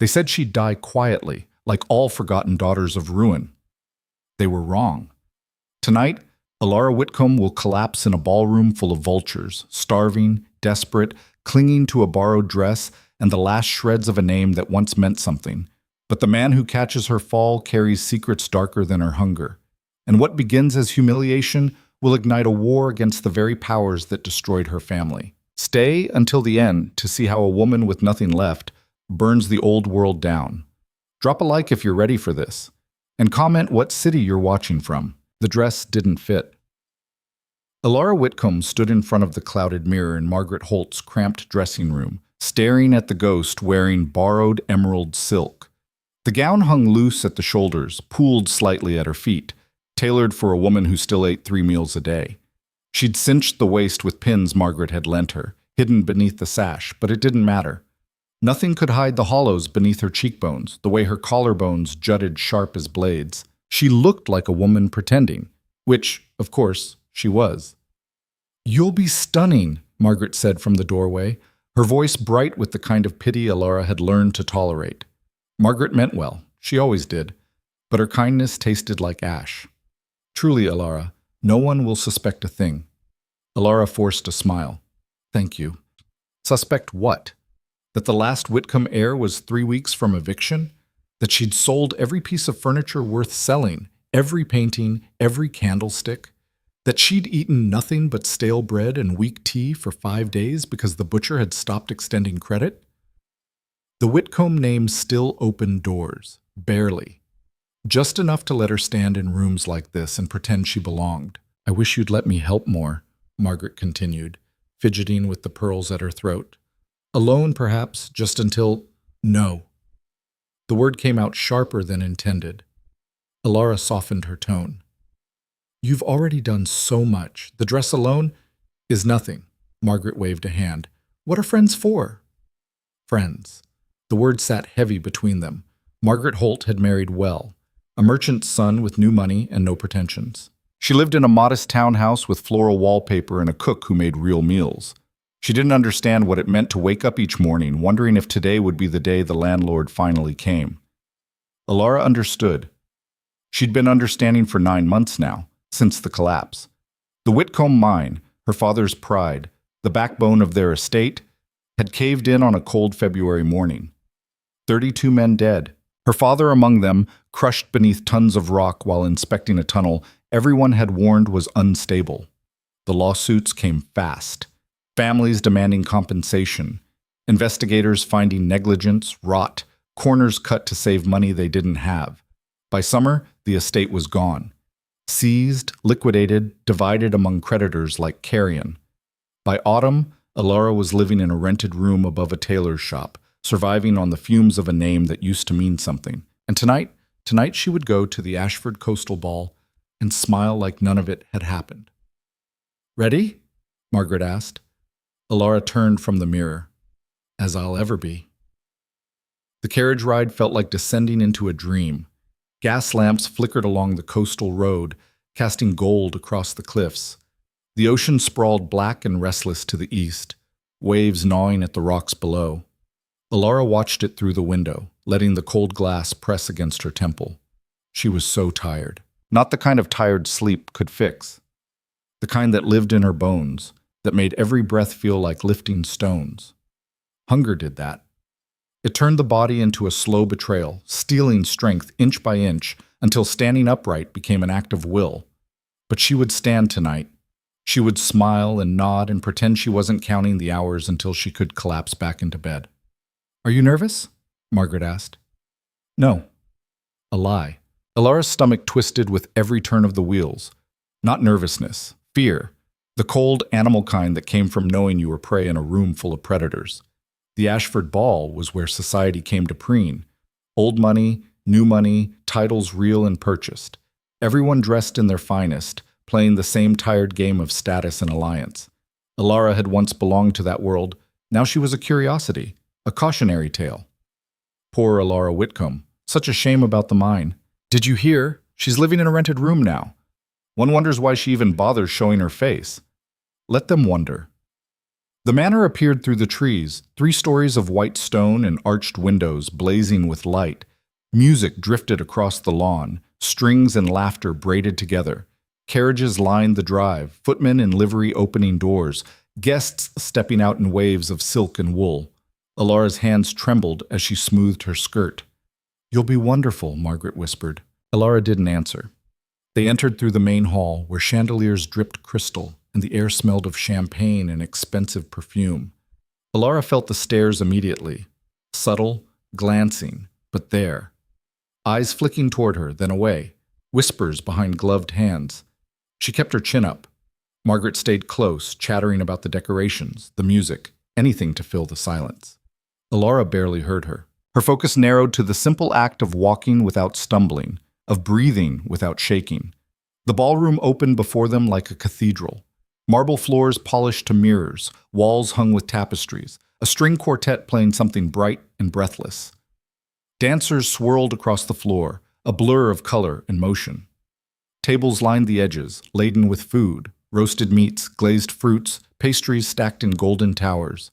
They said she'd die quietly, like all forgotten daughters of ruin. They were wrong. Tonight, Elara Whitcomb will collapse in a ballroom full of vultures, starving, desperate, clinging to a borrowed dress and the last shreds of a name that once meant something. But the man who catches her fall carries secrets darker than her hunger. And what begins as humiliation will ignite a war against the very powers that destroyed her family. Stay until the end to see how a woman with nothing left burns the old world down. Drop a like if you're ready for this. And comment what city you're watching from. The dress didn't fit. Elara Whitcomb stood in front of the clouded mirror in Margaret Holt's cramped dressing room, staring at the ghost wearing borrowed emerald silk. The gown hung loose at the shoulders, pooled slightly at her feet, tailored for a woman who still ate 3 meals a day. She'd cinched the waist with pins Margaret had lent her, hidden beneath the sash, but it didn't matter. Nothing could hide the hollows beneath her cheekbones, the way her collarbones jutted sharp as blades. She looked like a woman pretending, which, of course, she was. "You'll be stunning," Margaret said from the doorway, her voice bright with the kind of pity Elara had learned to tolerate. Margaret meant well, she always did, but her kindness tasted like ash. "Truly, Elara, no one will suspect a thing." Elara forced a smile. "Thank you." Suspect what? That the last Whitcomb heir was 3 weeks from eviction? That she'd sold every piece of furniture worth selling, every painting, every candlestick? That she'd eaten nothing but stale bread and weak tea for 5 days because the butcher had stopped extending credit? The Whitcomb name still opened doors, barely. Just enough to let her stand in rooms like this and pretend she belonged. "I wish you'd let me help more," Margaret continued, fidgeting with the pearls at her throat. "Alone, perhaps, just until—" "No." The word came out sharper than intended. Elara softened her tone. "You've already done so much. The dress alone is nothing." Margaret waved a hand. "What are friends for?" Friends. The word sat heavy between them. Margaret Holt had married well, a merchant's son with new money and no pretensions. She lived in a modest townhouse with floral wallpaper and a cook who made real meals. She didn't understand what it meant to wake up each morning, wondering if today would be the day the landlord finally came. Elara understood. She'd been understanding for 9 months now, since the collapse. The Whitcomb mine, her father's pride, the backbone of their estate, had caved in on a cold February morning. 32 men dead, her father among them, crushed beneath tons of rock while inspecting a tunnel everyone had warned was unstable. The lawsuits came fast. Families demanding compensation, investigators finding negligence, rot, corners cut to save money they didn't have. By summer, the estate was gone. Seized, liquidated, divided among creditors like carrion. By autumn, Elara was living in a rented room above a tailor's shop, surviving on the fumes of a name that used to mean something. And tonight she would go to the Ashford Coastal Ball and smile like none of it had happened. "Ready?" Margaret asked. Elara turned from the mirror. "As I'll ever be." The carriage ride felt like descending into a dream. Gas lamps flickered along the coastal road, casting gold across the cliffs. The ocean sprawled black and restless to the east, waves gnawing at the rocks below. Elara watched it through the window, letting the cold glass press against her temple. She was so tired. Not the kind of tired sleep could fix. The kind that lived in her bones, that made every breath feel like lifting stones. Hunger did that. It turned the body into a slow betrayal, stealing strength inch by inch until standing upright became an act of will. But she would stand tonight. She would smile and nod and pretend she wasn't counting the hours until she could collapse back into bed. "Are you nervous?" Margaret asked. "No." A lie. Elara's stomach twisted with every turn of the wheels. Not nervousness, fear. The cold, animal kind that came from knowing you were prey in a room full of predators. The Ashford Ball was where society came to preen. Old money, new money, titles real and purchased. Everyone dressed in their finest, playing the same tired game of status and alliance. Elara had once belonged to that world. Now she was a curiosity, a cautionary tale. Poor Elara Whitcomb. Such a shame about the mine. Did you hear? She's living in a rented room now. One wonders why she even bothers showing her face. Let them wonder. The manor appeared through the trees, 3 stories of white stone and arched windows blazing with light. Music drifted across the lawn, strings and laughter braided together. Carriages lined the drive, footmen in livery opening doors, guests stepping out in waves of silk and wool. Elara's hands trembled as she smoothed her skirt. "You'll be wonderful," Margaret whispered. Elara didn't answer. They entered through the main hall, where chandeliers dripped crystal, and the air smelled of champagne and expensive perfume. Elara felt the stares immediately. Subtle, glancing, but there. Eyes flicking toward her, then away. Whispers behind gloved hands. She kept her chin up. Margaret stayed close, chattering about the decorations, the music, anything to fill the silence. Elara barely heard her. Her focus narrowed to the simple act of walking without stumbling, of breathing without shaking. The ballroom opened before them like a cathedral. Marble floors polished to mirrors, walls hung with tapestries, a string quartet playing something bright and breathless. Dancers swirled across the floor, a blur of color and motion. Tables lined the edges, laden with food, roasted meats, glazed fruits, pastries stacked in golden towers.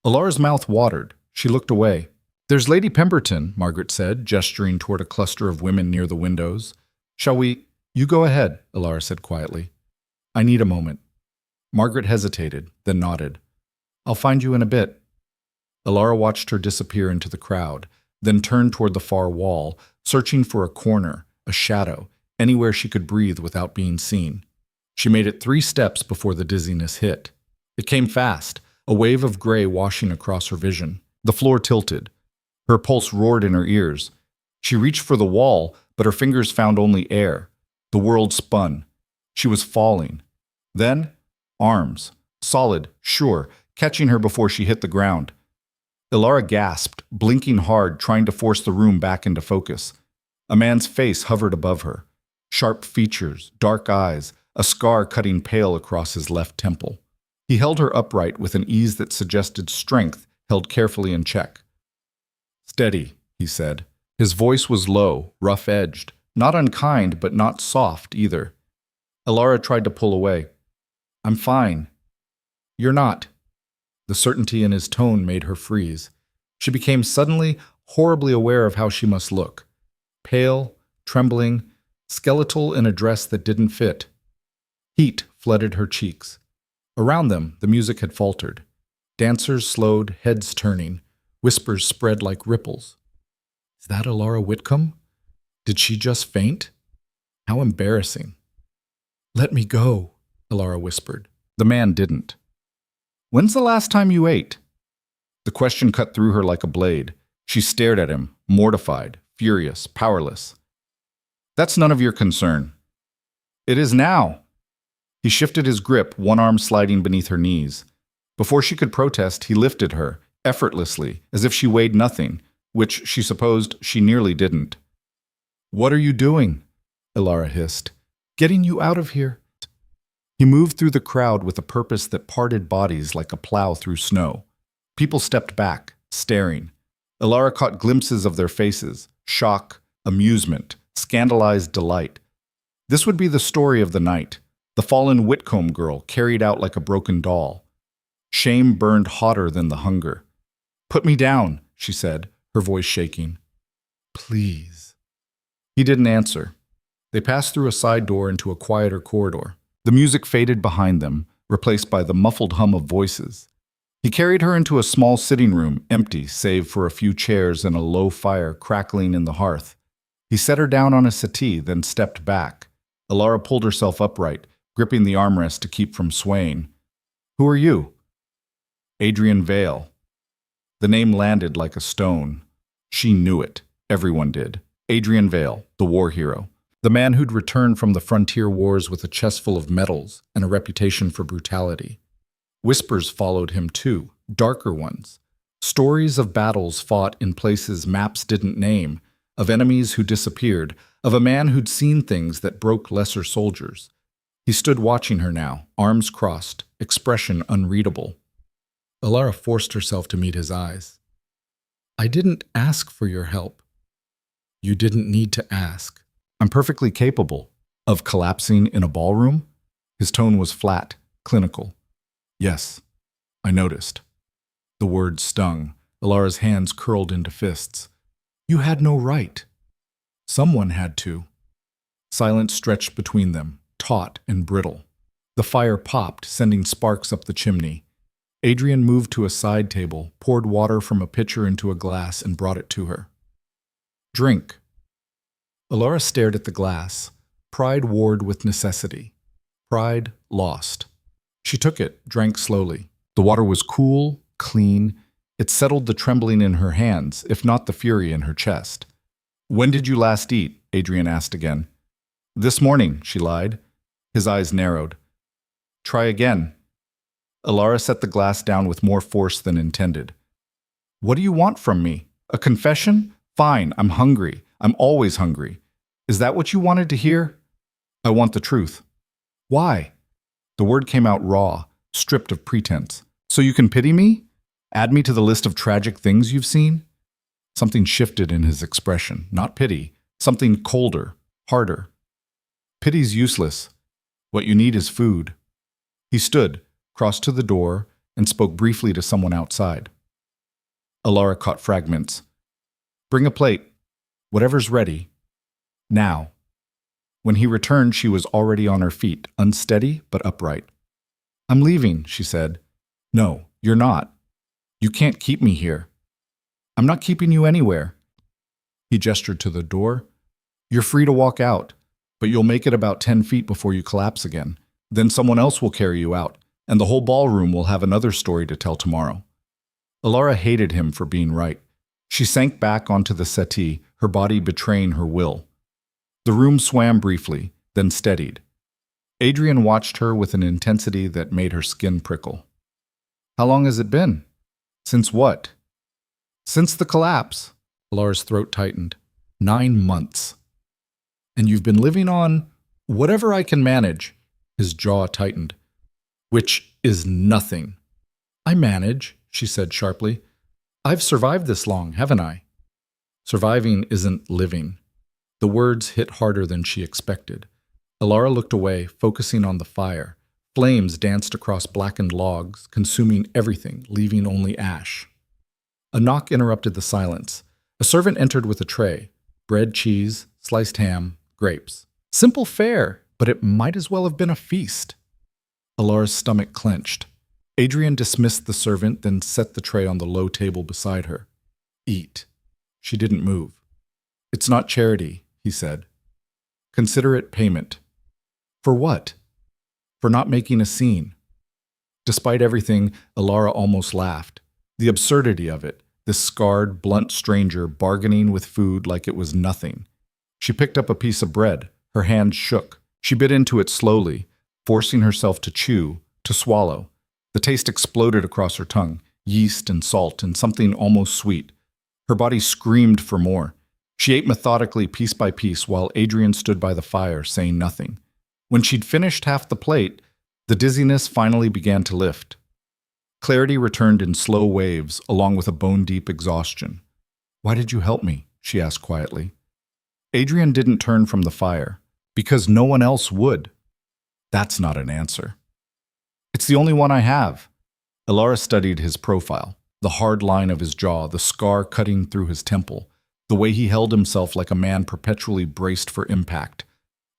Elara's mouth watered. She looked away. "There's Lady Pemberton," Margaret said, gesturing toward a cluster of women near the windows. "Shall we—" "You go ahead," Elara said quietly. "I need a moment." Margaret hesitated, then nodded. "I'll find you in a bit." Elara watched her disappear into the crowd, then turned toward the far wall, searching for a corner, a shadow, anywhere she could breathe without being seen. She made it 3 steps before the dizziness hit. It came fast, a wave of gray washing across her vision. The floor tilted. Her pulse roared in her ears. She reached for the wall, but her fingers found only air. The world spun. She was falling. Then, arms, solid, sure, catching her before she hit the ground. Elara gasped, blinking hard, trying to force the room back into focus. A man's face hovered above her. Sharp features, dark eyes, a scar cutting pale across his left temple. He held her upright with an ease that suggested strength held carefully in check. "Steady," he said. His voice was low, rough-edged, not unkind but not soft either. Elara tried to pull away. "I'm fine." "You're not." The certainty in his tone made her freeze. She became suddenly horribly aware of how she must look. Pale, trembling, skeletal in a dress that didn't fit. Heat flooded her cheeks. Around them, the music had faltered. Dancers slowed, heads turning. Whispers spread like ripples. "Is that Elara Whitcomb? Did she just faint? How embarrassing." "Let me go," Elara whispered. The man didn't. "When's the last time you ate?" The question cut through her like a blade. She stared at him, mortified, furious, powerless. "That's none of your concern." "It is now." He shifted his grip, one arm sliding beneath her knees. Before she could protest, he lifted her, effortlessly, as if she weighed nothing, which she supposed she nearly didn't. "What are you doing?" Elara hissed. "Getting you out of here." He moved through the crowd with a purpose that parted bodies like a plow through snow. People stepped back, staring. Elara caught glimpses of their faces, shock, amusement, scandalized delight. This would be the story of the night, the fallen Whitcomb girl carried out like a broken doll. Shame burned hotter than the hunger. "Put me down," she said, her voice shaking. "Please." He didn't answer. They passed through a side door into a quieter corridor. The music faded behind them, replaced by the muffled hum of voices. He carried her into a small sitting room, empty save for a few chairs and a low fire crackling in the hearth. He set her down on a settee, then stepped back. Elara pulled herself upright, gripping the armrest to keep from swaying. "Who are you?" "Adrian Vale." The name landed like a stone. She knew it. Everyone did. Adrian Vale, the war hero. The man who'd returned from the frontier wars with a chest full of medals and a reputation for brutality. Whispers followed him too, darker ones. Stories of battles fought in places maps didn't name, of enemies who disappeared, of a man who'd seen things that broke lesser soldiers. He stood watching her now, arms crossed, expression unreadable. Elara forced herself to meet his eyes. "I didn't ask for your help." "You didn't need to ask. I'm perfectly capable." "Of collapsing in a ballroom?" His tone was flat, clinical. "Yes, I noticed. The word stung. Elara's hands curled into fists. You had no right. Someone had to. Silence stretched between them, taut and brittle. The fire popped, sending sparks up the chimney. Adrian moved to a side table, poured water from a pitcher into a glass, and brought it to her. Drink. Elara stared at the glass. Pride warred with necessity. Pride lost. She took it, drank slowly. The water was cool, clean. It settled the trembling in her hands, if not the fury in her chest. When did you last eat? Adrian asked again. This morning, she lied. His eyes narrowed. Try again. Elara set the glass down with more force than intended. What do you want from me? A confession? Fine, I'm hungry. I'm always hungry. Is that what you wanted to hear? I want the truth. Why? The word came out raw, stripped of pretense. So you can pity me? Add me to the list of tragic things you've seen? Something shifted in his expression, not pity. Something colder, harder. Pity's useless. What you need is food. He stood, crossed to the door, and spoke briefly to someone outside. Elara caught fragments. Bring a plate. Whatever's ready. Now. When he returned, she was already on her feet, unsteady but upright. I'm leaving, she said. No, you're not. You can't keep me here. I'm not keeping you anywhere. He gestured to the door. You're free to walk out, but you'll make it about 10 feet before you collapse again. Then someone else will carry you out, and the whole ballroom will have another story to tell tomorrow. Elara hated him for being right. She sank back onto the settee, her body betraying her will. The room swam briefly, then steadied. Adrian watched her with an intensity that made her skin prickle. How long has it been? Since what? Since the collapse. Elara's throat tightened. 9 months. And you've been living on whatever I can manage. His jaw tightened. Which is nothing. I manage, she said sharply. I've survived this long, haven't I? Surviving isn't living. The words hit harder than she expected. Elara looked away, focusing on the fire. Flames danced across blackened logs, consuming everything, leaving only ash. A knock interrupted the silence. A servant entered with a tray. Bread, cheese, sliced ham, grapes. Simple fare, but it might as well have been a feast. Elara's stomach clenched. Adrian dismissed the servant, then set the tray on the low table beside her. Eat. She didn't move. It's not charity, he said. Consider it payment. For what? For not making a scene. Despite everything, Elara almost laughed. The absurdity of it, this scarred, blunt stranger bargaining with food like it was nothing. She picked up a piece of bread. Her hand shook. She bit into it slowly, forcing herself to chew, to swallow. The taste exploded across her tongue, yeast and salt and something almost sweet. Her body screamed for more. She ate methodically, piece by piece, while Adrian stood by the fire, saying nothing. When she'd finished half the plate, the dizziness finally began to lift. Clarity returned in slow waves, along with a bone-deep exhaustion. Why did you help me? She asked quietly. Adrian didn't turn from the fire. Because no one else would. That's not an answer. It's the only one I have. Elara studied his profile, the hard line of his jaw, the scar cutting through his temple, the way he held himself like a man perpetually braced for impact.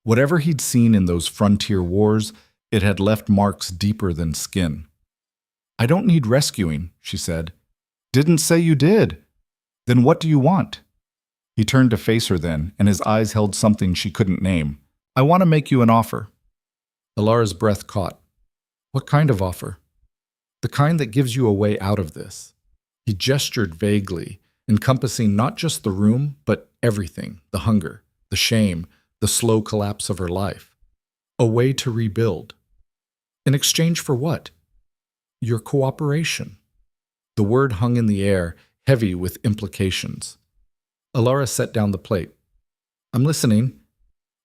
Whatever he'd seen in those frontier wars, it had left marks deeper than skin. I don't need rescuing, she said. Didn't say you did. Then what do you want? He turned to face her then, and his eyes held something she couldn't name. I want to make you an offer. Elara's breath caught. What kind of offer? The kind that gives you a way out of this. He gestured vaguely, encompassing not just the room, but everything, the hunger, the shame, the slow collapse of her life. A way to rebuild. In exchange for what? Your cooperation. The word hung in the air, heavy with implications. Elara set down the plate. I'm listening.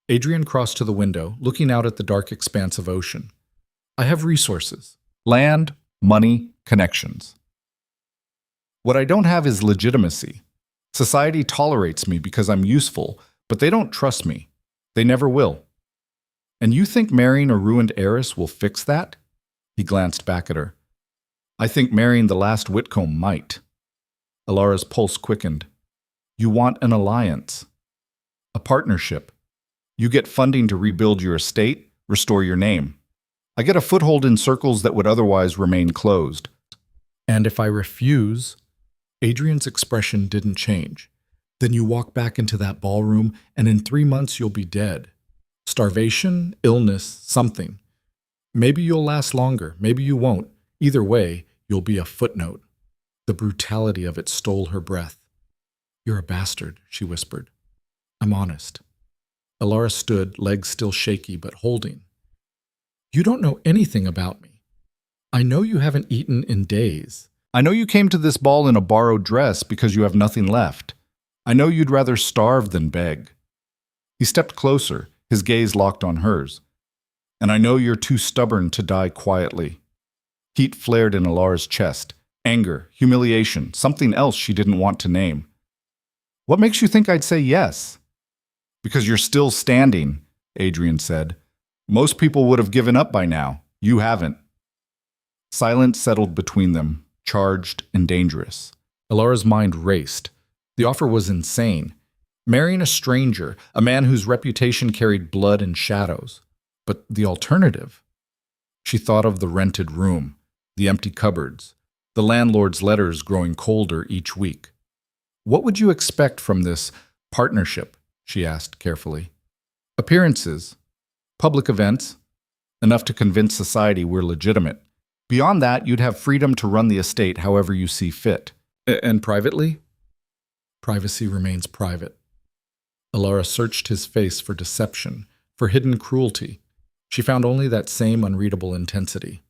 Adrian crossed to the window, looking out at the dark expanse of ocean. I have resources. Land, money, connections. What I don't have is legitimacy. Society tolerates me because I'm useful, but they don't trust me. They never will. And you think marrying a ruined heiress will fix that? He glanced back at her. I think marrying the last Whitcomb might. Elara's pulse quickened. You want an alliance. A partnership. You get funding to rebuild your estate, restore your name. I get a foothold in circles that would otherwise remain closed. And if I refuse, Adrian's expression didn't change. Then you walk back into that ballroom, and in 3 months you'll be dead. Starvation, illness, something. Maybe you'll last longer, maybe you won't. Either way, you'll be a footnote. The brutality of it stole her breath. You're a bastard, she whispered. I'm honest. Elara stood, legs still shaky but holding. You don't know anything about me. I know you haven't eaten in days. I know you came to this ball in a borrowed dress because you have nothing left. I know you'd rather starve than beg. He stepped closer, his gaze locked on hers. And I know you're too stubborn to die quietly. Heat flared in Elara's chest. Anger, humiliation, something else she didn't want to name. What makes you think I'd say yes? Because you're still standing, Adrian said. Most people would have given up by now. You haven't. Silence settled between them, charged and dangerous. Elara's mind raced. The offer was insane. Marrying a stranger, a man whose reputation carried blood and shadows. But the alternative? She thought of the rented room, the empty cupboards, the landlord's letters growing colder each week. What would you expect from this partnership? She asked carefully. Appearances, public events, enough to convince society we're legitimate. Beyond that, you'd have freedom to run the estate however you see fit. And privately? Privacy remains private. Elara searched his face for deception, for hidden cruelty. She found only that same unreadable intensity.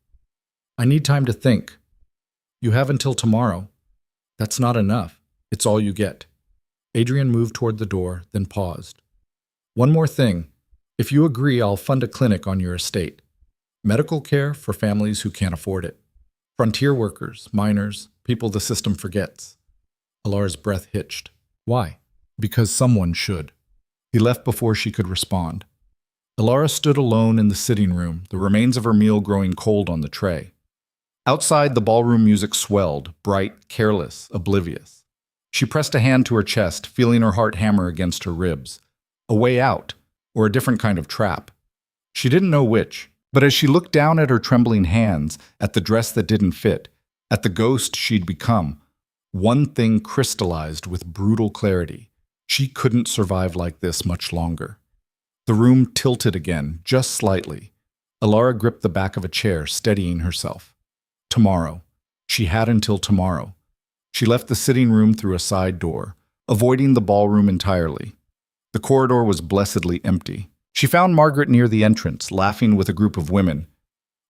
I need time to think. You have until tomorrow. That's not enough. It's all you get. Adrian moved toward the door, then paused. One more thing. If you agree, I'll fund a clinic on your estate. Medical care for families who can't afford it. Frontier workers, miners, people the system forgets. Elara's breath hitched. Why? Because someone should. He left before she could respond. Elara stood alone in the sitting room, the remains of her meal growing cold on the tray. Outside, the ballroom music swelled, bright, careless, oblivious. She pressed a hand to her chest, feeling her heart hammer against her ribs. A way out, or a different kind of trap. She didn't know which, but as she looked down at her trembling hands, at the dress that didn't fit, at the ghost she'd become, one thing crystallized with brutal clarity. She couldn't survive like this much longer. The room tilted again, just slightly. Elara gripped the back of a chair, steadying herself. Tomorrow. She had until tomorrow. She left the sitting room through a side door, avoiding the ballroom entirely. The corridor was blessedly empty. She found Margaret near the entrance, laughing with a group of women.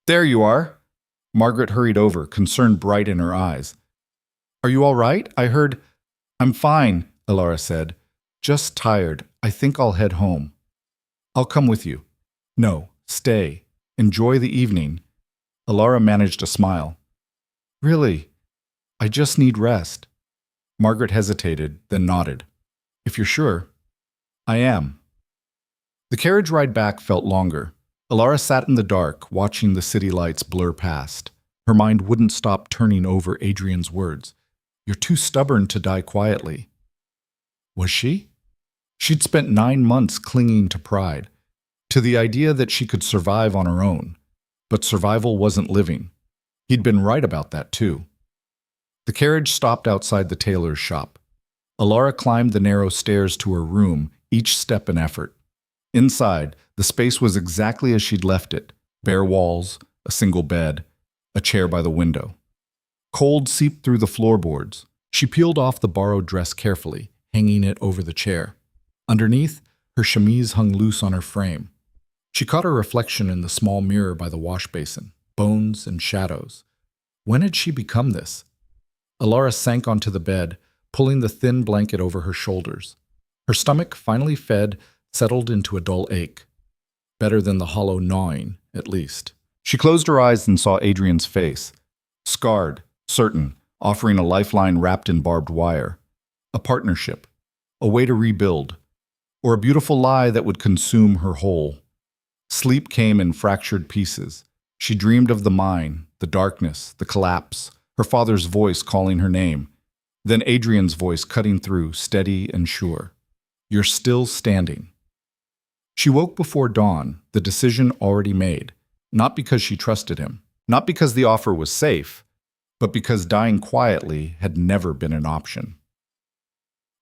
There you are. Margaret hurried over, concern bright in her eyes. Are you all right? I heard. I'm fine, Elara said. Just tired. I think I'll head home. I'll come with you. No, stay. Enjoy the evening. Elara managed a smile. Really? I just need rest. Margaret hesitated, then nodded. If you're sure. I am. The carriage ride back felt longer. Elara sat in the dark, watching the city lights blur past. Her mind wouldn't stop turning over Adrian's words. You're too stubborn to die quietly. Was she? She'd spent 9 months clinging to pride, to the idea that she could survive on her own. But survival wasn't living. He'd been right about that, too. The carriage stopped outside the tailor's shop. Elara climbed the narrow stairs to her room, each step an effort. Inside, the space was exactly as she'd left it. Bare walls, a single bed, a chair by the window. Cold seeped through the floorboards. She peeled off the borrowed dress carefully, hanging it over the chair. Underneath, her chemise hung loose on her frame. She caught her reflection in the small mirror by the wash basin, bones and shadows. When had she become this? Elara sank onto the bed, pulling the thin blanket over her shoulders. Her stomach, finally fed, settled into a dull ache. Better than the hollow gnawing, at least. She closed her eyes and saw Adrian's face. Scarred, certain, offering a lifeline wrapped in barbed wire. A partnership. A way to rebuild. Or a beautiful lie that would consume her whole. Sleep came in fractured pieces. She dreamed of the mine, The darkness, the collapse, her father's voice calling her name. Then Adrian's voice cutting through, steady and sure. You're still standing. She woke before dawn, the decision already made, not because she trusted him, not because the offer was safe, but because dying quietly had never been an option.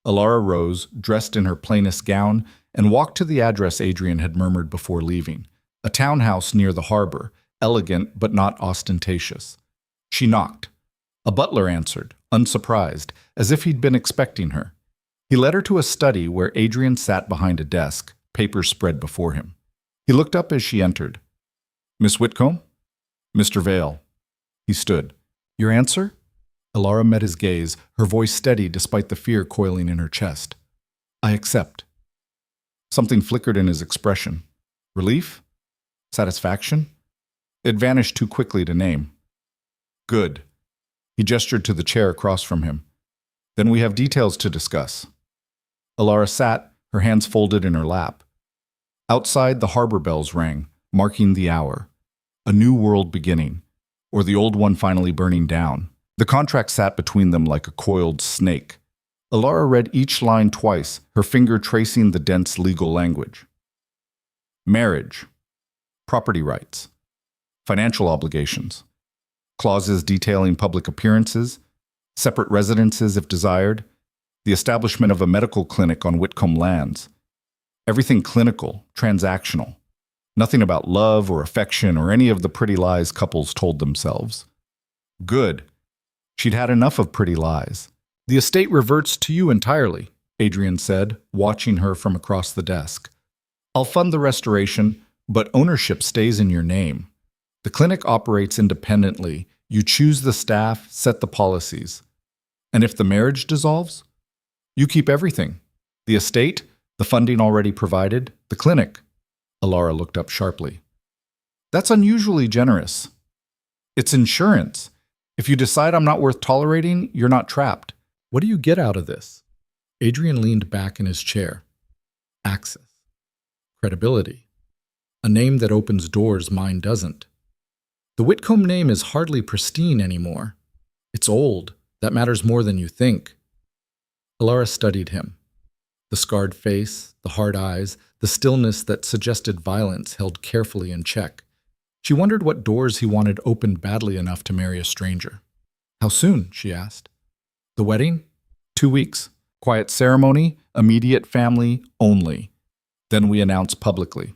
Elara rose, dressed in her plainest gown, and walked to the address Adrian had murmured before leaving, a townhouse near the harbor, elegant but not ostentatious. She knocked. A butler answered, unsurprised, as if he'd been expecting her. He led her to a study where Adrian sat behind a desk, papers spread before him. He looked up as she entered. Miss Whitcomb? Mr. Vale. He stood. Your answer? Elara met his gaze, her voice steady despite the fear coiling in her chest. I accept. Something flickered in his expression. Relief? Satisfaction? It vanished too quickly to name. Good. He gestured to the chair across from him. Then we have details to discuss. Elara sat, her hands folded in her lap. Outside, the harbor bells rang, marking the hour. A new world beginning, or the old one finally burning down. The contract sat between them like a coiled snake. Elara read each line twice, her finger tracing the dense legal language. Marriage. Property rights. Financial obligations. Clauses detailing public appearances. Separate residences if desired. The establishment of a medical clinic on Whitcomb lands. Everything clinical, transactional. Nothing about love or affection or any of the pretty lies couples told themselves. Good. She'd had enough of pretty lies. The estate reverts to you entirely, Adrian said, watching her from across the desk. I'll fund the restoration, but ownership stays in your name. The clinic operates independently. You choose the staff, set the policies. And if the marriage dissolves, you keep everything. The estate, the funding already provided, the clinic. Elara looked up sharply. That's unusually generous. It's insurance. If you decide I'm not worth tolerating, you're not trapped. What do you get out of this? Adrian leaned back in his chair. Access. Credibility. A name that opens doors mine doesn't. The Whitcomb name is hardly pristine anymore. It's old. That matters more than you think. Elara studied him. The scarred face, the hard eyes, the stillness that suggested violence held carefully in check. She wondered what doors he wanted opened badly enough to marry a stranger. How soon? She asked. The wedding? 2 weeks. Quiet ceremony, immediate family only. Then we announce publicly.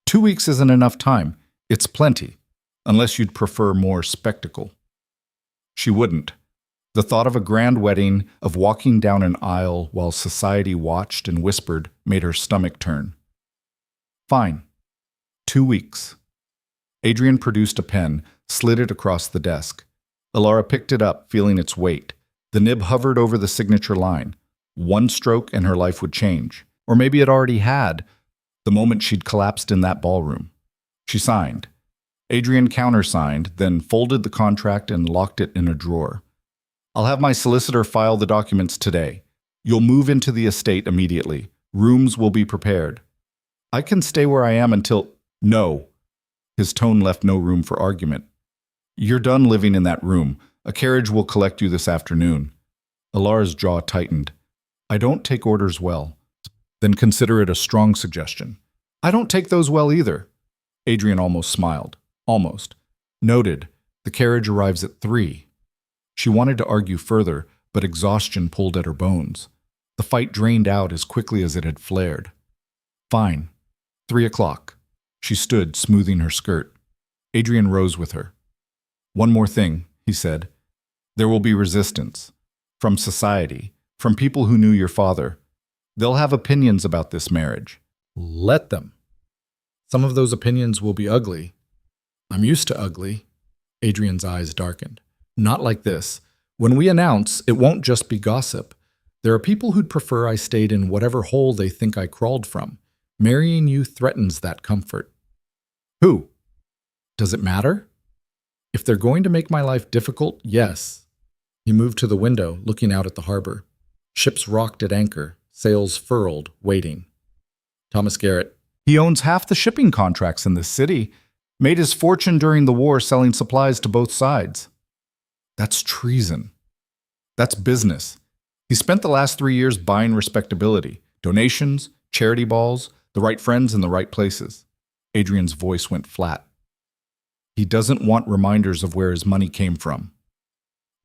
2 weeks isn't enough time. It's plenty, unless you'd prefer more spectacle. She wouldn't. The thought of a grand wedding, of walking down an aisle while society watched and whispered, made her stomach turn. Fine. 2 weeks. Adrian produced a pen, slid it across the desk. Elara picked it up, feeling its weight. The nib hovered over the signature line. One stroke and her life would change. Or maybe it already had, the moment she'd collapsed in that ballroom. She signed. Adrian countersigned, then folded the contract and locked it in a drawer. I'll have my solicitor file the documents today. You'll move into the estate immediately. Rooms will be prepared. I can stay where I am until— No. His tone left no room for argument. You're done living in that room. A carriage will collect you this afternoon. Elara's jaw tightened. I don't take orders well. Then consider it a strong suggestion. I don't take those well either. Adrian almost smiled. Almost. Noted. The carriage arrives at 3. She wanted to argue further, but exhaustion pulled at her bones. The fight drained out as quickly as it had flared. Fine. 3 o'clock. She stood, smoothing her skirt. Adrian rose with her. One more thing, he said. There will be resistance. From society. From people who knew your father. They'll have opinions about this marriage. Let them. Some of those opinions will be ugly. I'm used to ugly. Adrian's eyes darkened. Not like this. When we announce, it won't just be gossip. There are people who'd prefer I stayed in whatever hole they think I crawled from. Marrying you threatens that comfort. Who? Does it matter? If they're going to make my life difficult, yes. He moved to the window, looking out at the harbor. Ships rocked at anchor, sails furled, waiting. Thomas Garrett. He owns half the shipping contracts in this city. Made his fortune during the war selling supplies to both sides. That's treason. That's business. He spent the last 3 years buying respectability, donations, charity balls, the right friends in the right places. Adrian's voice went flat. He doesn't want reminders of where his money came from.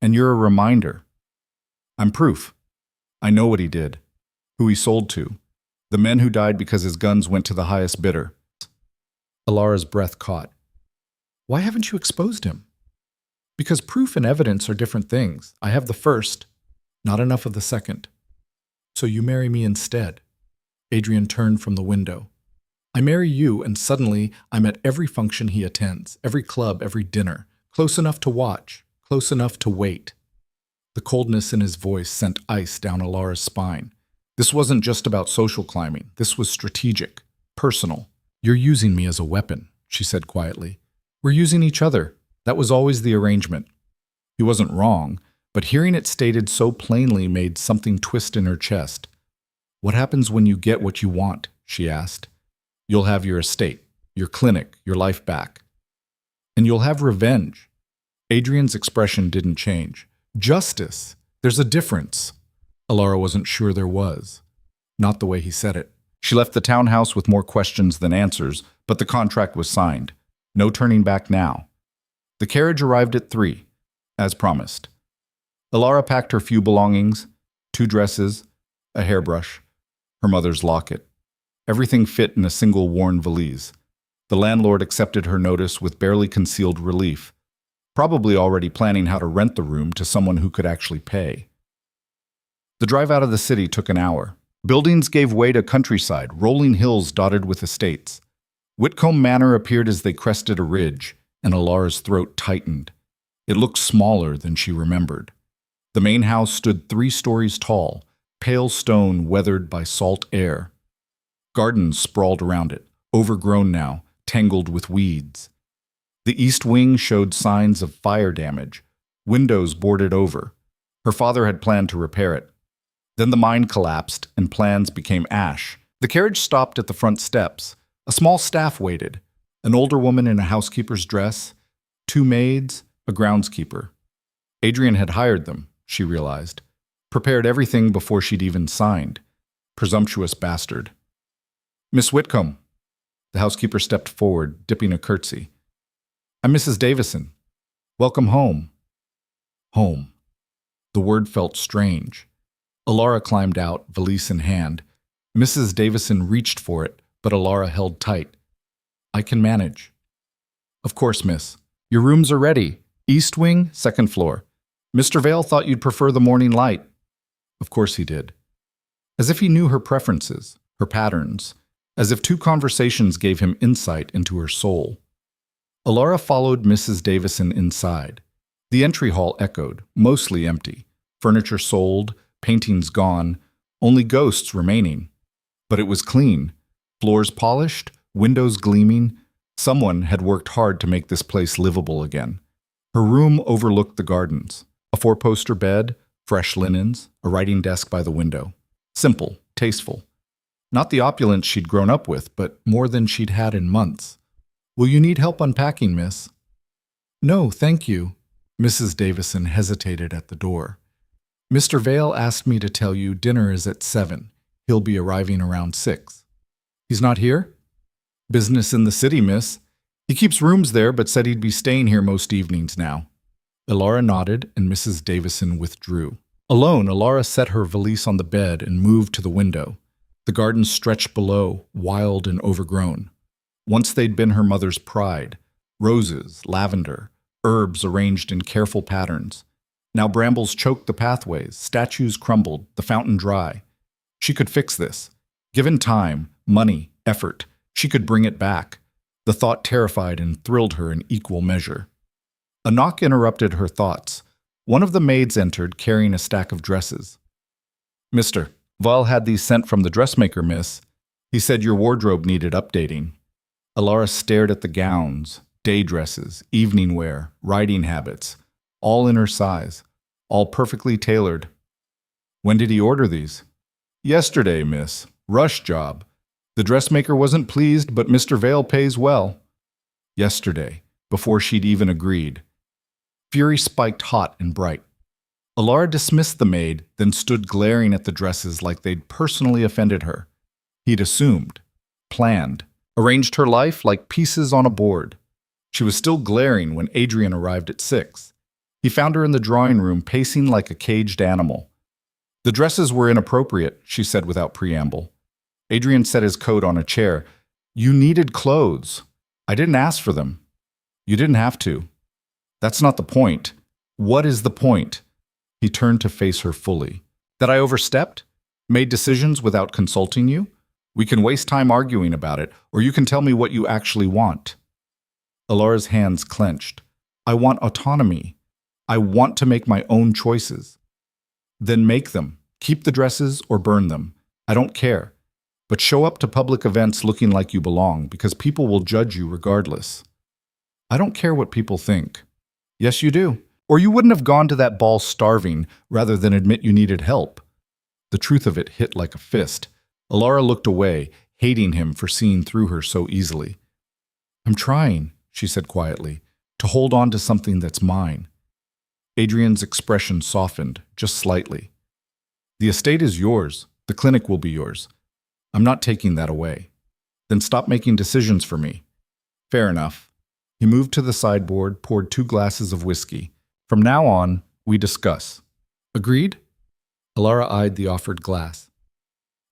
And you're a reminder. I'm proof. I know what he did, who he sold to, the men who died because his guns went to the highest bidder. Elara's breath caught. Why haven't you exposed him? Because proof and evidence are different things. I have the first, not enough of the second. So you marry me instead. Adrian turned from the window. I marry you, and suddenly I'm at every function he attends, every club, every dinner, close enough to watch, close enough to wait. The coldness in his voice sent ice down Elara's spine. This wasn't just about social climbing. This was strategic, personal. You're using me as a weapon, she said quietly. We're using each other. That was always the arrangement. He wasn't wrong, but hearing it stated so plainly made something twist in her chest. What happens when you get what you want? She asked. You'll have your estate, your clinic, your life back. And you'll have revenge. Adrian's expression didn't change. Justice. There's a difference. Elara wasn't sure there was. Not the way he said it. She left the townhouse with more questions than answers, but the contract was signed. No turning back now. The carriage arrived at 3, as promised. Elara packed her few belongings, 2 dresses, a hairbrush, her mother's locket. Everything fit in a single worn valise. The landlord accepted her notice with barely concealed relief, probably already planning how to rent the room to someone who could actually pay. The drive out of the city took an hour. Buildings gave way to countryside, rolling hills dotted with estates. Whitcomb Manor appeared as they crested a ridge, and Elara's throat tightened. It looked smaller than she remembered. The main house stood 3 stories tall, pale stone weathered by salt air. Gardens sprawled around it, overgrown now, tangled with weeds. The east wing showed signs of fire damage, windows boarded over. Her father had planned to repair it. Then the mine collapsed and plans became ash. The carriage stopped at the front steps. A small staff waited, an older woman in a housekeeper's dress, 2 maids, a groundskeeper. Adrian had hired them, she realized. Prepared everything before she'd even signed. Presumptuous bastard. Miss Whitcomb. The housekeeper stepped forward, dipping a curtsy. I'm Mrs. Davison. Welcome home. Home. The word felt strange. Elara climbed out, valise in hand. Mrs. Davison reached for it, but Elara held tight. I can manage. Of course, miss. Your rooms are ready. East wing, 2nd floor. Mr. Vale thought you'd prefer the morning light. Of course he did. As if he knew her preferences, her patterns, as if 2 conversations gave him insight into her soul. Elara followed Mrs. Davison inside. The entry hall echoed, mostly empty. Furniture sold, paintings gone, only ghosts remaining. But it was clean. Floors polished, windows gleaming. Someone had worked hard to make this place livable again. Her room overlooked the gardens. A 4-poster bed, fresh linens, a writing desk by the window. Simple, tasteful. Not the opulence she'd grown up with, but more than she'd had in months. Will you need help unpacking, miss? No, thank you. Mrs. Davison hesitated at the door. Mr. Vale asked me to tell you dinner is at 7. He'll be arriving around 6. He's not here? Business in the city, miss. He keeps rooms there, but said he'd be staying here most evenings now. Elara nodded, and Mrs. Davison withdrew. Alone, Elara set her valise on the bed and moved to the window. The garden stretched below, wild and overgrown. Once they'd been her mother's pride. Roses, lavender, herbs arranged in careful patterns. Now brambles choked the pathways, statues crumbled, the fountain dry. She could fix this. Given time, money, effort, she could bring it back. The thought terrified and thrilled her in equal measure. A knock interrupted her thoughts. One of the maids entered, carrying a stack of dresses. Mr. Val had these sent from the dressmaker, miss. He said your wardrobe needed updating. Elara stared at the gowns, day dresses, evening wear, riding habits, all in her size, all perfectly tailored. When did he order these? Yesterday, miss. Rush job. The dressmaker wasn't pleased, but Mr. Vale pays well. Yesterday, before she'd even agreed. Fury spiked hot and bright. Elara dismissed the maid, then stood glaring at the dresses like they'd personally offended her. He'd assumed, planned, arranged her life like pieces on a board. She was still glaring when Adrian arrived at 6. He found her in the drawing room, pacing like a caged animal. The dresses were inappropriate, she said without preamble. Adrian set his coat on a chair. You needed clothes. I didn't ask for them. You didn't have to. That's not the point. What is the point? He turned to face her fully. That I overstepped? Made decisions without consulting you? We can waste time arguing about it, or you can tell me what you actually want. Elara's hands clenched. I want autonomy. I want to make my own choices. Then make them. Keep the dresses or burn them. I don't care. But show up to public events looking like you belong, because people will judge you regardless. I don't care what people think. Yes, you do. Or you wouldn't have gone to that ball starving rather than admit you needed help. The truth of it hit like a fist. Elara looked away, hating him for seeing through her so easily. I'm trying, she said quietly, to hold on to something that's mine. Adrian's expression softened, just slightly. The estate is yours. The clinic will be yours. I'm not taking that away. Then stop making decisions for me. Fair enough. He moved to the sideboard, poured 2 glasses of whiskey. From now on, we discuss. Agreed? Elara eyed the offered glass.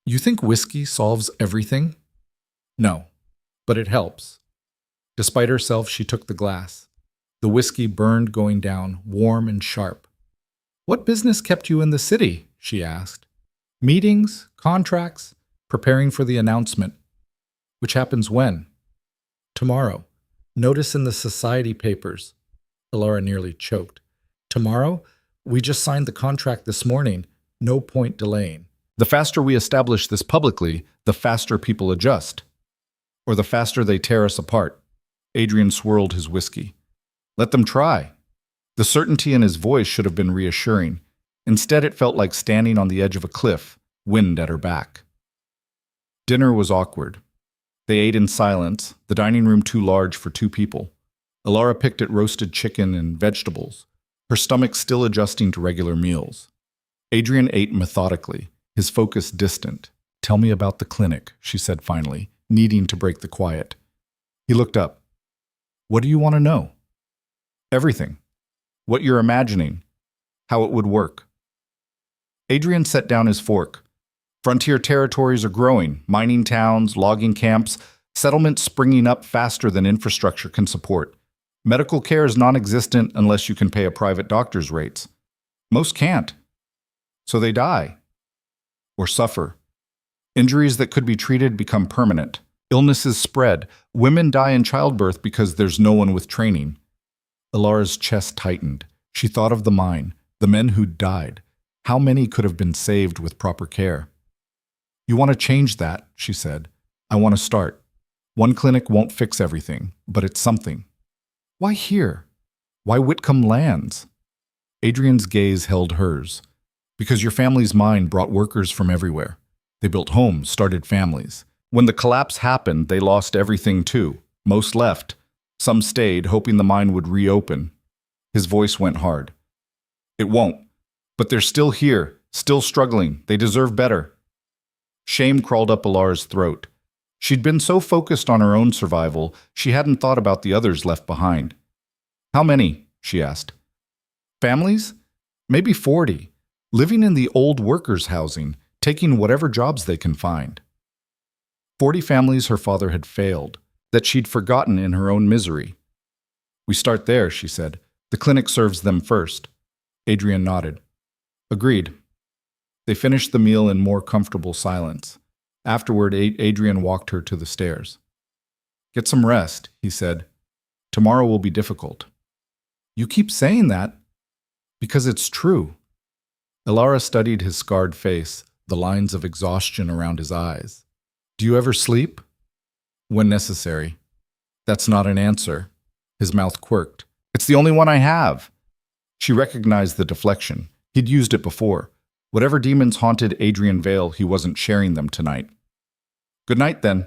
You think whiskey solves everything? No, but it helps. Despite herself, she took the glass. The whiskey burned going down, warm and sharp. What business kept you in the city? She asked. Meetings, contracts, preparing for the announcement. Which happens when? Tomorrow. Notice in the society papers. Elara nearly choked. Tomorrow? We just signed the contract this morning. No point delaying. The faster we establish this publicly, the faster people adjust. Or the faster they tear us apart. Adrian swirled his whiskey. Let them try. The certainty in his voice should have been reassuring. Instead, it felt like standing on the edge of a cliff, wind at her back. Dinner was awkward. They ate in silence, the dining room too large for 2 people. Elara picked at roasted chicken and vegetables, her stomach still adjusting to regular meals. Adrian ate methodically, his focus distant. Tell me about the clinic, she said finally, needing to break the quiet. He looked up. What do you want to know? Everything. What you're imagining. How it would work. Adrian set down his fork. Frontier territories are growing, mining towns, logging camps, settlements springing up faster than infrastructure can support. Medical care is non-existent unless you can pay a private doctor's rates. Most can't. So they die. Or suffer. Injuries that could be treated become permanent. Illnesses spread. Women die in childbirth because there's no one with training. Elara's chest tightened. She thought of the mine, the men who'd died. How many could have been saved with proper care? You want to change that, she said. I want to start. One clinic won't fix everything, but it's something. Why here? Why Whitcomb Lands? Adrian's gaze held hers. Because your family's mine brought workers from everywhere. They built homes, started families. When the collapse happened, they lost everything too. Most left. Some stayed, hoping the mine would reopen. His voice went hard. It won't. But they're still here, still struggling. They deserve better. Shame crawled up Elara's throat. She'd been so focused on her own survival, she hadn't thought about the others left behind. How many? She asked. Families? Maybe 40. Living in the old workers' housing, taking whatever jobs they can find. 40 families her father had failed, that she'd forgotten in her own misery. We start there, she said. The clinic serves them first. Adrian nodded. Agreed. They finished the meal in more comfortable silence. Afterward, Adrian walked her to the stairs. Get some rest, he said. Tomorrow will be difficult. You keep saying that. Because it's true. Elara studied his scarred face, the lines of exhaustion around his eyes. Do you ever sleep? When necessary. That's not an answer. His mouth quirked. It's the only one I have. She recognized the deflection. He'd used it before. Whatever demons haunted Adrian Vale, he wasn't sharing them tonight. Good night, then.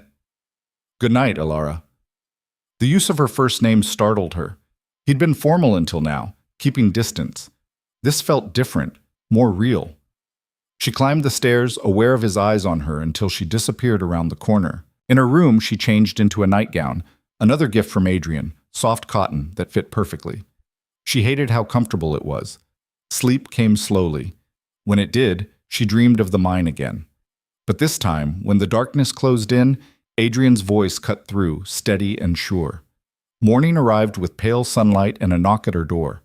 Good night, Elara. The use of her first name startled her. He'd been formal until now, keeping distance. This felt different, more real. She climbed the stairs, aware of his eyes on her, until she disappeared around the corner. In her room, she changed into a nightgown, another gift from Adrian, soft cotton that fit perfectly. She hated how comfortable it was. Sleep came slowly. When it did, she dreamed of the mine again. But this time, when the darkness closed in, Adrian's voice cut through, steady and sure. Morning arrived with pale sunlight and a knock at her door.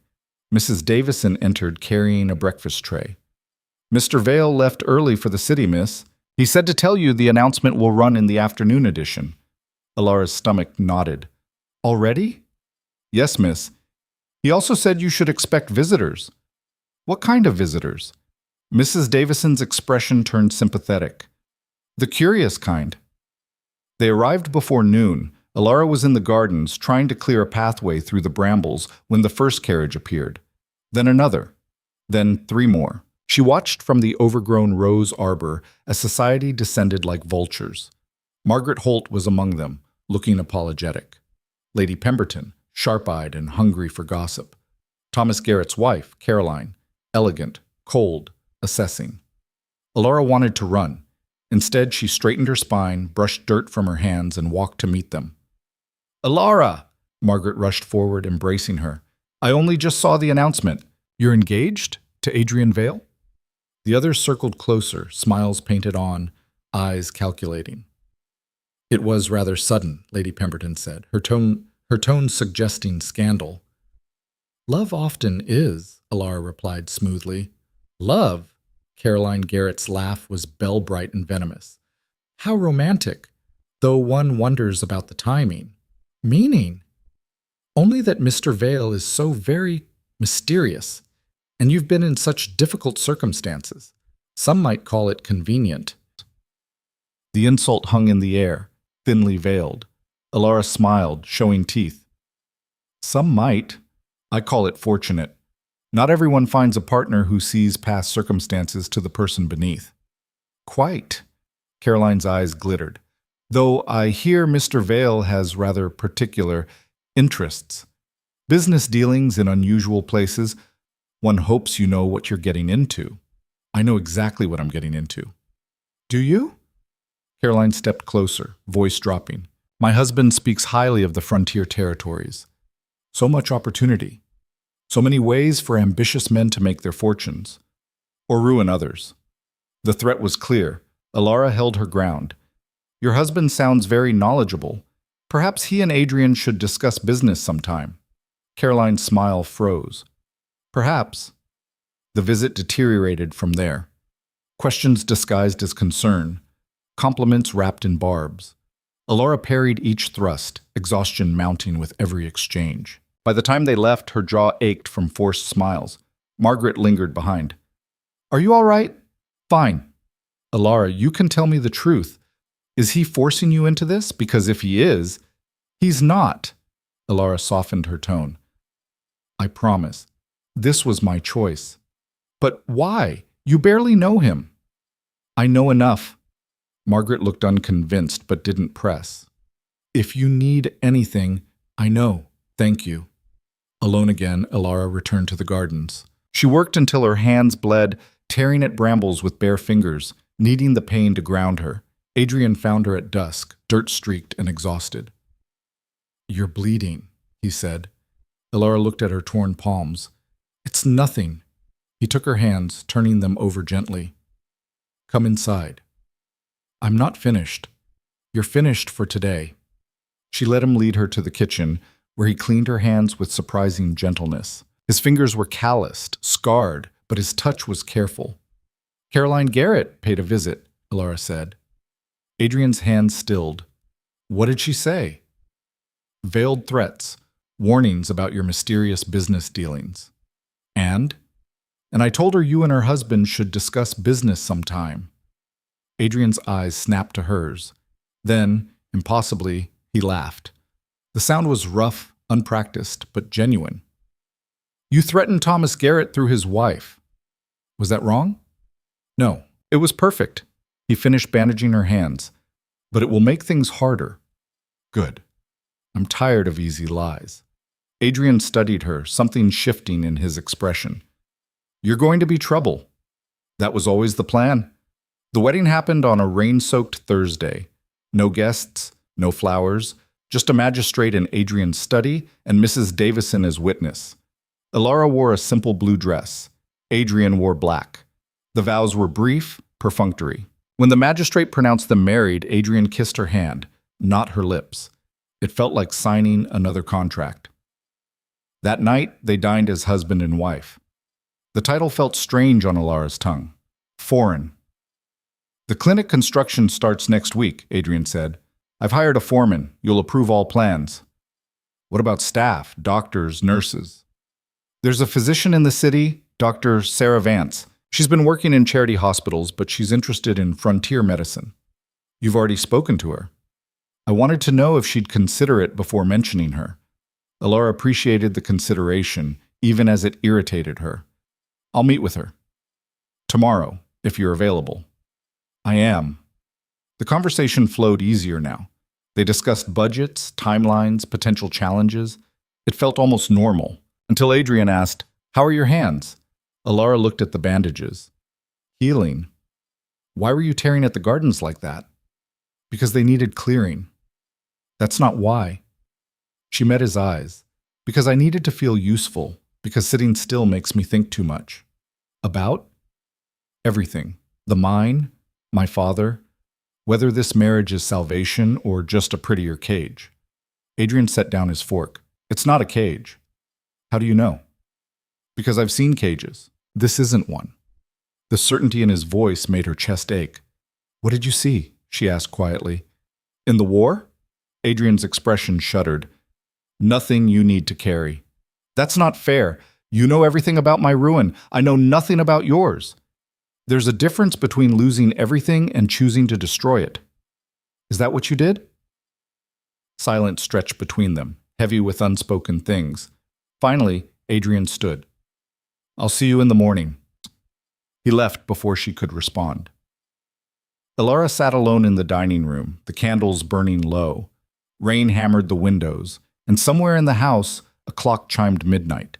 Mrs. Davison entered carrying a breakfast tray. "Mr. Vale left early for the city, miss. He said to tell you the announcement will run in the afternoon edition." Elara's stomach nodded. "Already?" "Yes, miss. He also said you should expect visitors." "What kind of visitors?" Mrs. Davison's expression turned sympathetic. "The curious kind." They arrived before noon. Elara was in the gardens, trying to clear a pathway through the brambles when the first carriage appeared. Then another. Then 3 more. She watched from the overgrown rose arbor as society descended like vultures. Margaret Holt was among them, looking apologetic. Lady Pemberton, sharp-eyed and hungry for gossip. Thomas Garrett's wife, Caroline, elegant, cold, assessing. Elara wanted to run. Instead, she straightened her spine, brushed dirt from her hands, and walked to meet them. "Elara!" Margaret rushed forward, embracing her. "I only just saw the announcement. You're engaged? To Adrian Vale?" The others circled closer, smiles painted on, eyes calculating. "It was rather sudden," Lady Pemberton said, her tone suggesting scandal. "Love often is," Elara replied smoothly. "Love?" Caroline Garrett's laugh was bell-bright and venomous. "How romantic, though one wonders about the timing. Meaning? Only that Mr. Vale is so very mysterious, and you've been in such difficult circumstances. Some might call it convenient." The insult hung in the air, thinly veiled. Elara smiled, showing teeth. "Some might. I call it fortunate. Not everyone finds a partner who sees past circumstances to the person beneath." "Quite." Caroline's eyes glittered. "Though I hear Mr. Vale has rather particular interests. Business dealings in unusual places. One hopes you know what you're getting into." "I know exactly what I'm getting into." "Do you?" Caroline stepped closer, voice dropping. "My husband speaks highly of the frontier territories. So much opportunity. So many ways for ambitious men to make their fortunes. Or ruin others." The threat was clear. Elara held her ground. "Your husband sounds very knowledgeable. Perhaps he and Adrian should discuss business sometime." Caroline's smile froze. "Perhaps." The visit deteriorated from there. Questions disguised as concern. Compliments wrapped in barbs. Elara parried each thrust, exhaustion mounting with every exchange. By the time they left, her jaw ached from forced smiles. Margaret lingered behind. "Are you all right?" "Fine." "Elara, you can tell me the truth. Is he forcing you into this? Because if he is..." "He's not." Elara softened her tone. "I promise. This was my choice." "But why? You barely know him." "I know enough." Margaret looked unconvinced but didn't press. "If you need anything, I know. Thank you." Alone again, Elara returned to the gardens. She worked until her hands bled, tearing at brambles with bare fingers, needing the pain to ground her. Adrian found her at dusk, dirt-streaked and exhausted. "You're bleeding," he said. Elara looked at her torn palms. "It's nothing." He took her hands, turning them over gently. "Come inside." "I'm not finished." "You're finished for today." She let him lead her to the kitchen, where he cleaned her hands with surprising gentleness. His fingers were calloused, scarred, but his touch was careful. "Caroline Garrett paid a visit," Elara said. Adrian's hands stilled. "What did she say?" "Veiled threats, warnings about your mysterious business dealings." "And?" "And I told her you and her husband should discuss business sometime." Adrian's eyes snapped to hers. Then, impossibly, he laughed. The sound was rough, unpracticed, but genuine. "You threatened Thomas Garrett through his wife. Was that wrong?" "No, it was perfect." He finished bandaging her hands. "But it will make things harder." "Good." I'm tired of easy lies. Adrian studied her, something shifting in his expression. You're going to be trouble. That was always the plan. The wedding happened on a rain-soaked Thursday. No guests, no flowers, just a magistrate in Adrian's study and Mrs. Davison as witness. Elara wore a simple blue dress. Adrian wore black. The vows were brief, perfunctory. When the magistrate pronounced them married, Adrian kissed her hand, not her lips. It felt like signing another contract. That night, they dined as husband and wife. The title felt strange on Elara's tongue. Foreign. The clinic construction starts next week, Adrian said. I've hired a foreman. You'll approve all plans. What about staff, doctors, nurses? There's a physician in the city, Dr. Sarah Vance. She's been working in charity hospitals, but she's interested in frontier medicine. You've already spoken to her. I wanted to know if she'd consider it before mentioning her. Elara appreciated the consideration, even as it irritated her. I'll meet with her. Tomorrow, if you're available. I am. The conversation flowed easier now. They discussed budgets, timelines, potential challenges. It felt almost normal, until Adrian asked, "How are your hands?" Elara looked at the bandages. Healing. Why were you tearing at the gardens like that? Because they needed clearing. That's not why. She met his eyes. Because I needed to feel useful, because sitting still makes me think too much. About? Everything. The mine, my father, whether this marriage is salvation or just a prettier cage. Adrian set down his fork. It's not a cage. How do you know? Because I've seen cages. This isn't one. The certainty in his voice made her chest ache. What did you see? She asked quietly. In the war? Adrian's expression shuddered. Nothing you need to carry. That's not fair. You know everything about my ruin. I know nothing about yours. There's a difference between losing everything and choosing to destroy it. Is that what you did? Silence stretched between them, heavy with unspoken things. Finally, Adrian stood. I'll see you in the morning. He left before she could respond. Elara sat alone in the dining room, the candles burning low. Rain hammered the windows, and somewhere in the house, a clock chimed midnight.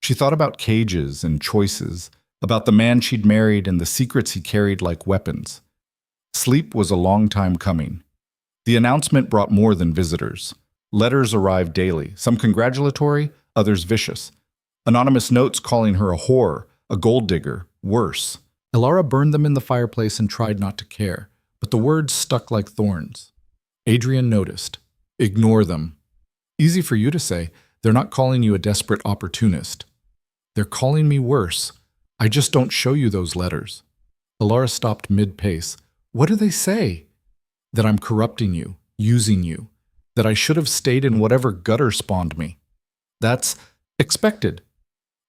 She thought about cages and choices, about the man she'd married and the secrets he carried like weapons. Sleep was a long time coming. The announcement brought more than visitors. Letters arrived daily, some congratulatory, others vicious. Anonymous notes calling her a whore, a gold digger, worse. Elara burned them in the fireplace and tried not to care, but the words stuck like thorns. Adrian noticed. Ignore them. Easy for you to say. They're not calling you a desperate opportunist. They're calling me worse. I just don't show you those letters. Elara stopped mid-pace. What do they say? That I'm corrupting you, using you, that I should have stayed in whatever gutter spawned me. That's expected.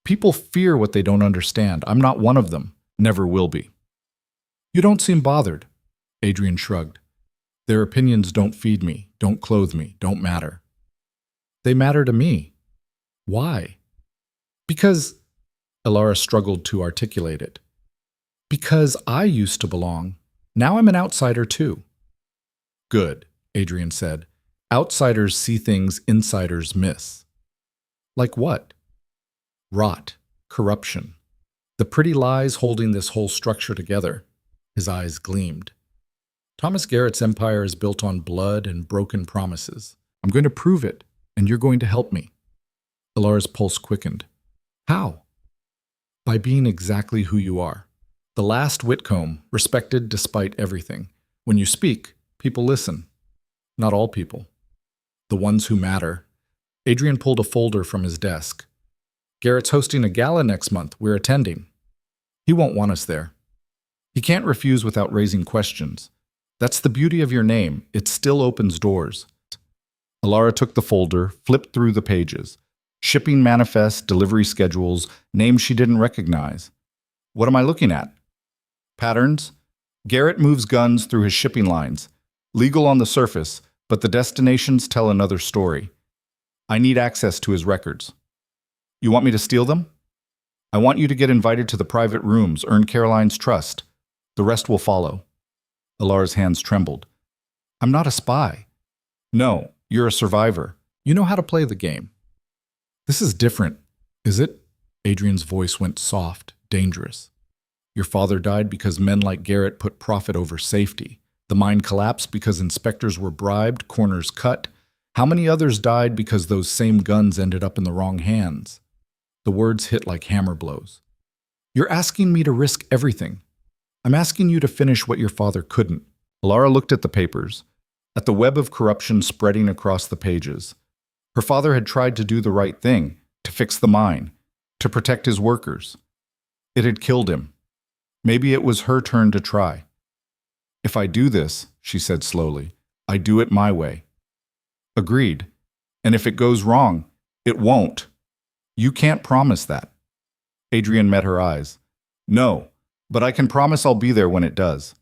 People fear what they don't understand. I'm not one of them. Never will be. You don't seem bothered. Adrian shrugged. Their opinions don't feed me, don't clothe me, don't matter. They matter to me. Why? Because, Elara struggled to articulate it. Because I used to belong. Now I'm an outsider too. Good, Adrian said. Outsiders see things insiders miss. Like what? Rot, corruption. The pretty lies holding this whole structure together. His eyes gleamed. Thomas Garrett's empire is built on blood and broken promises. I'm going to prove it, and you're going to help me. Elara's pulse quickened. How? By being exactly who you are. The last Whitcomb, respected despite everything. When you speak, people listen. Not all people. The ones who matter. Adrian pulled a folder from his desk. Garrett's hosting a gala next month. We're attending. He won't want us there. He can't refuse without raising questions. That's the beauty of your name. It still opens doors. Elara took the folder, flipped through the pages. Shipping manifests, delivery schedules, names she didn't recognize. What am I looking at? Patterns? Garrett moves guns through his shipping lines. Legal on the surface, but the destinations tell another story. I need access to his records. You want me to steal them? I want you to get invited to the private rooms, earn Caroline's trust. The rest will follow. Elara's hands trembled. I'm not a spy. No, you're a survivor. You know how to play the game. This is different, is it? Adrian's voice went soft, dangerous. Your father died because men like Garrett put profit over safety. The mine collapsed because inspectors were bribed, corners cut. How many others died because those same guns ended up in the wrong hands? The words hit like hammer blows. You're asking me to risk everything. I'm asking you to finish what your father couldn't. Elara looked at the papers, at the web of corruption spreading across the pages. Her father had tried to do the right thing, to fix the mine, to protect his workers. It had killed him. Maybe it was her turn to try. If I do this, she said slowly, I do it my way. Agreed. And if it goes wrong, it won't. You can't promise that. Adrian met her eyes. No, but I can promise I'll be there when it does.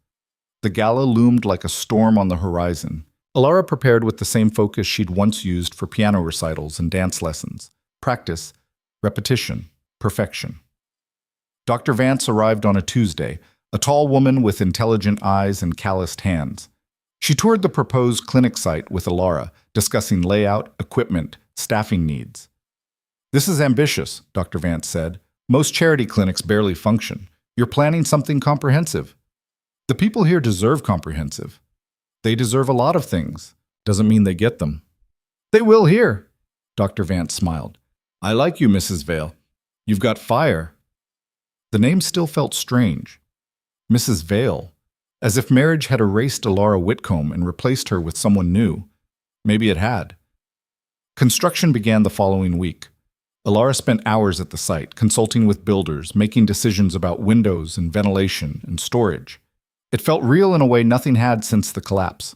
The gala loomed like a storm on the horizon. Elara prepared with the same focus she'd once used for piano recitals and dance lessons. Practice, repetition, perfection. Dr. Vance arrived on a Tuesday, a tall woman with intelligent eyes and calloused hands. She toured the proposed clinic site with Elara, discussing layout, equipment, staffing needs. This is ambitious, Dr. Vance said. Most charity clinics barely function. You're planning something comprehensive. The people here deserve comprehensive. They deserve a lot of things. Doesn't mean they get them. They will here, Dr. Vance smiled. I like you, Mrs. Vale. You've got fire. The name still felt strange. Mrs. Vale, as if marriage had erased Elara Whitcomb and replaced her with someone new. Maybe it had. Construction began the following week. Elara spent hours at the site, consulting with builders, making decisions about windows and ventilation and storage. It felt real in a way nothing had since the collapse.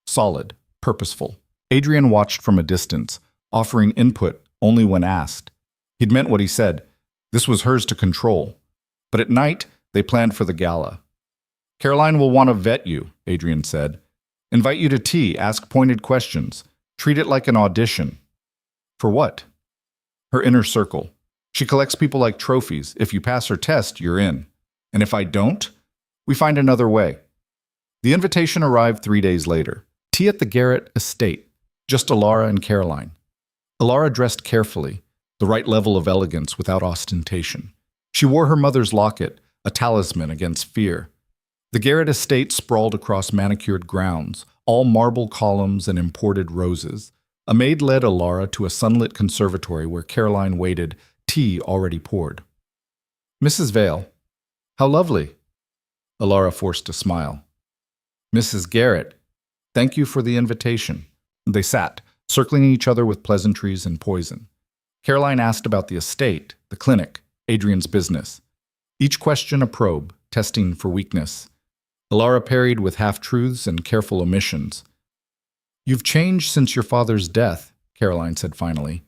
Solid, purposeful. Adrian watched from a distance, offering input only when asked. He'd meant what he said. This was hers to control. But at night, they planned for the gala. Caroline will want to vet you, Adrian said. Invite you to tea, ask pointed questions. Treat it like an audition. For what? Her inner circle. She collects people like trophies. If you pass her test, you're in. And if I don't, we find another way. The invitation arrived 3 days later. Tea at the Garrett estate. Just Elara and Caroline. Elara dressed carefully, the right level of elegance without ostentation. She wore her mother's locket, a talisman against fear. The Garrett estate sprawled across manicured grounds, all marble columns and imported roses. A maid led Elara to a sunlit conservatory where Caroline waited, tea already poured. Mrs. Vale, how lovely. Elara forced a smile. Mrs. Garrett, thank you for the invitation. They sat, circling each other with pleasantries and poison. Caroline asked about the estate, the clinic, Adrian's business. Each question a probe, testing for weakness. Elara parried with half-truths and careful omissions. You've changed since your father's death, Caroline said finally.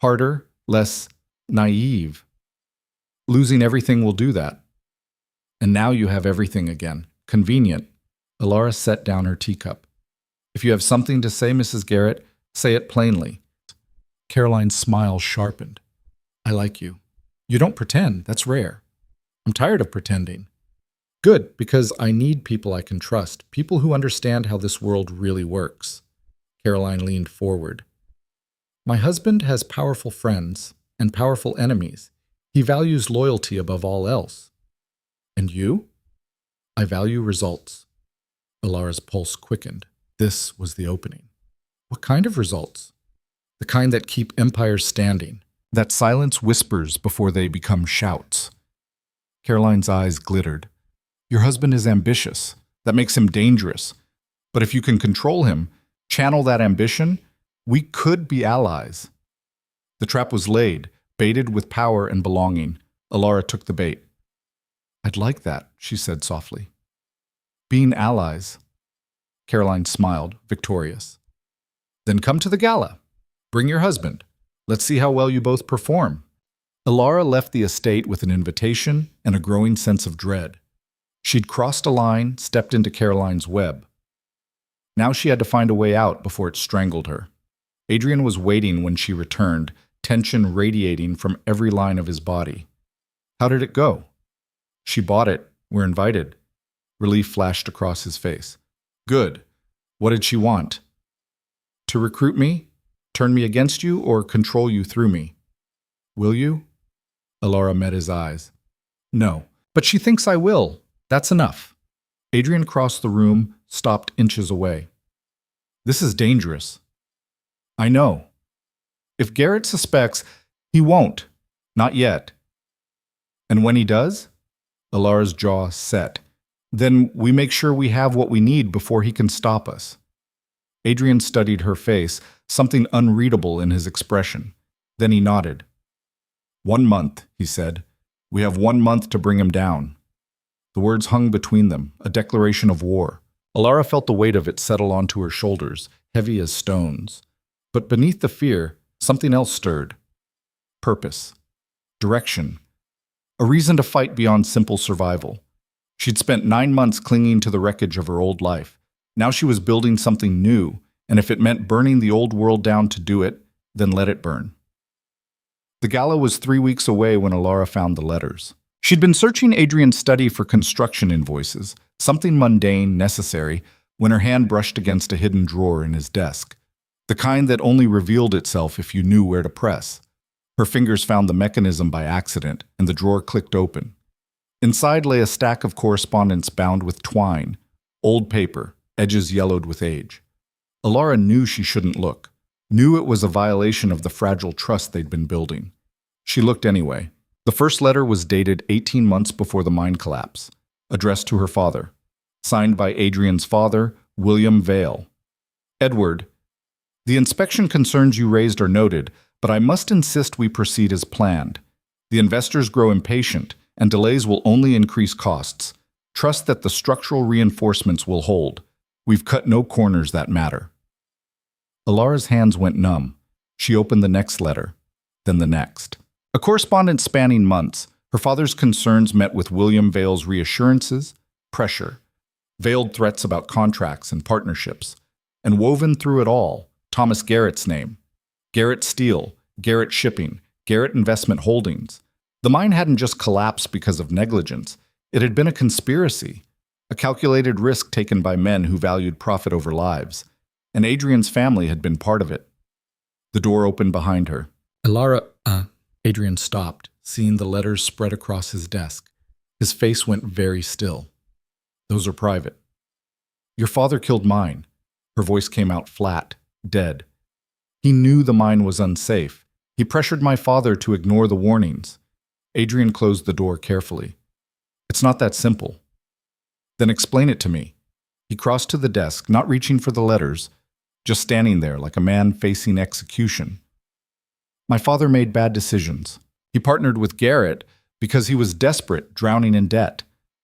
Harder, less naive. Losing everything will do that. And now you have everything again. Convenient. Elara set down her teacup. If you have something to say, Mrs. Garrett, say it plainly. Caroline's smile sharpened. I like you. You don't pretend. That's rare. I'm tired of pretending. Good, because I need people I can trust, people who understand how this world really works. Caroline leaned forward. My husband has powerful friends and powerful enemies. He values loyalty above all else. And you? I value results. Elara's pulse quickened. This was the opening. What kind of results? The kind that keep empires standing, that silence whispers before they become shouts. Caroline's eyes glittered. Your husband is ambitious. That makes him dangerous. But if you can control him, channel that ambition, we could be allies. The trap was laid, baited with power and belonging. Elara took the bait. I'd like that, she said softly. Being allies. Caroline smiled, victorious. Then come to the gala. Bring your husband. Let's see how well you both perform. Elara left the estate with an invitation and a growing sense of dread. She'd crossed a line, stepped into Caroline's web. Now she had to find a way out before it strangled her. Adrian was waiting when she returned, tension radiating from every line of his body. How did it go? She bought it. We're invited. Relief flashed across his face. Good. What did she want? To recruit me? Turn me against you or control you through me? Will you? Elara met his eyes. No, but she thinks I will. That's enough. Adrian crossed the room, stopped inches away. This is dangerous. I know. If Garrett suspects, he won't. Not yet. And when he does? Elara's jaw set. Then we make sure we have what we need before he can stop us. Adrian studied her face, something unreadable in his expression. Then he nodded. 1 month, he said. We have 1 month to bring him down. The words hung between them, a declaration of war. Elara felt the weight of it settle onto her shoulders, heavy as stones. But beneath the fear, something else stirred. Purpose. Direction. A reason to fight beyond simple survival. She'd spent 9 months clinging to the wreckage of her old life. Now she was building something new, and if it meant burning the old world down to do it, then let it burn. The gala was 3 weeks away when Elara found the letters. She'd been searching Adrian's study for construction invoices, something mundane, necessary, when her hand brushed against a hidden drawer in his desk. The kind that only revealed itself if you knew where to press. Her fingers found the mechanism by accident, and the drawer clicked open. Inside lay a stack of correspondence bound with twine, old paper, edges yellowed with age. Elara knew she shouldn't look, knew it was a violation of the fragile trust they'd been building. She looked anyway. The first letter was dated 18 months before the mine collapse, addressed to her father, signed by Adrian's father, William Vale. Edward, the inspection concerns you raised are noted, but I must insist we proceed as planned. The investors grow impatient, and delays will only increase costs. Trust that the structural reinforcements will hold. We've cut no corners that matter. Elara's hands went numb. She opened the next letter, then the next. A correspondence spanning months, her father's concerns met with William Vale's reassurances, pressure, veiled threats about contracts and partnerships, and woven through it all, Thomas Garrett's name. Garrett Steel, Garrett Shipping, Garrett Investment Holdings. The mine hadn't just collapsed because of negligence. It had been a conspiracy, a calculated risk taken by men who valued profit over lives, and Adrian's family had been part of it. The door opened behind her. Elara, Adrian stopped, seeing the letters spread across his desk. His face went very still. Those are private. Your father killed mine. Her voice came out flat, dead. He knew the mine was unsafe. He pressured my father to ignore the warnings. Adrian closed the door carefully. It's not that simple. Then explain it to me. He crossed to the desk, not reaching for the letters, just standing there like a man facing execution. My father made bad decisions. He partnered with Garrett because he was desperate, drowning in debt.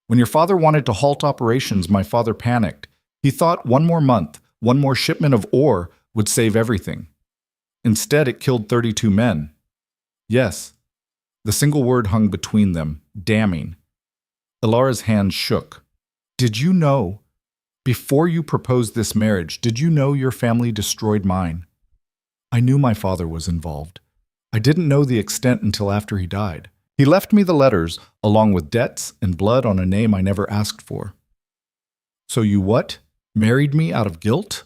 When your father wanted to halt operations, my father panicked. He thought 1 more month, 1 more shipment of ore would save everything. Instead, it killed 32 men. Yes. The single word hung between them, damning. Elara's hands shook. Did you know? Before you proposed this marriage, did you know your family destroyed mine? I knew my father was involved. I didn't know the extent until after he died. He left me the letters, along with debts and blood on a name I never asked for. So you what? Married me out of guilt?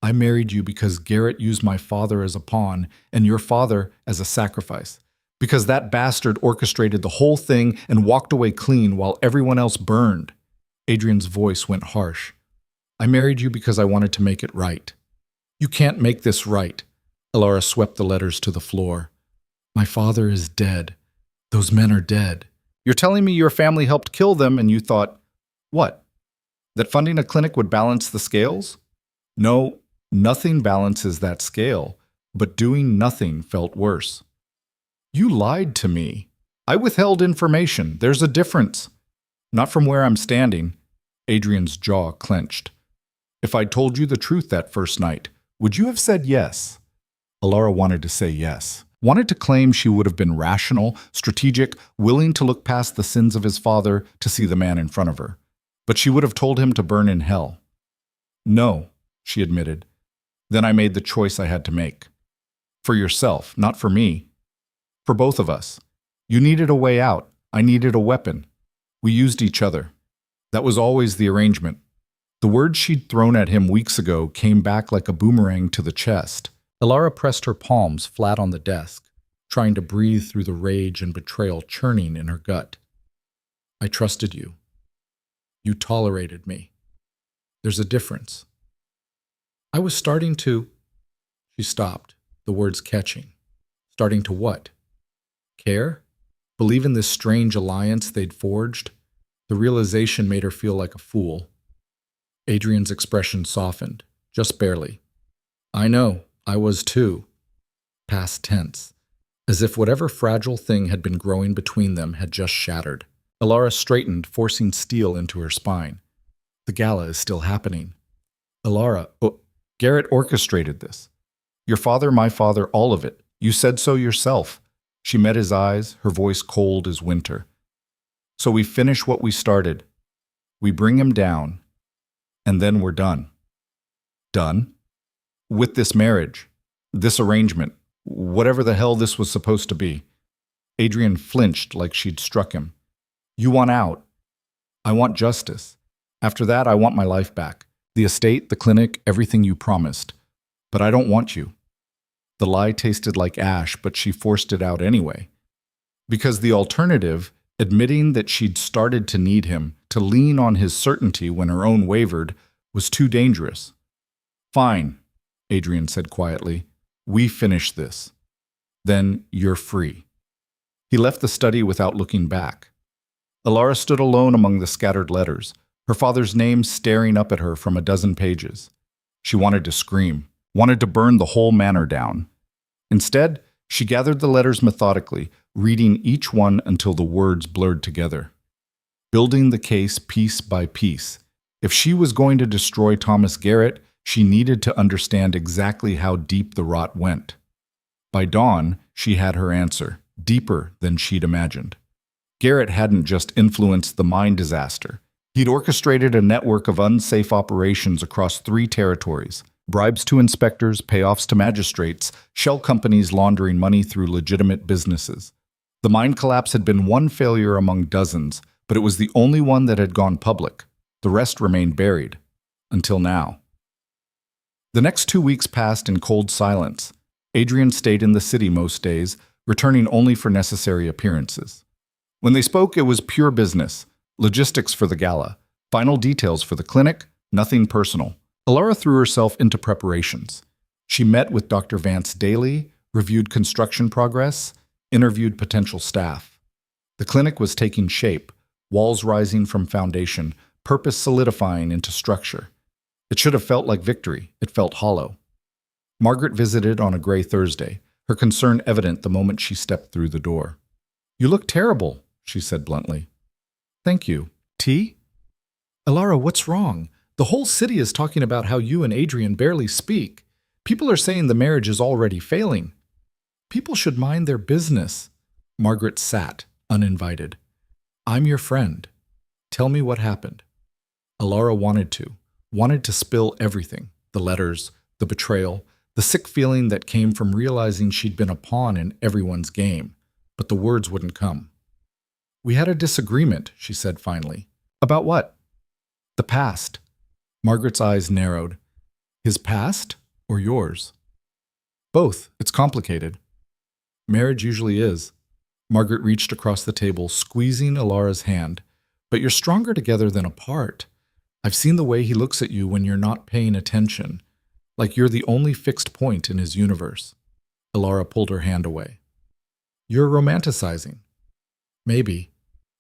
I married you because Garrett used my father as a pawn and your father as a sacrifice. Because that bastard orchestrated the whole thing and walked away clean while everyone else burned. Adrian's voice went harsh. I married you because I wanted to make it right. You can't make this right. Elara swept the letters to the floor. My father is dead. Those men are dead. You're telling me your family helped kill them and you thought, what? That funding a clinic would balance the scales? No, nothing balances that scale, but doing nothing felt worse. You lied to me. I withheld information. There's a difference. Not from where I'm standing. Adrian's jaw clenched. If I'd told you the truth that first night, would you have said yes? Elara wanted to say yes. Wanted to claim she would have been rational, strategic, willing to look past the sins of his father to see the man in front of her. But she would have told him to burn in hell. No, she admitted. Then I made the choice I had to make. For yourself, not for me. For both of us. You needed a way out. I needed a weapon. We used each other. That was always the arrangement. The words she'd thrown at him weeks ago came back like a boomerang to the chest. Elara pressed her palms flat on the desk, trying to breathe through the rage and betrayal churning in her gut. I trusted you. You tolerated me. There's a difference. I was starting to... She stopped, the words catching. Starting to what? Care? Believe in this strange alliance they'd forged? The realization made her feel like a fool. Adrian's expression softened, just barely. I know, I was too. Past tense, as if whatever fragile thing had been growing between them had just shattered. Elara straightened, forcing steel into her spine. The gala is still happening. Elara, Garrett orchestrated this. Your father, my father, all of it. You said so yourself. She met his eyes, her voice cold as winter. So we finish what we started. We bring him down, and then we're done. Done? With this marriage, this arrangement, whatever the hell this was supposed to be. Adrian flinched like she'd struck him. You want out. I want justice. After that, I want my life back. The estate, the clinic, everything you promised. But I don't want you. The lie tasted like ash, but she forced it out anyway. Because the alternative, admitting that she'd started to need him, to lean on his certainty when her own wavered, was too dangerous. Fine, Adrian said quietly. We finish this. Then you're free. He left the study without looking back. Elara stood alone among the scattered letters, her father's name staring up at her from a dozen pages. She wanted to scream, wanted to burn the whole manor down. Instead, she gathered the letters methodically, reading each one until the words blurred together. Building the case piece by piece. If she was going to destroy Thomas Garrett, she needed to understand exactly how deep the rot went. By dawn, she had her answer, deeper than she'd imagined. Garrett hadn't just influenced the mine disaster. He'd orchestrated a network of unsafe operations across 3 territories. Bribes to inspectors, payoffs to magistrates, shell companies laundering money through legitimate businesses. The mine collapse had been one failure among dozens, but it was the only one that had gone public. The rest remained buried. Until now. The next 2 weeks passed in cold silence. Adrian stayed in the city most days, returning only for necessary appearances. When they spoke, it was pure business, logistics for the gala, final details for the clinic, nothing personal. Elara threw herself into preparations. She met with Dr. Vance daily, reviewed construction progress, interviewed potential staff. The clinic was taking shape, walls rising from foundation, purpose solidifying into structure. It should have felt like victory. It felt hollow. Margaret visited on a gray Thursday, her concern evident the moment she stepped through the door. You look terrible, she said bluntly. Thank you. Tea? Elara, what's wrong? The whole city is talking about how you and Adrian barely speak. People are saying the marriage is already failing. People should mind their business. Margaret sat, uninvited. I'm your friend. Tell me what happened. Elara wanted to spill everything. The letters, the betrayal, the sick feeling that came from realizing she'd been a pawn in everyone's game. But the words wouldn't come. We had a disagreement, she said finally. About what? The past. Margaret's eyes narrowed. His past or yours? Both. It's complicated. Marriage usually is. Margaret reached across the table, squeezing Elara's hand. But you're stronger together than apart. I've seen the way he looks at you when you're not paying attention, like you're the only fixed point in his universe. Elara pulled her hand away. You're romanticizing. Maybe,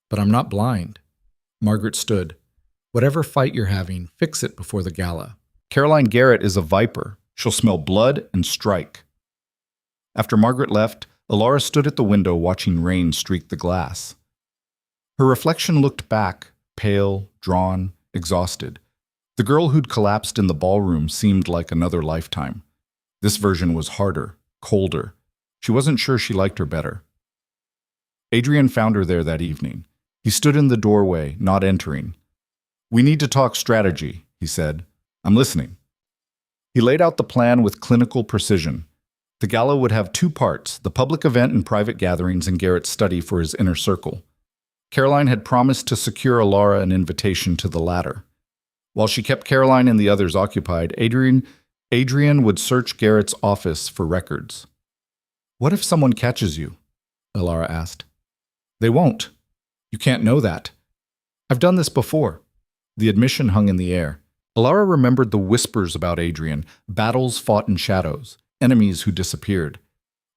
but I'm not blind. Margaret stood. Whatever fight you're having, fix it before the gala. Caroline Garrett is a viper. She'll smell blood and strike. After Margaret left, Elara stood at the window watching rain streak the glass. Her reflection looked back, pale, drawn, exhausted. The girl who'd collapsed in the ballroom seemed like another lifetime. This version was harder, colder. She wasn't sure she liked her better. Adrian found her there that evening. He stood in the doorway, not entering. We need to talk strategy, he said. I'm listening. He laid out the plan with clinical precision. The gala would have 2 parts, the public event and private gatherings in Garrett's study for his inner circle. Caroline had promised to secure Elara an invitation to the latter. While she kept Caroline and the others occupied, Adrian Adrian would search Garrett's office for records. What if someone catches you? Elara asked. They won't. You can't know that. I've done this before. The admission hung in the air. Elara remembered the whispers about Adrian, battles fought in shadows, enemies who disappeared.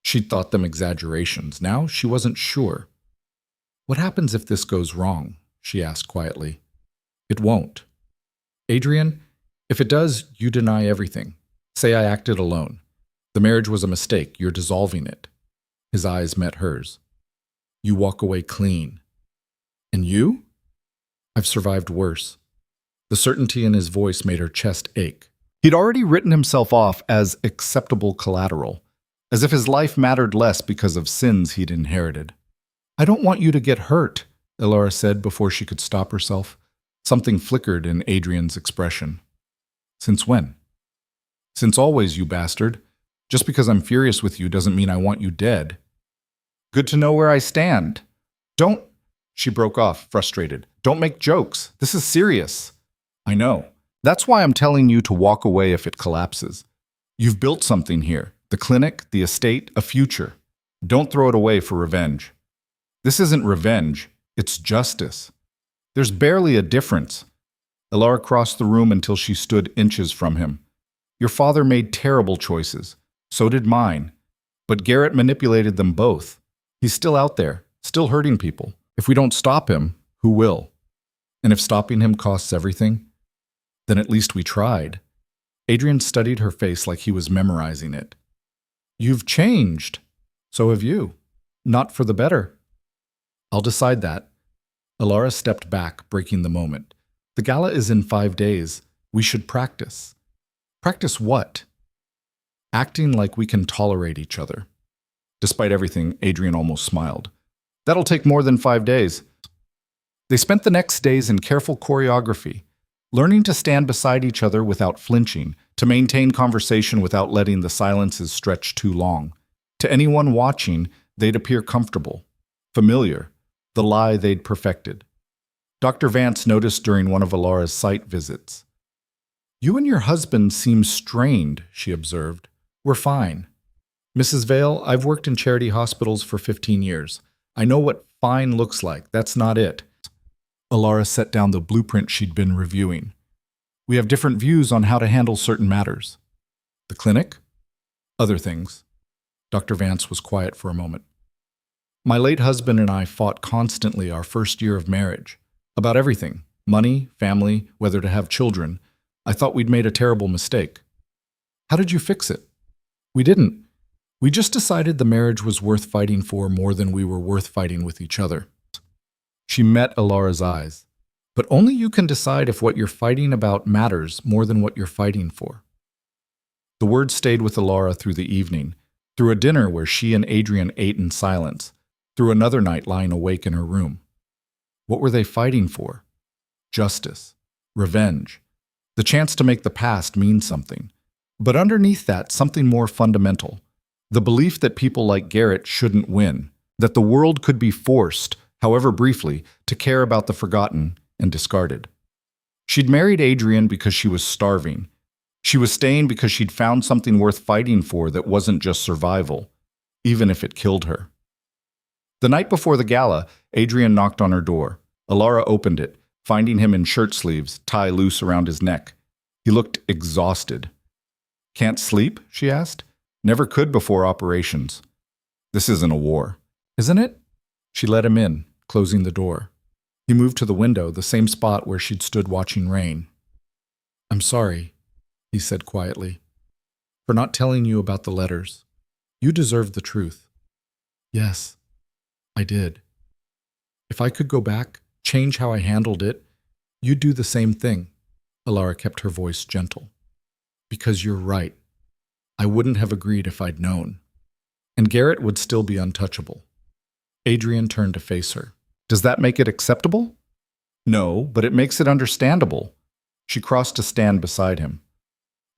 She'd thought them exaggerations. Now she wasn't sure. What happens if this goes wrong? She asked quietly. It won't. Adrian, if it does, you deny everything. Say I acted alone. The marriage was a mistake. You're dissolving it. His eyes met hers. You walk away clean. And you? I've survived worse. The certainty in his voice made her chest ache. He'd already written himself off as acceptable collateral, as if his life mattered less because of sins he'd inherited. I don't want you to get hurt, Elara said before she could stop herself. Something flickered in Adrian's expression. Since when? Since always, you bastard. Just because I'm furious with you doesn't mean I want you dead. Good to know where I stand. Don't... She broke off, frustrated. Don't make jokes. This is serious. I know. That's why I'm telling you to walk away if it collapses. You've built something here. The clinic, the estate, a future. Don't throw it away for revenge. This isn't revenge. It's justice. There's barely a difference. Elara crossed the room until she stood inches from him. Your father made terrible choices. So did mine. But Garrett manipulated them both. He's still out there, still hurting people. If we don't stop him, who will? And if stopping him costs everything, then at least we tried. Adrian studied her face like he was memorizing it. You've changed. So have you. Not for the better. I'll decide that. Elara stepped back, breaking the moment. The gala is in 5 days. We should practice. Practice what? Acting like we can tolerate each other. Despite everything, Adrian almost smiled. That'll take more than 5 days. They spent the next days in careful choreography, learning to stand beside each other without flinching, to maintain conversation without letting the silences stretch too long. To anyone watching, they'd appear comfortable, familiar, the lie they'd perfected. Dr. Vance noticed during one of Elara's site visits. You and your husband seem strained, she observed. We're fine. Mrs. Vale, I've worked in charity hospitals for 15 years. I know what fine looks like. That's not it. Elara set down the blueprint she'd been reviewing. We have different views on how to handle certain matters. The clinic? Other things. Dr. Vance was quiet for a moment. My late husband and I fought constantly our first year of marriage. About everything. Money, family, whether to have children. I thought we'd made a terrible mistake. How did you fix it? We didn't. We just decided the marriage was worth fighting for more than we were worth fighting with each other. She met Elara's eyes. But only you can decide if what you're fighting about matters more than what you're fighting for. The words stayed with Elara through the evening, through a dinner where she and Adrian ate in silence, through another night lying awake in her room. What were they fighting for? Justice. Revenge. The chance to make the past mean something. But underneath that, something more fundamental. The belief that people like Garrett shouldn't win. That the world could be forced, however briefly, to care about the forgotten and discarded. She'd married Adrian because she was starving. She was staying because she'd found something worth fighting for that wasn't just survival, even if it killed her. The night before the gala, Adrian knocked on her door. Elara opened it, finding him in shirt sleeves, tie loose around his neck. He looked exhausted. Can't sleep? She asked. Never could before operations. This isn't a war, isn't it? She let him in, closing the door. He moved to the window, the same spot where she'd stood watching rain. I'm sorry, he said quietly, for not telling you about the letters. You deserved the truth. Yes, I did. If I could go back, change how I handled it, you'd do the same thing. Elara kept her voice gentle. Because you're right. I wouldn't have agreed if I'd known. And Garrett would still be untouchable. Adrian turned to face her. Does that make it acceptable? No, but it makes it understandable. She crossed to stand beside him.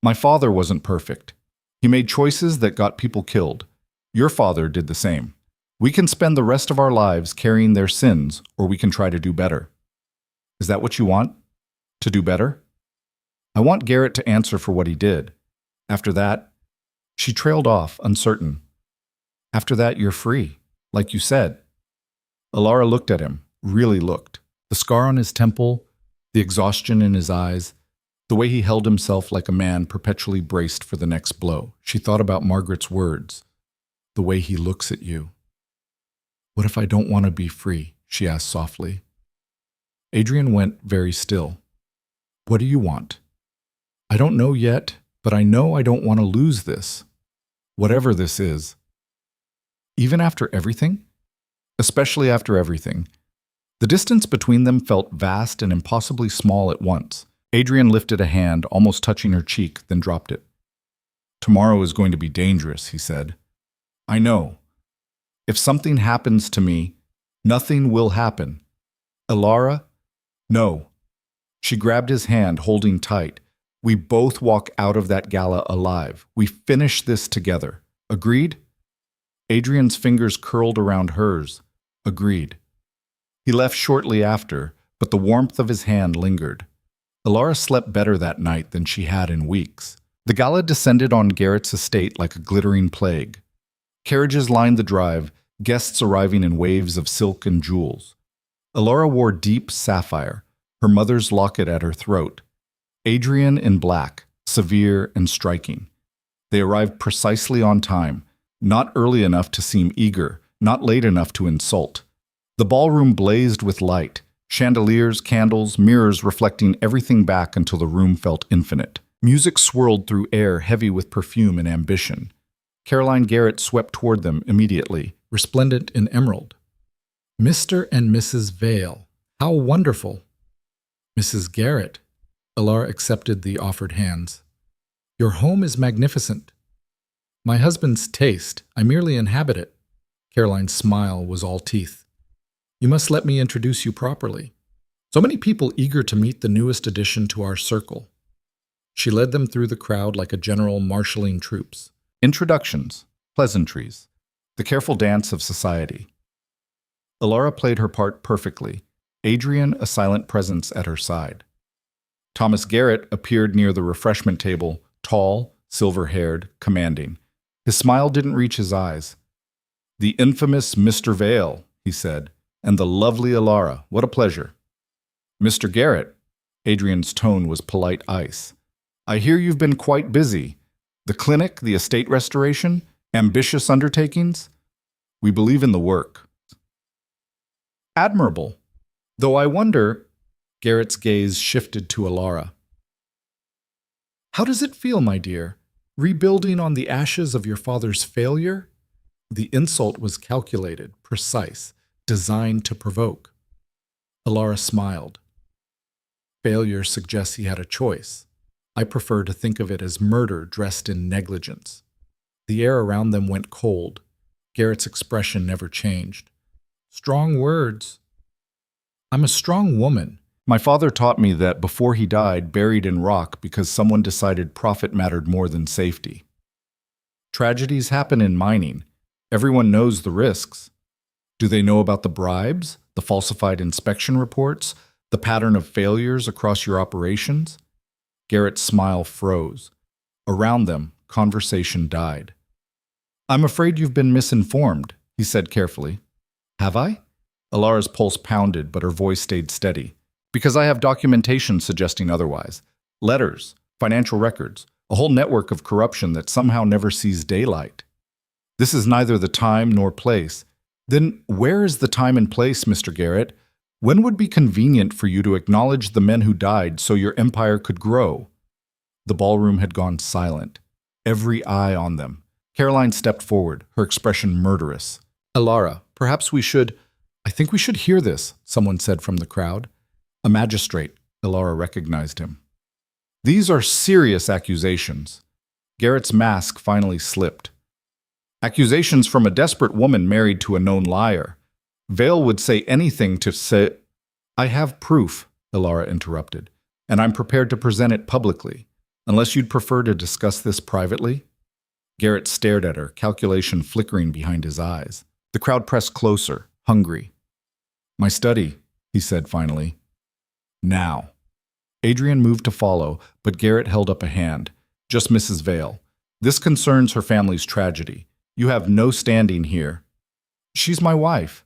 My father wasn't perfect. He made choices that got people killed. Your father did the same. We can spend the rest of our lives carrying their sins, or we can try to do better. Is that what you want? To do better? I want Garrett to answer for what he did. After that, she trailed off, uncertain. After that, you're free, like you said. Elara looked at him, really looked. The scar on his temple, the exhaustion in his eyes, the way he held himself like a man perpetually braced for the next blow. She thought about Margaret's words, the way he looks at you. What if I don't want to be free? She asked softly. Adrian went very still. What do you want? I don't know yet, but I know I don't want to lose this. Whatever this is. Even after everything? Especially after everything. The distance between them felt vast and impossibly small at once. Adrian lifted a hand, almost touching her cheek, then dropped it. Tomorrow is going to be dangerous, he said. I know. If something happens to me, nothing will happen. Elara? No. She grabbed his hand, holding tight. We both walk out of that gala alive. We finish this together. Agreed? Adrian's fingers curled around hers. Agreed. He left shortly after, but the warmth of his hand lingered. Elara slept better that night than she had in weeks. The gala descended on Garrett's estate like a glittering plague. Carriages lined the drive, guests arriving in waves of silk and jewels. Elara wore deep sapphire, her mother's locket at her throat. Adrian in black, severe and striking. They arrived precisely on time, not early enough to seem eager, not late enough to insult. The ballroom blazed with light, chandeliers, candles, mirrors reflecting everything back until the room felt infinite. Music swirled through air heavy with perfume and ambition. Caroline Garrett swept toward them immediately, resplendent in emerald. Mr. and Mrs. Vale. How wonderful! Mrs. Garrett. Elara accepted the offered hands. Your home is magnificent. My husband's taste. I merely inhabit it. Caroline's smile was all teeth. You must let me introduce you properly. So many people eager to meet the newest addition to our circle. She led them through the crowd like a general marshalling troops. Introductions, pleasantries, the careful dance of society. Elara played her part perfectly, Adrian a silent presence at her side. Thomas Garrett appeared near the refreshment table, tall, silver-haired, commanding. His smile didn't reach his eyes. The infamous Mr. Vale, he said, and the lovely Elara, what a pleasure. Mr. Garrett, Adrian's tone was polite ice. I hear you've been quite busy. The clinic, the estate restoration, ambitious undertakings? We believe in the work. Admirable. Though I wonder, Garrett's gaze shifted to Elara. How does it feel, my dear, rebuilding on the ashes of your father's failure? The insult was calculated, precise, designed to provoke. Elara smiled. Failure suggests he had a choice. I prefer to think of it as murder dressed in negligence. The air around them went cold. Garrett's expression never changed. Strong words. I'm a strong woman. My father taught me that before he died, buried in rock because someone decided profit mattered more than safety. Tragedies happen in mining. Everyone knows the risks. Do they know about the bribes, the falsified inspection reports, the pattern of failures across your operations? Garrett's smile froze. Around them, conversation died. I'm afraid you've been misinformed, he said carefully. Have I? Elara's pulse pounded, but her voice stayed steady. Because I have documentation suggesting otherwise. Letters, financial records, a whole network of corruption that somehow never sees daylight. This is neither the time nor place. Then where is the time and place, Mr. Garrett? When would be convenient for you to acknowledge the men who died so your empire could grow? The ballroom had gone silent, every eye on them. Caroline stepped forward, her expression murderous. Elara, perhaps we should— I think we should hear this, someone said from the crowd. A magistrate, Elara recognized him. These are serious accusations. Garrett's mask finally slipped. Accusations from a desperate woman married to a known liar. Vale would say anything to say— I have proof, Elara interrupted, and I'm prepared to present it publicly, unless you'd prefer to discuss this privately. Garrett stared at her, calculation flickering behind his eyes. The crowd pressed closer, hungry. My study, he said finally. Now. Adrian moved to follow, but Garrett held up a hand. Just Mrs. Vale. This concerns her family's tragedy. You have no standing here. She's my wife,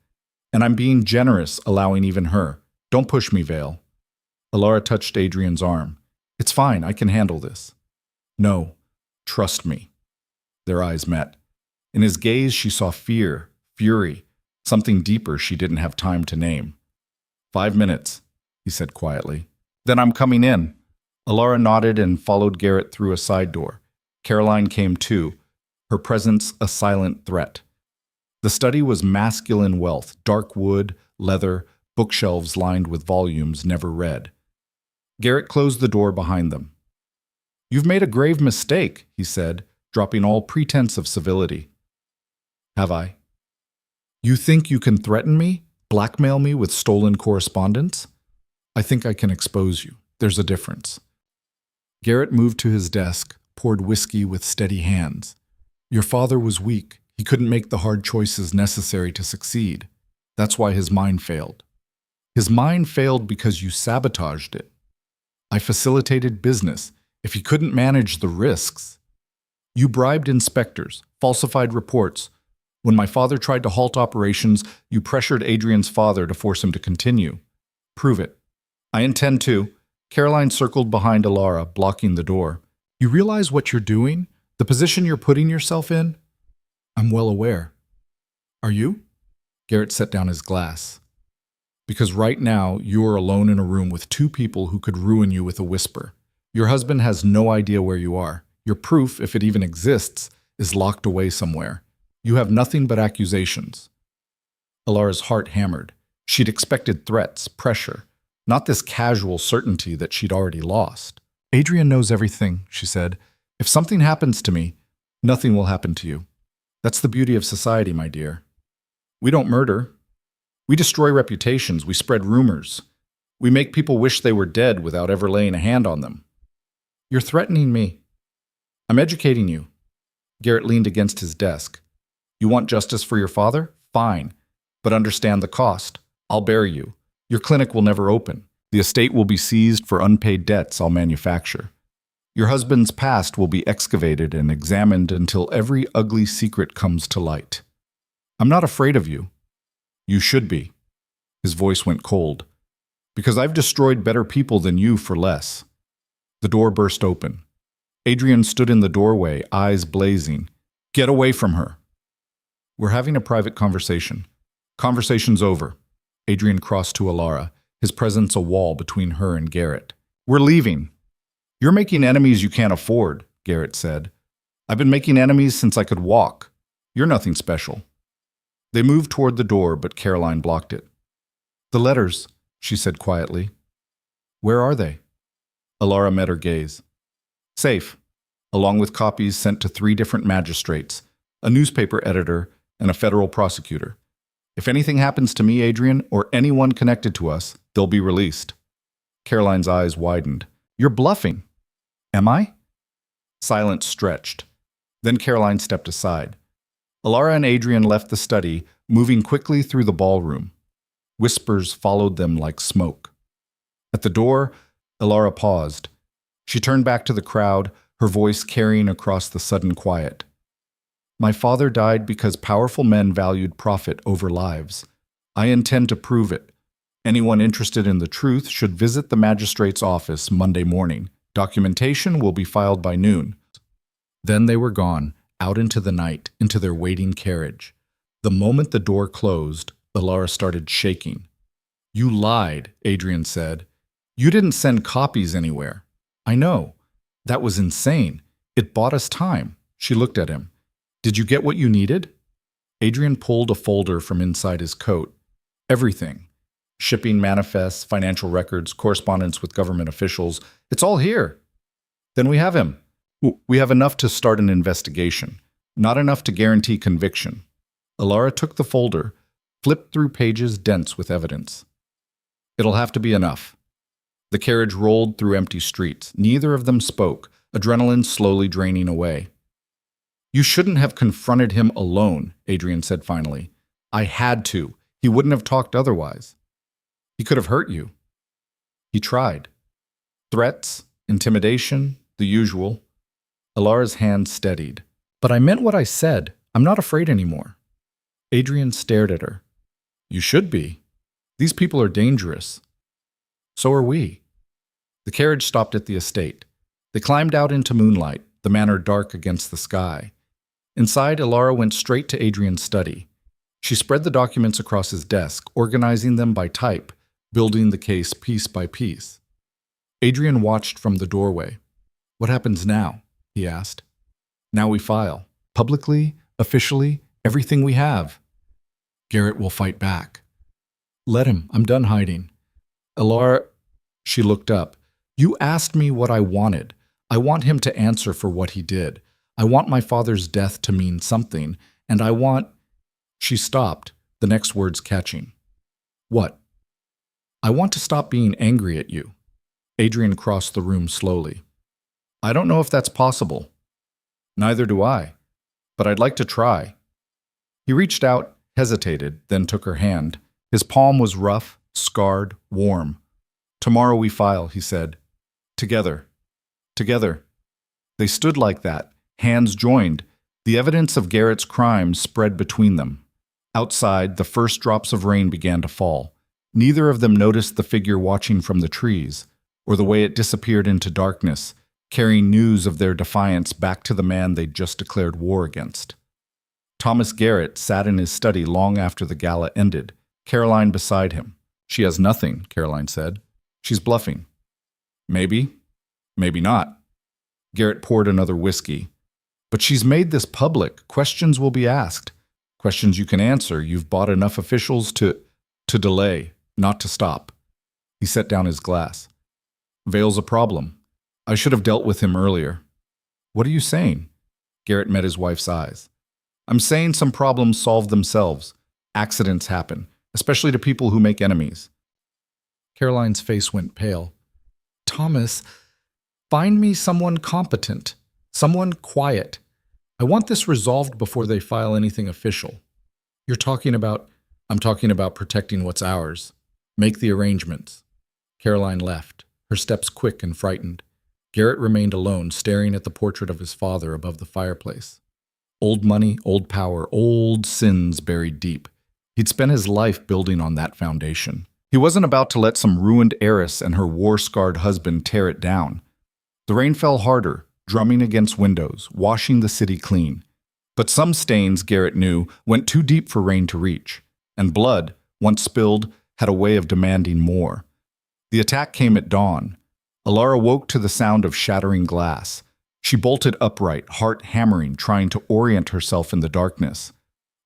and I'm being generous, allowing even her. Don't push me, Vale. Elara touched Adrian's arm. It's fine, I can handle this. No, trust me. Their eyes met. In his gaze, she saw fear, fury, something deeper she didn't have time to name. 5 minutes, he said quietly. Then I'm coming in. Elara nodded and followed Garrett through a side door. Caroline came too, her presence a silent threat. The study was masculine wealth, dark wood, leather, bookshelves lined with volumes never read. Garrett closed the door behind them. You've made a grave mistake, he said, dropping all pretense of civility. Have I? You think you can threaten me, blackmail me with stolen correspondence? I think I can expose you. There's a difference. Garrett moved to his desk, poured whiskey with steady hands. Your father was weak. He couldn't make the hard choices necessary to succeed. That's why his mind failed. His mind failed because you sabotaged it. I facilitated business. If he couldn't manage the risks, you bribed inspectors, falsified reports. When my father tried to halt operations, you pressured Adrian's father to force him to continue. Prove it. I intend to. Caroline circled behind Elara, blocking the door. You realize what you're doing? The position you're putting yourself in? I'm well aware. Are you? Garrett set down his glass. Because right now, you're alone in a room with two people who could ruin you with a whisper. Your husband has no idea where you are. Your proof, if it even exists, is locked away somewhere. You have nothing but accusations. Elara's heart hammered. She'd expected threats, pressure, not this casual certainty that she'd already lost. Adrian knows everything, she said. If something happens to me, nothing will happen to you. That's the beauty of society, my dear. We don't murder. We destroy reputations. We spread rumors. We make people wish they were dead without ever laying a hand on them. You're threatening me. I'm educating you. Garrett leaned against his desk. You want justice for your father? Fine. But understand the cost. I'll bury you. Your clinic will never open. The estate will be seized for unpaid debts I'll manufacture. Your husband's past will be excavated and examined until every ugly secret comes to light. I'm not afraid of you. You should be. His voice went cold. Because I've destroyed better people than you for less. The door burst open. Adrian stood in the doorway, eyes blazing. Get away from her. We're having a private conversation. Conversation's over. Adrian crossed to Elara, his presence a wall between her and Garrett. We're leaving. You're making enemies you can't afford, Garrett said. I've been making enemies since I could walk. You're nothing special. They moved toward the door, but Caroline blocked it. The letters, she said quietly. Where are they? Elara met her gaze. Safe, along with copies sent to 3 different magistrates, a newspaper editor, and a federal prosecutor. If anything happens to me, Adrian, or anyone connected to us, they'll be released. Caroline's eyes widened. You're bluffing. Am I? Silence stretched. Then Caroline stepped aside. Elara and Adrian left the study, moving quickly through the ballroom. Whispers followed them like smoke. At the door, Elara paused. She turned back to the crowd, her voice carrying across the sudden quiet. My father died because powerful men valued profit over lives. I intend to prove it. Anyone interested in the truth should visit the magistrate's office Monday morning. Documentation will be filed by noon. Then they were gone, out into the night, into their waiting carriage. The moment the door closed, Elara started shaking. You lied, Adrian said. You didn't send copies anywhere. I know. That was insane. It bought us time. She looked at him. Did you get what you needed? Adrian pulled a folder from inside his coat. Everything. Shipping manifests, financial records, correspondence with government officials. It's all here. Then we have him. We have enough to start an investigation. Not enough to guarantee conviction. Elara took the folder, flipped through pages dense with evidence. It'll have to be enough. The carriage rolled through empty streets. Neither of them spoke, adrenaline slowly draining away. You shouldn't have confronted him alone, Adrian said finally. I had to. He wouldn't have talked otherwise. He could have hurt you. He tried. Threats, intimidation, the usual. Elara's hand steadied. But I meant what I said. I'm not afraid anymore. Adrian stared at her. You should be. These people are dangerous. So are we. The carriage stopped at the estate. They climbed out into moonlight, the manor dark against the sky. Inside, Elara went straight to Adrian's study. She spread the documents across his desk, organizing them by type, building the case piece by piece. Adrian watched from the doorway. What happens now? He asked. Now we file. Publicly, officially, everything we have. Garrett will fight back. Let him. I'm done hiding. Elara, she looked up. You asked me what I wanted. I want him to answer for what he did. I want my father's death to mean something, and I want... She stopped, the next words catching. What? I want to stop being angry at you. Adrian crossed the room slowly. I don't know if that's possible. Neither do I, but I'd like to try. He reached out, hesitated, then took her hand. His palm was rough, scarred, warm. Tomorrow we file, he said. Together. Together. They stood like that, hands joined. The evidence of Garrett's crimes spread between them. Outside, the first drops of rain began to fall. Neither of them noticed the figure watching from the trees, or the way it disappeared into darkness, carrying news of their defiance back to the man they'd just declared war against. Thomas Garrett sat in his study long after the gala ended, Caroline beside him. She has nothing, Caroline said. She's bluffing. Maybe. Maybe not. Garrett poured another whiskey. But she's made this public. Questions will be asked. Questions you can answer. You've bought enough officials to delay, not to stop. He set down his glass. Vale's a problem. I should have dealt with him earlier. What are you saying? Garrett met his wife's eyes. I'm saying some problems solve themselves. Accidents happen, especially to people who make enemies. Caroline's face went pale. Thomas, find me someone competent, someone quiet. I want this resolved before they file anything official. I'm talking about protecting what's ours. Make the arrangements. Caroline left, her steps quick and frightened. Garrett remained alone, staring at the portrait of his father above the fireplace. Old money, old power, old sins buried deep. He'd spent his life building on that foundation. He wasn't about to let some ruined heiress and her war-scarred husband tear it down. The rain fell harder, drumming against windows, washing the city clean. But some stains, Garrett knew, went too deep for rain to reach, and blood, once spilled, had a way of demanding more. The attack came at dawn. Elara woke to the sound of shattering glass. She bolted upright, heart hammering, trying to orient herself in the darkness.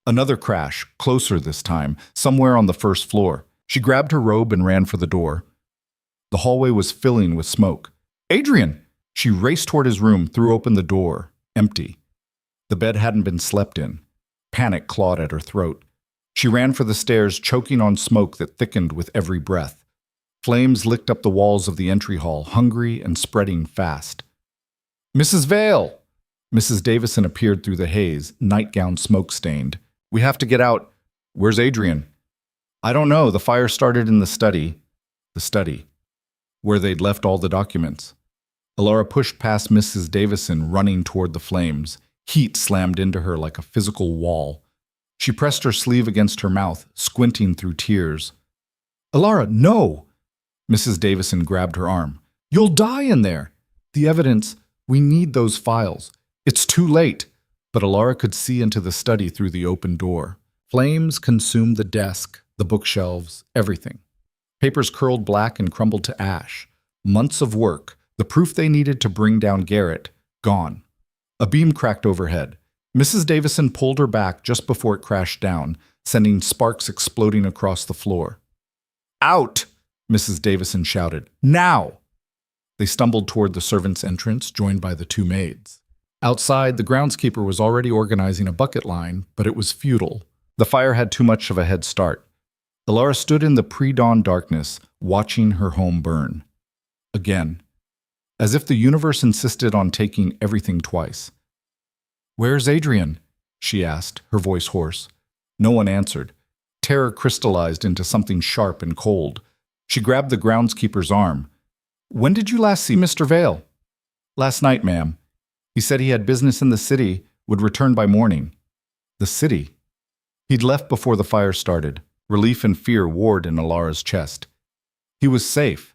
Another crash, closer this time, somewhere on the first floor. She grabbed her robe and ran for the door. The hallway was filling with smoke. Adrian! She raced toward his room, threw open the door, empty. The bed hadn't been slept in. Panic clawed at her throat. She ran for the stairs, choking on smoke that thickened with every breath. Flames licked up the walls of the entry hall, hungry and spreading fast. Mrs. Vale! Mrs. Davison appeared through the haze, nightgown smoke-stained. We have to get out. Where's Adrian? I don't know. The fire started in the study. The study. Where they'd left all the documents. Elara pushed past Mrs. Davison, running toward the flames. Heat slammed into her like a physical wall. She pressed her sleeve against her mouth, squinting through tears. Elara, no! Mrs. Davison grabbed her arm. You'll die in there! The evidence, we need those files. It's too late. But Elara could see into the study through the open door. Flames consumed the desk, the bookshelves, everything. Papers curled black and crumbled to ash. Months of work, the proof they needed to bring down Garrett, gone. A beam cracked overhead. Mrs. Davison pulled her back just before it crashed down, sending sparks exploding across the floor. Out! Mrs. Davison shouted. Now! They stumbled toward the servants' entrance, joined by the two maids. Outside, the groundskeeper was already organizing a bucket line, but it was futile. The fire had too much of a head start. Elara stood in the pre-dawn darkness, watching her home burn. Again. As if the universe insisted on taking everything twice. Where's Adrian? She asked, her voice hoarse. No one answered. Terror crystallized into something sharp and cold. She grabbed the groundskeeper's arm. When did you last see Mr. Vale? Last night, ma'am. He said he had business in the city, would return by morning. The city? He'd left before the fire started. Relief and fear warred in Elara's chest. He was safe,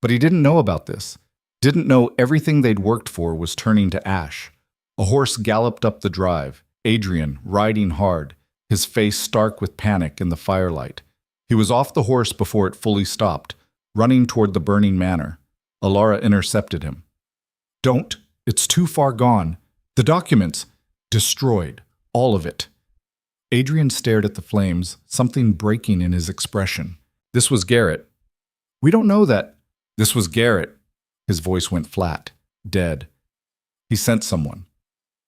but he didn't know about this. Didn't know everything they'd worked for was turning to ash. A horse galloped up the drive, Adrian riding hard, his face stark with panic in the firelight. He was off the horse before it fully stopped, running toward the burning manor. Elara intercepted him. "Don't. It's too far gone. The documents. Destroyed. All of it." Adrian stared at the flames, something breaking in his expression. This was Garrett. "We don't know that." "This was Garrett." His voice went flat, dead. "He sent someone.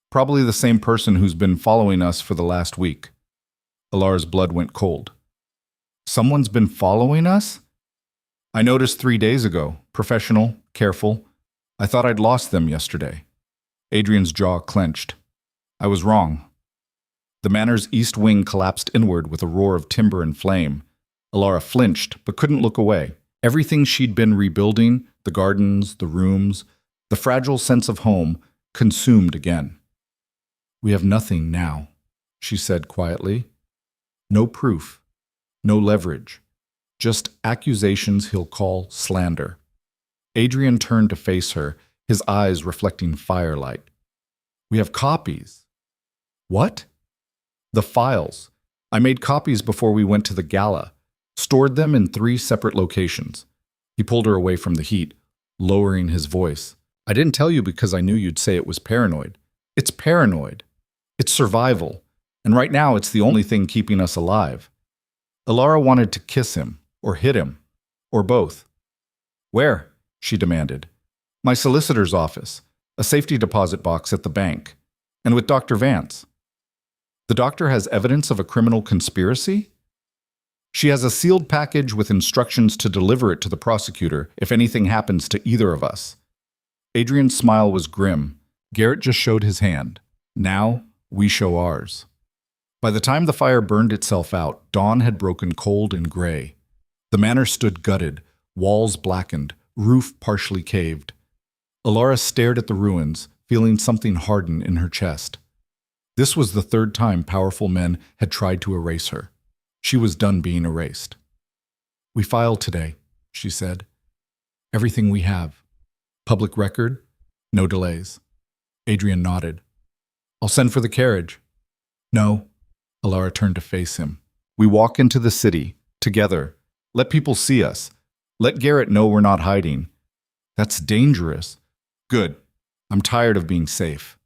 Probably the same person who's been following us for the last week." Elara's blood went cold. "Someone's been following us?" "I noticed 3 days ago. Professional, careful. I thought I'd lost them yesterday." Adrian's jaw clenched. "I was wrong." The manor's east wing collapsed inward with a roar of timber and flame. Elara flinched, but couldn't look away. Everything she'd been rebuilding, the gardens, the rooms, the fragile sense of home, consumed again. "We have nothing now," she said quietly. "No proof, no leverage, just accusations he'll call slander." Adrian turned to face her, his eyes reflecting firelight. "We have copies." "What?" "The files. I made copies before we went to the gala, stored them in 3 separate locations." He pulled her away from the heat, lowering his voice. "I didn't tell you because I knew you'd say it was paranoid. It's paranoid. It's survival. And right now it's the only thing keeping us alive." Elara wanted to kiss him, or hit him, or both. "Where?" she demanded. "My solicitor's office, a safety deposit box at the bank, and with Dr. Vance." "The doctor has evidence of a criminal conspiracy?" "She has a sealed package with instructions to deliver it to the prosecutor if anything happens to either of us." Adrian's smile was grim. Garrett just showed his hand. Now, we show ours. By the time the fire burned itself out, dawn had broken cold and gray. The manor stood gutted, walls blackened, roof partially caved. Elara stared at the ruins, feeling something harden in her chest. This was the 3rd time powerful men had tried to erase her. She was done being erased. "We filed today," she said. "Everything we have. Public record, no delays." Adrian nodded. "I'll send for the carriage." "No." Elara turned to face him. "We walk into the city, together. Let people see us. Let Garrett know we're not hiding." "That's dangerous." "Good. I'm tired of being safe."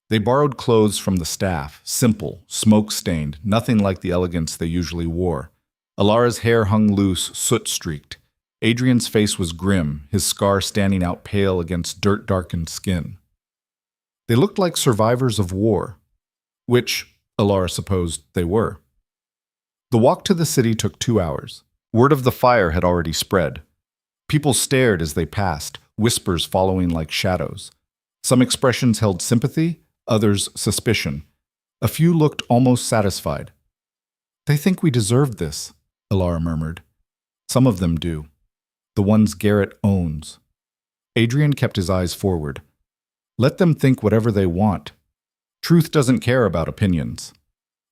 They borrowed clothes from the staff, simple, smoke-stained, nothing like the elegance they usually wore. Elara's hair hung loose, soot-streaked. Adrian's face was grim, his scar standing out pale against dirt-darkened skin. They looked like survivors of war, which Elara supposed they were. The walk to the city took 2 hours. Word of the fire had already spread. People stared as they passed, whispers following like shadows. Some expressions held sympathy, others suspicion. A few looked almost satisfied. "They think we deserved this," Elara murmured. "Some of them do. The ones Garrett owns." Adrian kept his eyes forward. "Let them think whatever they want. Truth doesn't care about opinions."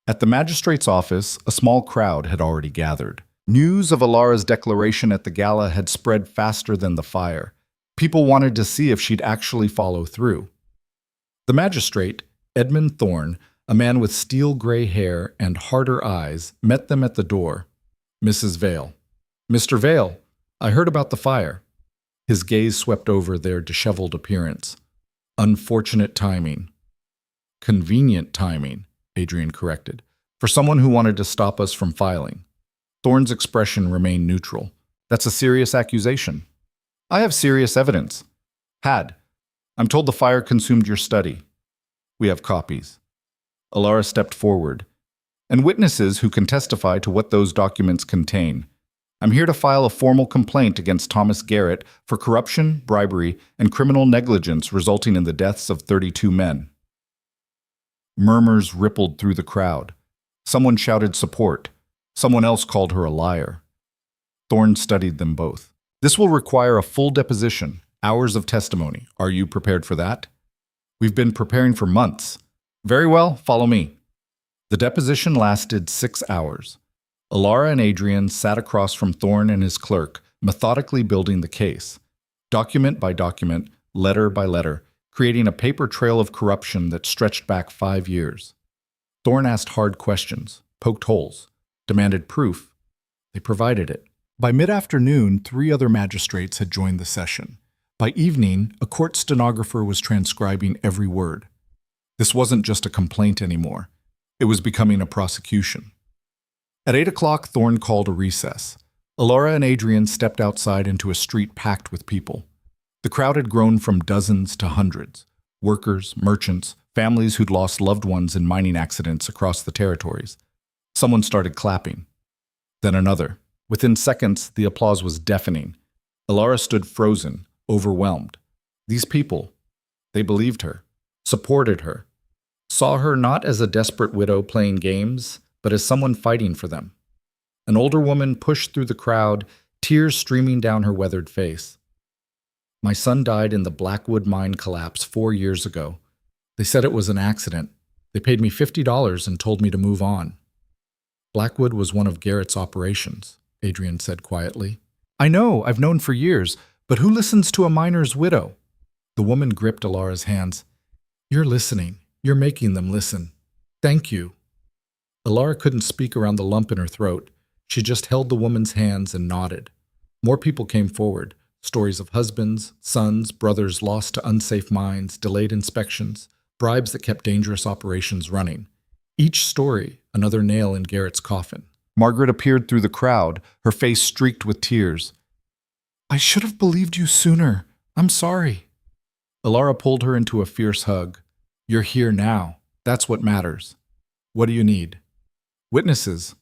At the magistrate's office, a small crowd had already gathered. News of Elara's declaration at the gala had spread faster than the fire. People wanted to see if she'd actually follow through. The magistrate, Edmund Thorne, a man with steel-gray hair and harder eyes, met them at the door. "Mrs. Vale." "Mr. Vale, I heard about the fire." His gaze swept over their disheveled appearance. "Unfortunate timing." "Convenient timing," Adrian corrected, "for someone who wanted to stop us from filing." Thorne's expression remained neutral. "That's a serious accusation." "I have serious evidence." "Had. I'm told the fire consumed your study." "We have copies." Elara stepped forward. "And witnesses who can testify to what those documents contain. I'm here to file a formal complaint against Thomas Garrett for corruption, bribery, and criminal negligence resulting in the deaths of 32 men." Murmurs rippled through the crowd. Someone shouted support. Someone else called her a liar. Thorne studied them both. "This will require a full deposition, hours of testimony. Are you prepared for that?" We've been preparing for months. Very well, follow me. The deposition lasted 6 hours. Elara and Adrian sat across from Thorne and his clerk, methodically building the case, document by document, letter by letter, creating a paper trail of corruption that stretched back 5 years. Thorne asked hard questions, poked holes, demanded proof. They provided it. By mid-afternoon, 3 other magistrates had joined the session. By evening, a court stenographer was transcribing every word. This wasn't just a complaint anymore. It was becoming a prosecution. At 8 o'clock, Thorne called a recess. Elara and Adrian stepped outside into a street packed with people. The crowd had grown from dozens to hundreds. Workers, merchants, families who'd lost loved ones in mining accidents across the territories. Someone started clapping. Then another. Within seconds, the applause was deafening. Elara stood frozen, overwhelmed. These people, they believed her, supported her, saw her not as a desperate widow playing games, but as someone fighting for them. An older woman pushed through the crowd, tears streaming down her weathered face. My son died in the Blackwood mine collapse 4 years ago. They said it was an accident. They paid me $50 and told me to move on. Blackwood was one of Garrett's operations, Adrian said quietly. I know, I've known for years, but who listens to a miner's widow? The woman gripped Elara's hands. You're listening. You're making them listen. Thank you. Elara couldn't speak around the lump in her throat. She just held the woman's hands and nodded. More people came forward. Stories of husbands, sons, brothers lost to unsafe mines, delayed inspections, bribes that kept dangerous operations running. Each story, another nail in Garrett's coffin. Margaret appeared through the crowd, her face streaked with tears. I should have believed you sooner. I'm sorry. Elara pulled her into a fierce hug. You're here now. That's what matters. What do you need? Witnesses.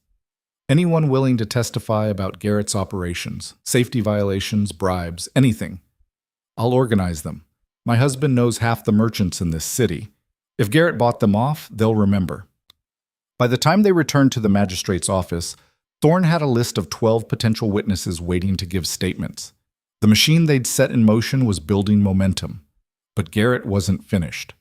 Anyone willing to testify about Garrett's operations, safety violations, bribes, anything. I'll organize them. My husband knows half the merchants in this city. If Garrett bought them off, they'll remember. By the time they returned to the magistrate's office, Thorne had a list of 12 potential witnesses waiting to give statements. The machine they'd set in motion was building momentum. But Garrett wasn't finished.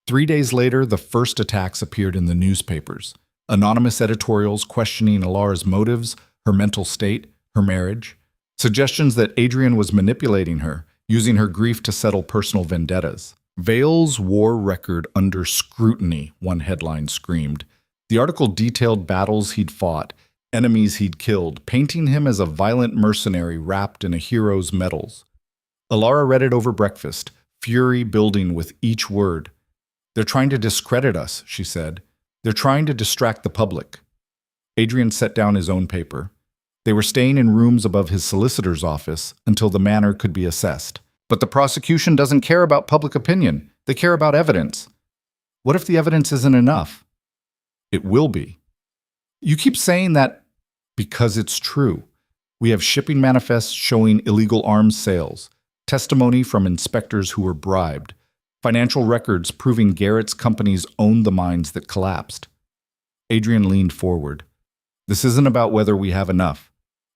3 days later, the first attacks appeared in the newspapers. Anonymous editorials questioning Elara's motives, her mental state, her marriage. Suggestions that Adrian was manipulating her, using her grief to settle personal vendettas. Vale's war record under scrutiny, one headline screamed. The article detailed battles he'd fought, enemies he'd killed, painting him as a violent mercenary wrapped in a hero's medals. Elara read it over breakfast, fury building with each word. They're trying to discredit us, she said. They're trying to distract the public. Adrian set down his own paper. They were staying in rooms above his solicitor's office until the matter could be assessed. But the prosecution doesn't care about public opinion. They care about evidence. What if the evidence isn't enough? It will be. You keep saying that because it's true. We have shipping manifests showing illegal arms sales, testimony from inspectors who were bribed, financial records proving Garrett's companies owned the mines that collapsed. Adrian leaned forward. This isn't about whether we have enough.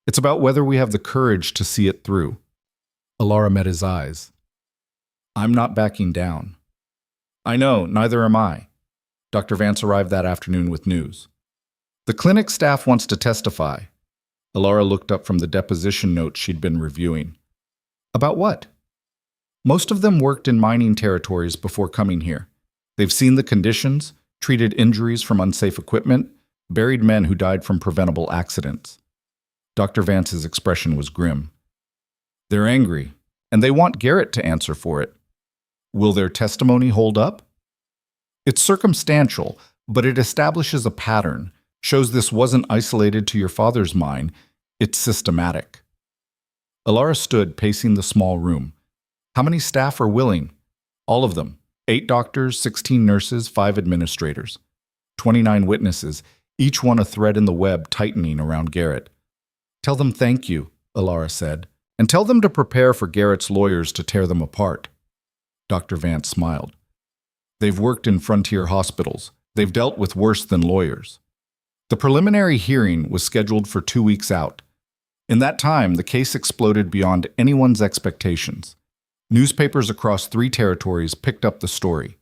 It's about whether we have the courage to see it through. Elara met his eyes. I'm not backing down. I know, neither am I. Dr. Vance arrived that afternoon with news. The clinic staff wants to testify. Elara looked up from the deposition notes she'd been reviewing. About what? Most of them worked in mining territories before coming here. They've seen the conditions, treated injuries from unsafe equipment, buried men who died from preventable accidents. Dr. Vance's expression was grim. They're angry, and they want Garrett to answer for it. Will their testimony hold up? It's circumstantial, but it establishes a pattern, shows this wasn't isolated to your father's mine, it's systematic. Elara stood pacing the small room. How many staff are willing? All of them. 8 doctors, 16 nurses, 5 administrators. 29 witnesses, each one a thread in the web tightening around Garrett. Tell them thank you, Elara said, and tell them to prepare for Garrett's lawyers to tear them apart. Dr. Vance smiled. They've worked in frontier hospitals. They've dealt with worse than lawyers. The preliminary hearing was scheduled for 2 weeks out. In that time, the case exploded beyond anyone's expectations. Newspapers across 3 territories picked up the story.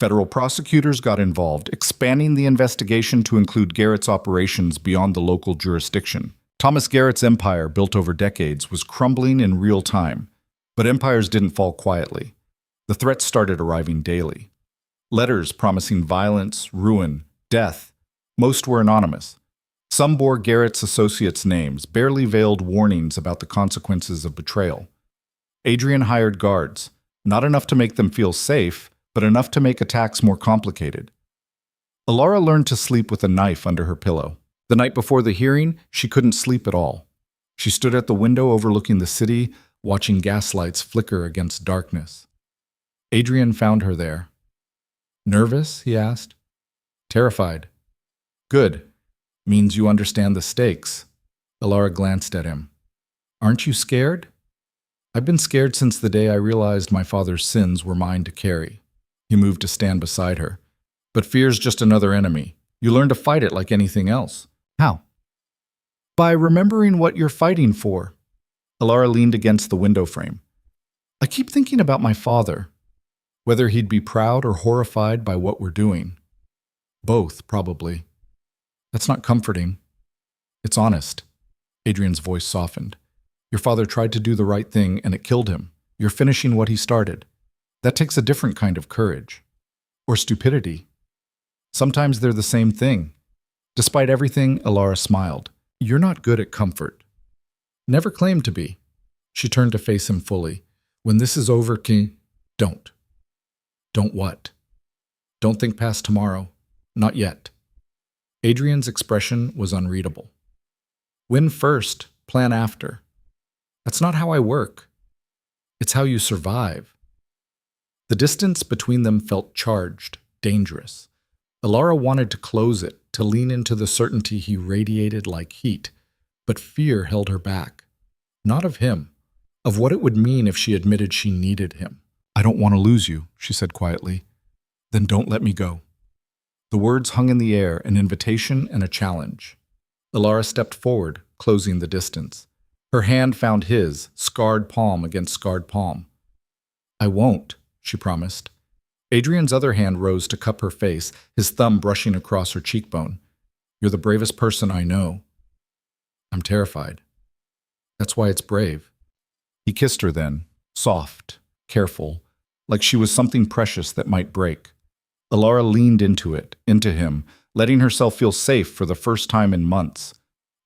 Federal prosecutors got involved, expanding the investigation to include Garrett's operations beyond the local jurisdiction. Thomas Garrett's empire, built over decades, was crumbling in real time. But empires didn't fall quietly. The threats started arriving daily. Letters promising violence, ruin, death. Most were anonymous. Some bore Garrett's associates' names, barely veiled warnings about the consequences of betrayal. Adrian hired guards, not enough to make them feel safe, but enough to make attacks more complicated. Elara learned to sleep with a knife under her pillow. The night before the hearing, she couldn't sleep at all. She stood at the window overlooking the city, watching gaslights flicker against darkness. Adrian found her there. "Nervous?" he asked. "Terrified." "Good. Means you understand the stakes." Elara glanced at him. "Aren't you scared?" "I've been scared since the day I realized my father's sins were mine to carry." He moved to stand beside her. "But fear's just another enemy. You learn to fight it like anything else." "How?" "By remembering what you're fighting for." Elara leaned against the window frame. "I keep thinking about my father. Whether he'd be proud or horrified by what we're doing. Both, probably. That's not comforting. It's honest." Adrian's voice softened. "Your father tried to do the right thing and it killed him. You're finishing what he started. That takes a different kind of courage. Or stupidity. Sometimes they're the same thing." Despite everything, Elara smiled. "You're not good at comfort." "Never claimed to be." She turned to face him fully. "When this is over, don't." "Don't what?" "Don't think past tomorrow. Not yet." Adrian's expression was unreadable. "Win first, plan after." "That's not how I work. It's how you survive." The distance between them felt charged, dangerous. Elara wanted to close it, to lean into the certainty he radiated like heat, but fear held her back. Not of him, of what it would mean if she admitted she needed him. "I don't want to lose you," she said quietly. "Then don't let me go." The words hung in the air, an invitation and a challenge. Elara stepped forward, closing the distance. Her hand found his, scarred palm against scarred palm. "I won't," she promised. Adrian's other hand rose to cup her face, his thumb brushing across her cheekbone. "You're the bravest person I know." "I'm terrified." "That's why it's brave." He kissed her then, soft, careful, like she was something precious that might break. Elara leaned into him, letting herself feel safe for the first time in months.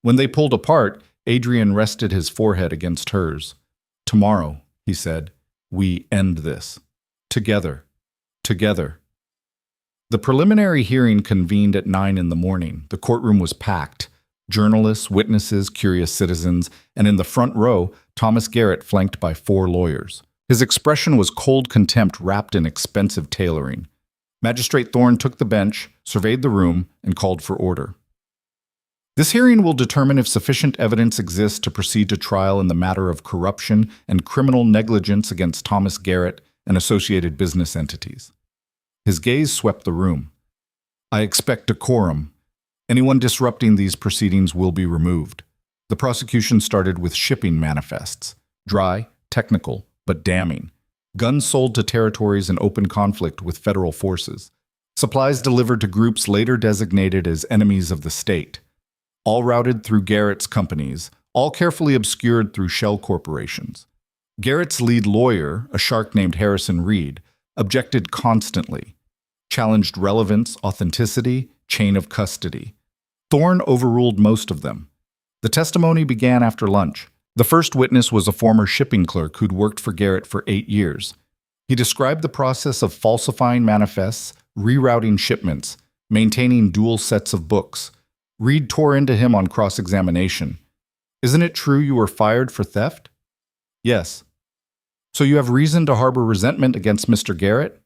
When they pulled apart, Adrian rested his forehead against hers. "Tomorrow," he said, "we end this. Together. Together." The preliminary hearing convened at 9 in the morning. The courtroom was packed. Journalists, witnesses, curious citizens, and in the front row, Thomas Garrett flanked by 4 lawyers. His expression was cold contempt wrapped in expensive tailoring. Magistrate Thorne took the bench, surveyed the room, and called for order. "This hearing will determine if sufficient evidence exists to proceed to trial in the matter of corruption and criminal negligence against Thomas Garrett and associated business entities." His gaze swept the room. "I expect decorum. Anyone disrupting these proceedings will be removed." The prosecution started with shipping manifests. Dry, technical, but damning. Guns sold to territories in open conflict with federal forces. Supplies delivered to groups later designated as enemies of the state. All routed through Garrett's companies, all carefully obscured through shell corporations. Garrett's lead lawyer, a shark named Harrison Reed, objected constantly, challenged relevance, authenticity, chain of custody. Thorne overruled most of them. The testimony began after lunch. The first witness was a former shipping clerk who'd worked for Garrett for 8 years. He described the process of falsifying manifests, rerouting shipments, maintaining dual sets of books. Reed tore into him on cross-examination. "Isn't it true you were fired for theft?" "Yes." "So you have reason to harbor resentment against Mr. Garrett?"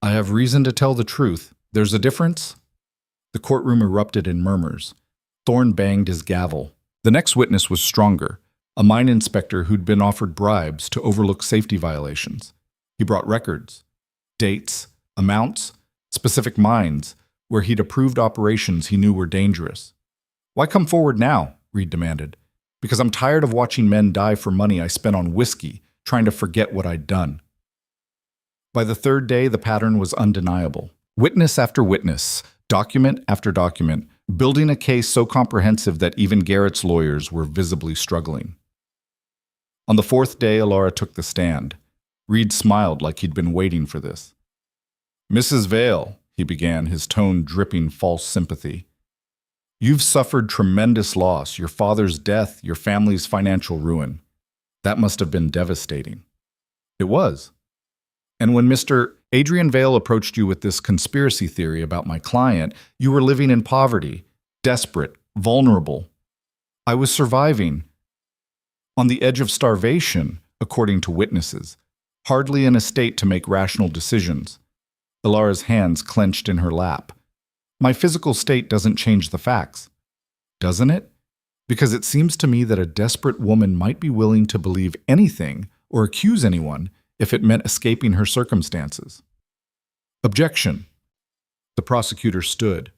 "I have reason to tell the truth. There's a difference?" The courtroom erupted in murmurs. Thorne banged his gavel. The next witness was stronger, a mine inspector who'd been offered bribes to overlook safety violations. He brought records, dates, amounts, specific mines, where he'd approved operations he knew were dangerous. "Why come forward now?" Reed demanded. "Because I'm tired of watching men die for money I spent on whiskey, trying to forget what I'd done. By the third day, the pattern was undeniable. Witness after witness, document after document, building a case so comprehensive that even Garrett's lawyers were visibly struggling. On the fourth day, Elara took the stand. Reed smiled like he'd been waiting for this. "Mrs. Vale," he began, his tone dripping false sympathy. "You've suffered tremendous loss, your father's death, your family's financial ruin. That must have been devastating." It was. "And when Mr. Adrian Vale approached you with this conspiracy theory about my client, you were living in poverty, desperate, vulnerable. I was surviving, on the edge of starvation, according to witnesses, hardly in a state to make rational decisions." Elara's hands clenched in her lap. "My physical state doesn't change the facts." "Doesn't it? Because it seems to me that a desperate woman might be willing to believe anything or accuse anyone if it meant escaping her circumstances." "Objection." The prosecutor stood.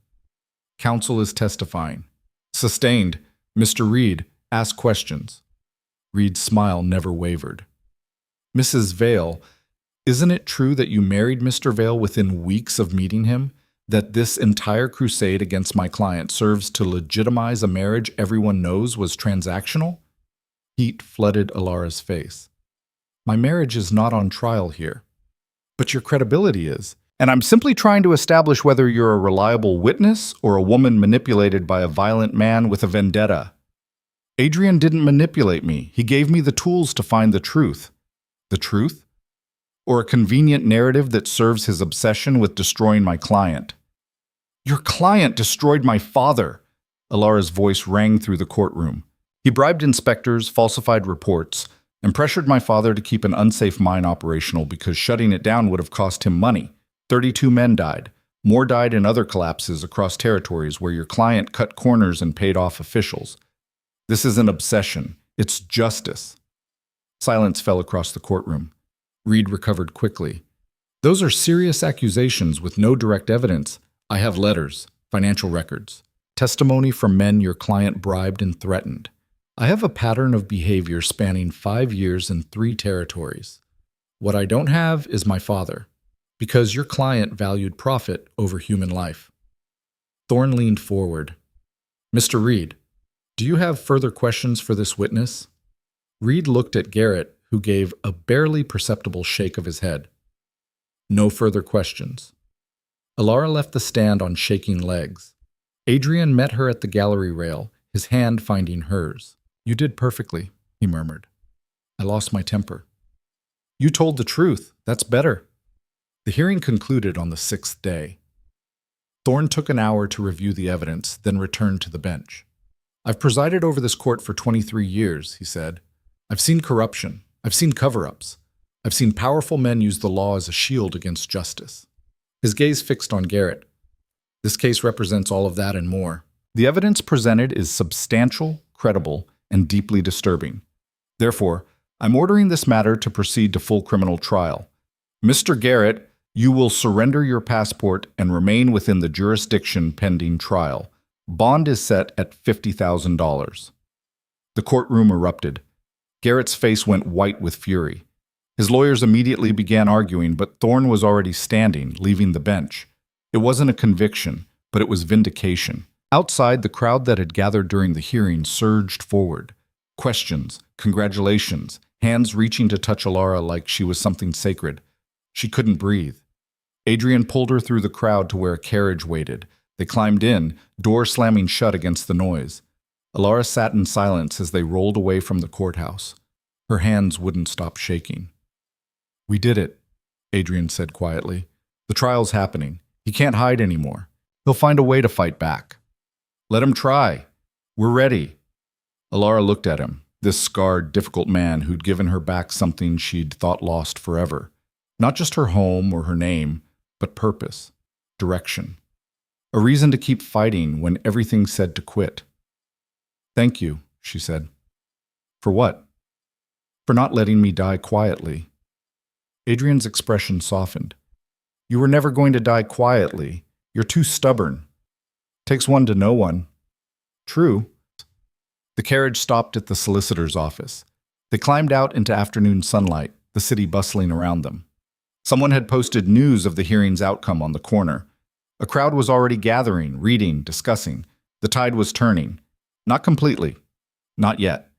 "Counsel is testifying." "Sustained. Mr. Reed, ask questions." Reed's smile never wavered. "Mrs. Vale, isn't it true that you married Mr. Vale within weeks of meeting him? That this entire crusade against my client serves to legitimize a marriage everyone knows was transactional?" Heat flooded Elara's face. "My marriage is not on trial here. But your credibility is. And I'm simply trying to establish whether you're a reliable witness or a woman manipulated by a violent man with a vendetta. Adrian didn't manipulate me. He gave me the tools to find the truth." "The truth? Or a convenient narrative that serves his obsession with destroying my client?" "Your client destroyed my father!" Elara's voice rang through the courtroom. "He bribed inspectors, falsified reports, and pressured my father to keep an unsafe mine operational because shutting it down would have cost him money. 32 men died. More died in other collapses across territories where your client cut corners and paid off officials. This is an obsession. It's justice." Silence fell across the courtroom. Reed recovered quickly. "Those are serious accusations with no direct evidence. I have letters, financial records, testimony from men your client bribed and threatened. I have a pattern of behavior spanning 5 years in 3 territories. What I don't have is my father, because your client valued profit over human life." Thorne leaned forward. "Mr. Reed, do you have further questions for this witness?" Reed looked at Garrett, who gave a barely perceptible shake of his head. "No further questions." Elara left the stand on shaking legs. Adrian met her at the gallery rail, his hand finding hers. "You did perfectly," he murmured. "I lost my temper." "You told the truth. That's better." The hearing concluded on the 6th day. Thorne took an hour to review the evidence, then returned to the bench. "I've presided over this court for 23 years, he said. "I've seen corruption. I've seen cover-ups. I've seen powerful men use the law as a shield against justice." His gaze fixed on Garrett. "This case represents all of that and more. The evidence presented is substantial, credible, and deeply disturbing. Therefore, I'm ordering this matter to proceed to full criminal trial. Mr. Garrett, you will surrender your passport and remain within the jurisdiction pending trial. Bond is set at $50,000. The courtroom erupted. Garrett's face went white with fury. His lawyers immediately began arguing, but Thorne was already standing, leaving the bench. It wasn't a conviction, but it was vindication. Outside, the crowd that had gathered during the hearing surged forward. Questions, congratulations, hands reaching to touch Elara like she was something sacred. She couldn't breathe. Adrian pulled her through the crowd to where a carriage waited. They climbed in, door slamming shut against the noise. Elara sat in silence as they rolled away from the courthouse. Her hands wouldn't stop shaking. "We did it," Adrian said quietly. "The trial's happening. He can't hide anymore. He'll find a way to fight back. Let him try. We're ready." Elara looked at him, this scarred, difficult man who'd given her back something she'd thought lost forever. Not just her home or her name, but purpose, direction. A reason to keep fighting when everything said to quit. "Thank you," she said. "For what?" "For not letting me die quietly." Adrian's expression softened. "You were never going to die quietly. You're too stubborn. Takes one to know one." "True." The carriage stopped at the solicitor's office. They climbed out into afternoon sunlight, the city bustling around them. Someone had posted news of the hearing's outcome on the corner. A crowd was already gathering, reading, discussing. The tide was turning. Not completely. Not yet.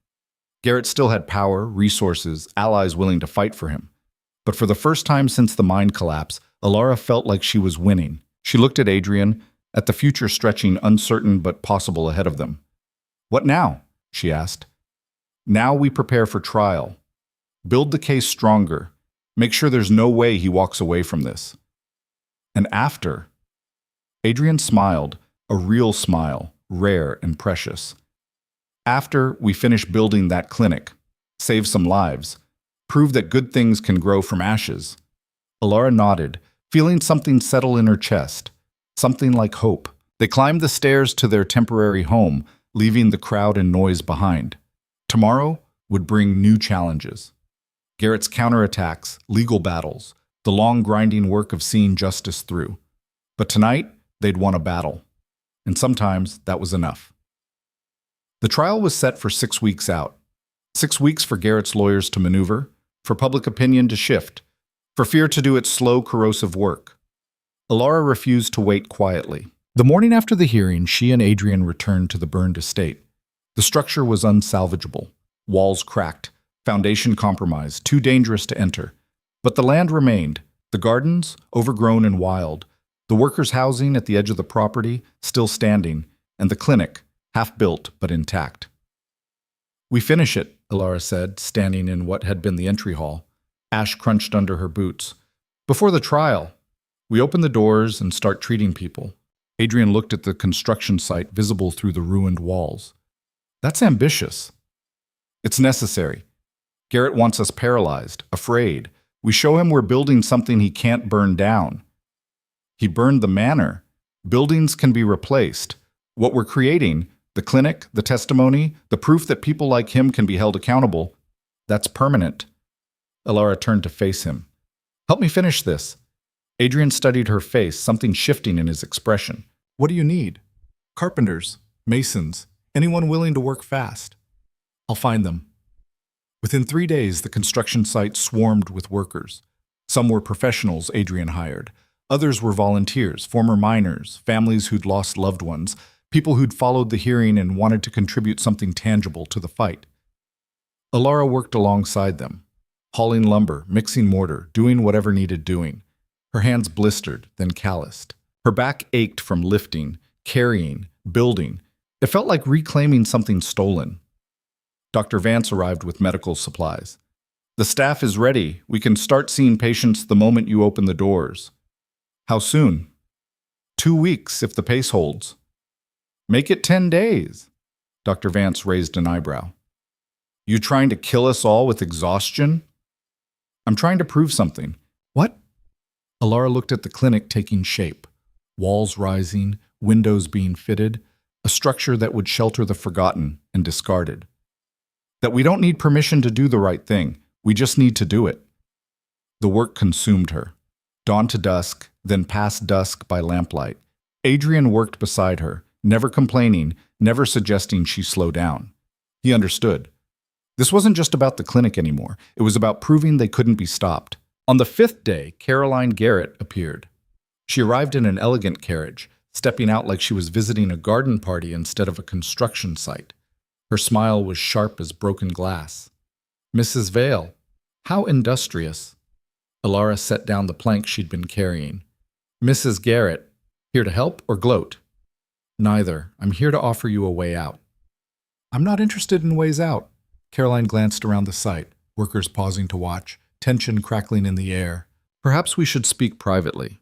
Garrett still had power, resources, allies willing to fight for him. But for the first time since the mind collapse, Elara felt like she was winning. She looked at Adrian, at the future stretching uncertain but possible ahead of them. "What now?" she asked. "Now we prepare for trial. Build the case stronger. Make sure there's no way he walks away from this. And after?" Adrian smiled, a real smile, rare and precious. "After we finish building that clinic, save some lives, prove that good things can grow from ashes." Elara nodded, feeling something settle in her chest, something like hope. They climbed the stairs to their temporary home, leaving the crowd and noise behind. Tomorrow would bring new challenges. Garrett's counterattacks, legal battles, the long grinding work of seeing justice through. But tonight, they'd won a battle. And sometimes that was enough. The trial was set for 6 weeks out. 6 weeks for Garrett's lawyers to maneuver, for public opinion to shift, for fear to do its slow, corrosive work. Elara refused to wait quietly. The morning after the hearing, she and Adrian returned to the burned estate. The structure was unsalvageable. Walls cracked, foundation compromised, too dangerous to enter. But the land remained, the gardens, overgrown and wild, the workers' housing at the edge of the property, still standing, and the clinic, half-built but intact. "We finish it," Elara said, standing in what had been the entry hall. Ash crunched under her boots. "Before the trial, we open the doors and start treating people." Adrian looked at the construction site visible through the ruined walls. "That's ambitious." "It's necessary. Garrett wants us paralyzed, afraid. We show him we're building something he can't burn down." "He burned the manor. Buildings can be replaced. What we're creating, the clinic, the testimony, the proof that people like him can be held accountable, that's permanent." Elara turned to face him. "Help me finish this." Adrian studied her face, something shifting in his expression. "What do you need?" "Carpenters, masons, anyone willing to work fast." "I'll find them." Within 3 days, the construction site swarmed with workers. Some were professionals Adrian hired. Others were volunteers, former miners, families who'd lost loved ones, people who'd followed the hearing and wanted to contribute something tangible to the fight. Elara worked alongside them, hauling lumber, mixing mortar, doing whatever needed doing. Her hands blistered, then calloused. Her back ached from lifting, carrying, building. It felt like reclaiming something stolen. Dr. Vance arrived with medical supplies. "The staff is ready. We can start seeing patients the moment you open the doors." "How soon?" 2 weeks, if the pace holds." "Make it 10 days." Dr. Vance raised an eyebrow. "You trying to kill us all with exhaustion?" "I'm trying to prove something." "What?" Elara looked at the clinic taking shape. Walls rising, windows being fitted, a structure that would shelter the forgotten and discarded. "That we don't need permission to do the right thing. We just need to do it." The work consumed her. Dawn to dusk, then past dusk by lamplight. Adrian worked beside her, never complaining, never suggesting she slow down. He understood. This wasn't just about the clinic anymore. It was about proving they couldn't be stopped. On the 5th day, Caroline Garrett appeared. She arrived in an elegant carriage, stepping out like she was visiting a garden party instead of a construction site. Her smile was sharp as broken glass. "Mrs. Vale, how industrious." Elara set down the plank she'd been carrying. "Mrs. Garrett, here to help or gloat?" "Neither. I'm here to offer you a way out." "I'm not interested in ways out." Caroline glanced around the site, workers pausing to watch, tension crackling in the air. "Perhaps we should speak privately."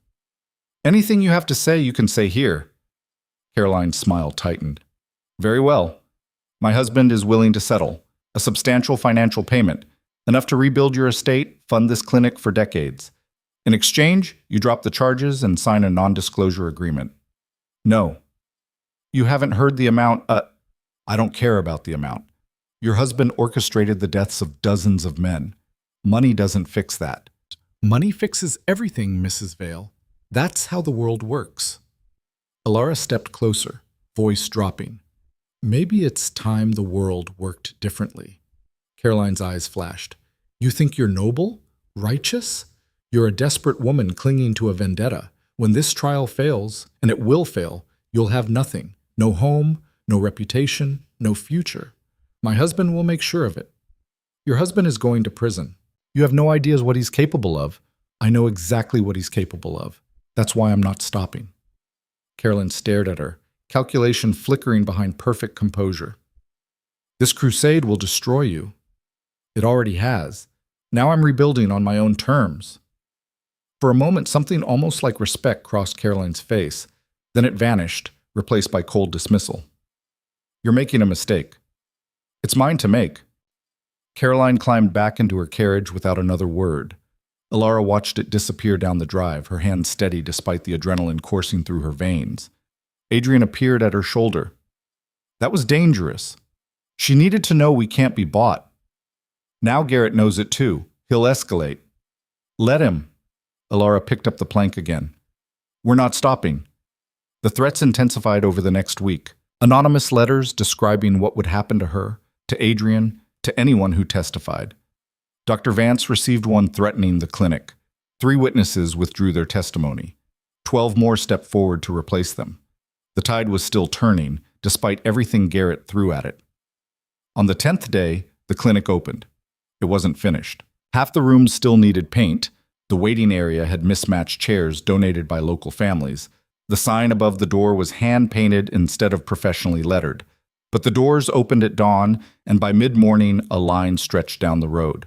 "Anything you have to say, you can say here." Caroline's smile tightened. "Very well. My husband is willing to settle. A substantial financial payment. Enough to rebuild your estate, fund this clinic for decades. In exchange, you drop the charges and sign a non-disclosure agreement." "No." "You haven't heard the amount." I don't care about the amount. Your husband orchestrated the deaths of dozens of men. Money doesn't fix that." "Money fixes everything, Mrs. Vale. That's how the world works." Elara stepped closer, voice dropping. "Maybe it's time the world worked differently." Caroline's eyes flashed. You think you're noble? Righteous? You're a desperate woman clinging to a vendetta. When this trial fails, and it will fail, you'll have nothing. No home, no reputation, no future. My husband will make sure of it. Your husband is going to prison. You have no ideas what he's capable of. I know exactly what he's capable of. That's why I'm not stopping. Caroline stared at her, calculation flickering behind perfect composure. This crusade will destroy you. It already has. Now I'm rebuilding on my own terms. For a moment, something almost like respect crossed Caroline's face. Then it vanished, replaced by cold dismissal. You're making a mistake. It's mine to make. Caroline climbed back into her carriage without another word. Elara watched it disappear down the drive, her hand steady despite the adrenaline coursing through her veins. Adrian appeared at her shoulder. That was dangerous. She needed to know we can't be bought. Now Garrett knows it too. He'll escalate. Let him. Elara picked up the plank again. We're not stopping. The threats intensified over the next week. Anonymous letters describing what would happen to her, to Adrian, to anyone who testified. Dr. Vance received one threatening the clinic. 3 witnesses withdrew their testimony. 12 more stepped forward to replace them. The tide was still turning, despite everything Garrett threw at it. On the 10th day, the clinic opened. It wasn't finished. Half the rooms still needed paint. The waiting area had mismatched chairs donated by local families. The sign above the door was hand-painted instead of professionally lettered. But the doors opened at dawn, and by mid-morning, a line stretched down the road.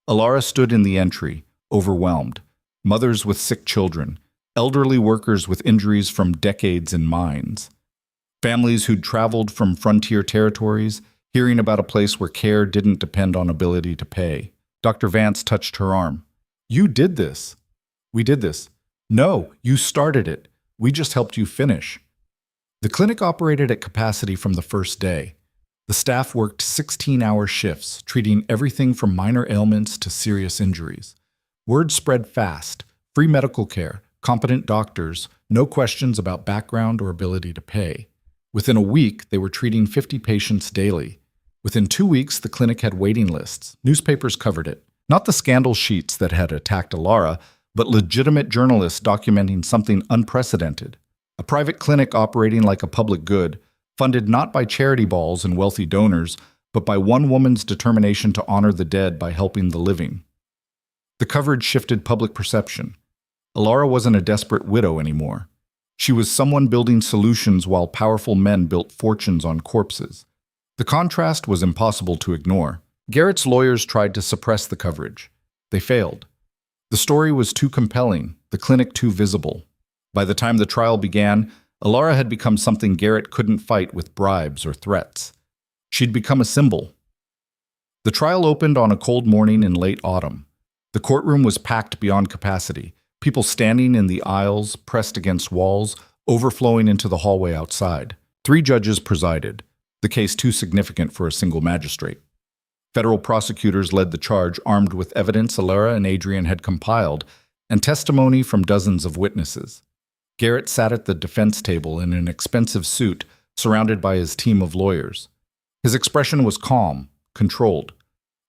Elara stood in the entry, overwhelmed. Mothers with sick children, elderly workers with injuries from decades in mines. Families who'd traveled from frontier territories, hearing about a place where care didn't depend on ability to pay. Dr. Vance touched her arm. You did this. We did this. No, you started it. We just helped you finish. The clinic operated at capacity from the first day. The staff worked 16-hour shifts, treating everything from minor ailments to serious injuries. Word spread fast. Free medical care, competent doctors, no questions about background or ability to pay. Within a week, they were treating 50 patients daily. Within 2 weeks, the clinic had waiting lists. Newspapers covered it. Not the scandal sheets that had attacked Elara, but legitimate journalists documenting something unprecedented. A private clinic operating like a public good, funded not by charity balls and wealthy donors, but by one woman's determination to honor the dead by helping the living. The coverage shifted public perception. Elara wasn't a desperate widow anymore. She was someone building solutions while powerful men built fortunes on corpses. The contrast was impossible to ignore. Garrett's lawyers tried to suppress the coverage. They failed. The story was too compelling, the clinic too visible. By the time the trial began, Elara had become something Garrett couldn't fight with bribes or threats. She'd become a symbol. The trial opened on a cold morning in late autumn. The courtroom was packed beyond capacity, people standing in the aisles, pressed against walls, overflowing into the hallway outside. 3 judges presided, the case too significant for a single magistrate. Federal prosecutors led the charge, armed with evidence Elara and Adrian had compiled, and testimony from dozens of witnesses. Garrett sat at the defense table in an expensive suit, surrounded by his team of lawyers. His expression was calm, controlled.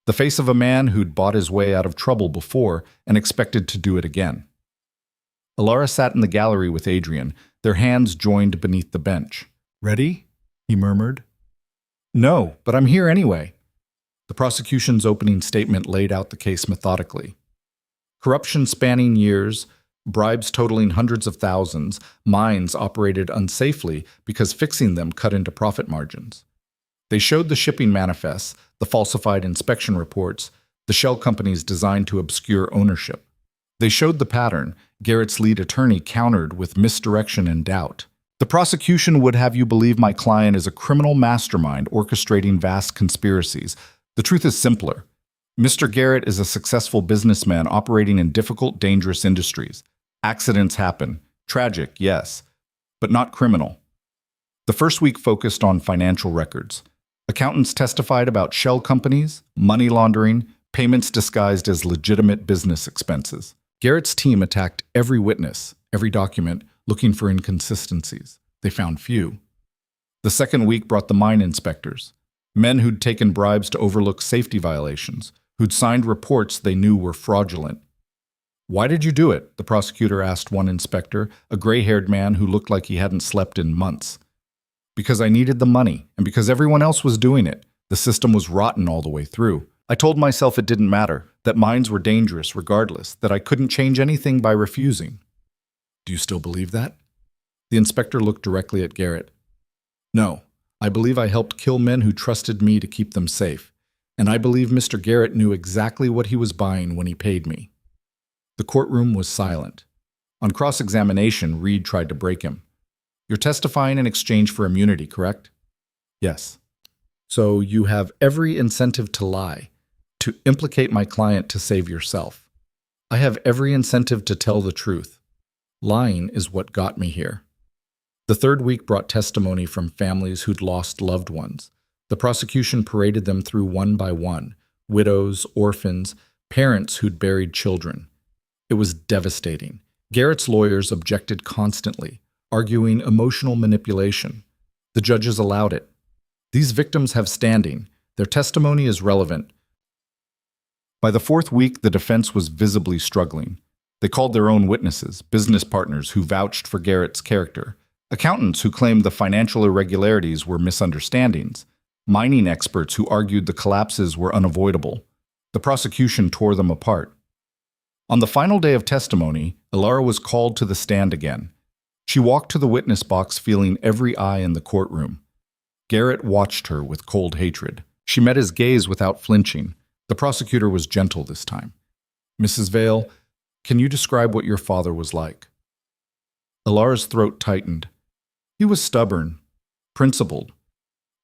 The face of a man who'd bought his way out of trouble before and expected to do it again. Elara sat in the gallery with Adrian, their hands joined beneath the bench. "Ready?" he murmured. "No, but I'm here anyway." The prosecution's opening statement laid out the case methodically. Corruption spanning years, bribes totaling hundreds of thousands, mines operated unsafely because fixing them cut into profit margins. They showed the shipping manifests, the falsified inspection reports, the shell companies designed to obscure ownership. They showed the pattern. Garrett's lead attorney countered with misdirection and doubt. The prosecution would have you believe my client is a criminal mastermind orchestrating vast conspiracies. The truth is simpler. Mr. Garrett is a successful businessman operating in difficult, dangerous industries. Accidents happen. Tragic, yes, but not criminal. The first week focused on financial records. Accountants testified about shell companies, money laundering, payments disguised as legitimate business expenses. Garrett's team attacked every witness, every document, looking for inconsistencies. They found few. The second week brought the mine inspectors. Men who'd taken bribes to overlook safety violations, who'd signed reports they knew were fraudulent. "Why did you do it?" the prosecutor asked one inspector, a gray-haired man who looked like he hadn't slept in months. "Because I needed the money, and because everyone else was doing it. The system was rotten all the way through. I told myself it didn't matter, that mines were dangerous regardless, that I couldn't change anything by refusing." "Do you still believe that?" The inspector looked directly at Garrett. "No, I believe I helped kill men who trusted me to keep them safe, and I believe Mr. Garrett knew exactly what he was buying when he paid me." The courtroom was silent. On cross-examination, Reed tried to break him. "You're testifying in exchange for immunity, correct?" "Yes." "So you have every incentive to lie, to implicate my client to save yourself." "I have every incentive to tell the truth. Lying is what got me here." The third week brought testimony from families who'd lost loved ones. The prosecution paraded them through one by one: widows, orphans, parents who'd buried children. It was devastating. Garrett's lawyers objected constantly, arguing emotional manipulation. The judges allowed it. These victims have standing. Their testimony is relevant. By the fourth week, the defense was visibly struggling. They called their own witnesses, business partners who vouched for Garrett's character, accountants who claimed the financial irregularities were misunderstandings, mining experts who argued the collapses were unavoidable. The prosecution tore them apart. On the final day of testimony, Elara was called to the stand again. She walked to the witness box feeling every eye in the courtroom. Garrett watched her with cold hatred. She met his gaze without flinching. The prosecutor was gentle this time. "Mrs. Vale, can you describe what your father was like?" Elara's throat tightened. He was stubborn, principled.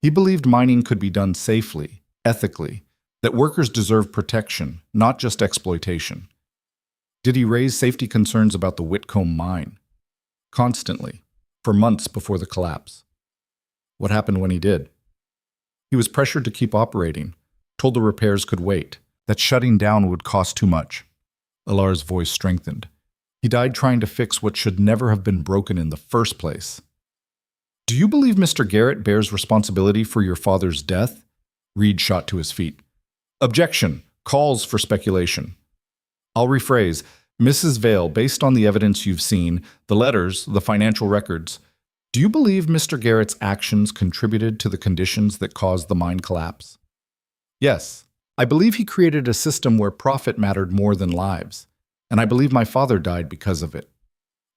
He believed mining could be done safely, ethically, that workers deserve protection, not just exploitation. Did he raise safety concerns about the Whitcomb mine? Constantly, for months before the collapse. What happened when he did? He was pressured to keep operating, told the repairs could wait, that shutting down would cost too much. Elara's voice strengthened. He died trying to fix what should never have been broken in the first place. "Do you believe Mr. Garrett bears responsibility for your father's death?" Reed shot to his feet. "Objection. Calls for speculation." "I'll rephrase. Mrs. Vale, based on the evidence you've seen, the letters, the financial records, do you believe Mr. Garrett's actions contributed to the conditions that caused the mine collapse?" "Yes. I believe he created a system where profit mattered more than lives, and I believe my father died because of it."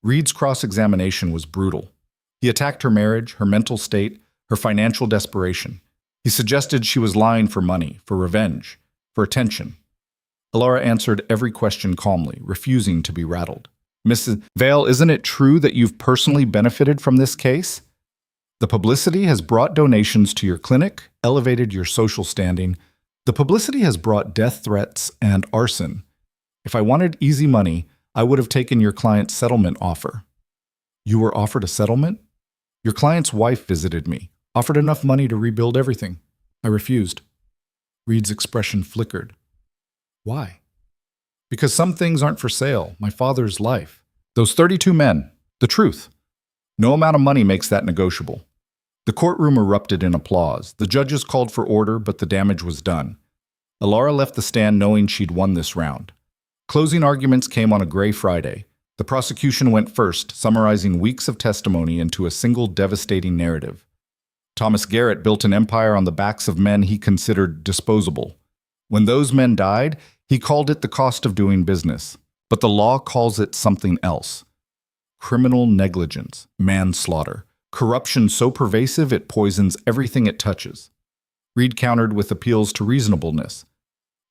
Reed's cross-examination was brutal. He attacked her marriage, her mental state, her financial desperation. He suggested she was lying for money, for revenge, for attention. Elara answered every question calmly, refusing to be rattled. "Mrs. Vale, isn't it true that you've personally benefited from this case? The publicity has brought donations to your clinic, elevated your social standing. The publicity has brought death threats and arson. If I wanted easy money, I would have taken your client's settlement offer." "You were offered a settlement?" "Your client's wife visited me, offered enough money to rebuild everything. I refused." Reed's expression flickered. "Why?" "Because some things aren't for sale. My father's life. Those 32 men. The truth. No amount of money makes that negotiable." The courtroom erupted in applause. The judges called for order, but the damage was done. Elara left the stand knowing she'd won this round. Closing arguments came on a gray Friday. The prosecution went first, summarizing weeks of testimony into a single devastating narrative. Thomas Garrett built an empire on the backs of men he considered disposable. When those men died, he called it the cost of doing business. But the law calls it something else. Criminal negligence, manslaughter, corruption so pervasive it poisons everything it touches. Reed countered with appeals to reasonableness.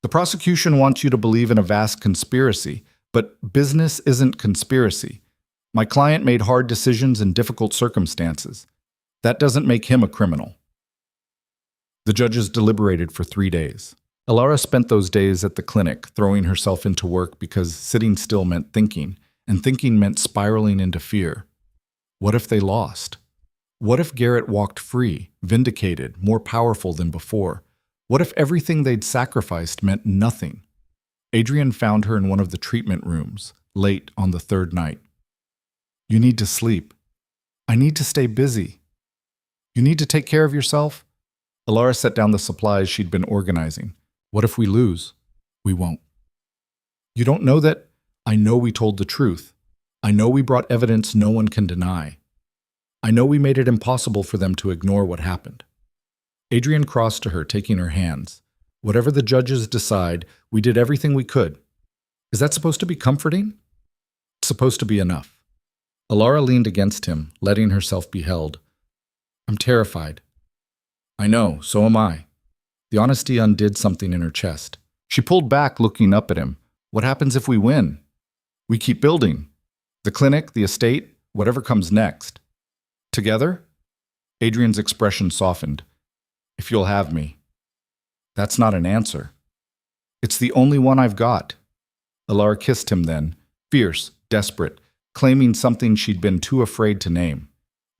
"The prosecution wants you to believe in a vast conspiracy, but business isn't conspiracy. My client made hard decisions in difficult circumstances. That doesn't make him a criminal." The judges deliberated for 3 days. Elara spent those days at the clinic, throwing herself into work because sitting still meant thinking, and thinking meant spiraling into fear. What if they lost? What if Garrett walked free, vindicated, more powerful than before? What if everything they'd sacrificed meant nothing? Adrian found her in one of the treatment rooms, late on the third night. "You need to sleep. I need to stay busy. You need to take care of yourself. Elara set down the supplies she'd been organizing. What if we lose? We won't. You don't know that? I know we told the truth. I know we brought evidence no one can deny. I know we made it impossible for them to ignore what happened. Adrian crossed to her, taking her hands. Whatever the judges decide, we did everything we could. Is that supposed to be comforting? It's supposed to be enough. Elara leaned against him, letting herself be held. I'm terrified. I know, so am I. The honesty undid something in her chest. She pulled back, looking up at him. What happens if we win? We keep building. The clinic, the estate, whatever comes next. Together? Adrian's expression softened. If you'll have me. That's not an answer. It's the only one I've got. Elara kissed him then, fierce, desperate, claiming something she'd been too afraid to name.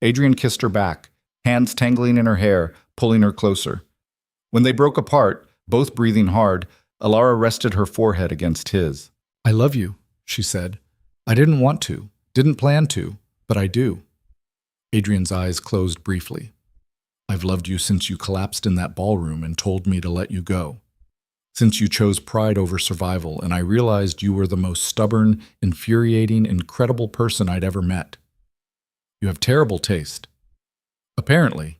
Adrian kissed her back, hands tangling in her hair, pulling her closer. When they broke apart, both breathing hard, Elara rested her forehead against his. I love you, she said. I didn't want to, didn't plan to, but I do. Adrian's eyes closed briefly. I've loved you since you collapsed in that ballroom and told me to let you go. Since you chose pride over survival, and I realized you were the most stubborn, infuriating, incredible person I'd ever met. You have terrible taste. Apparently.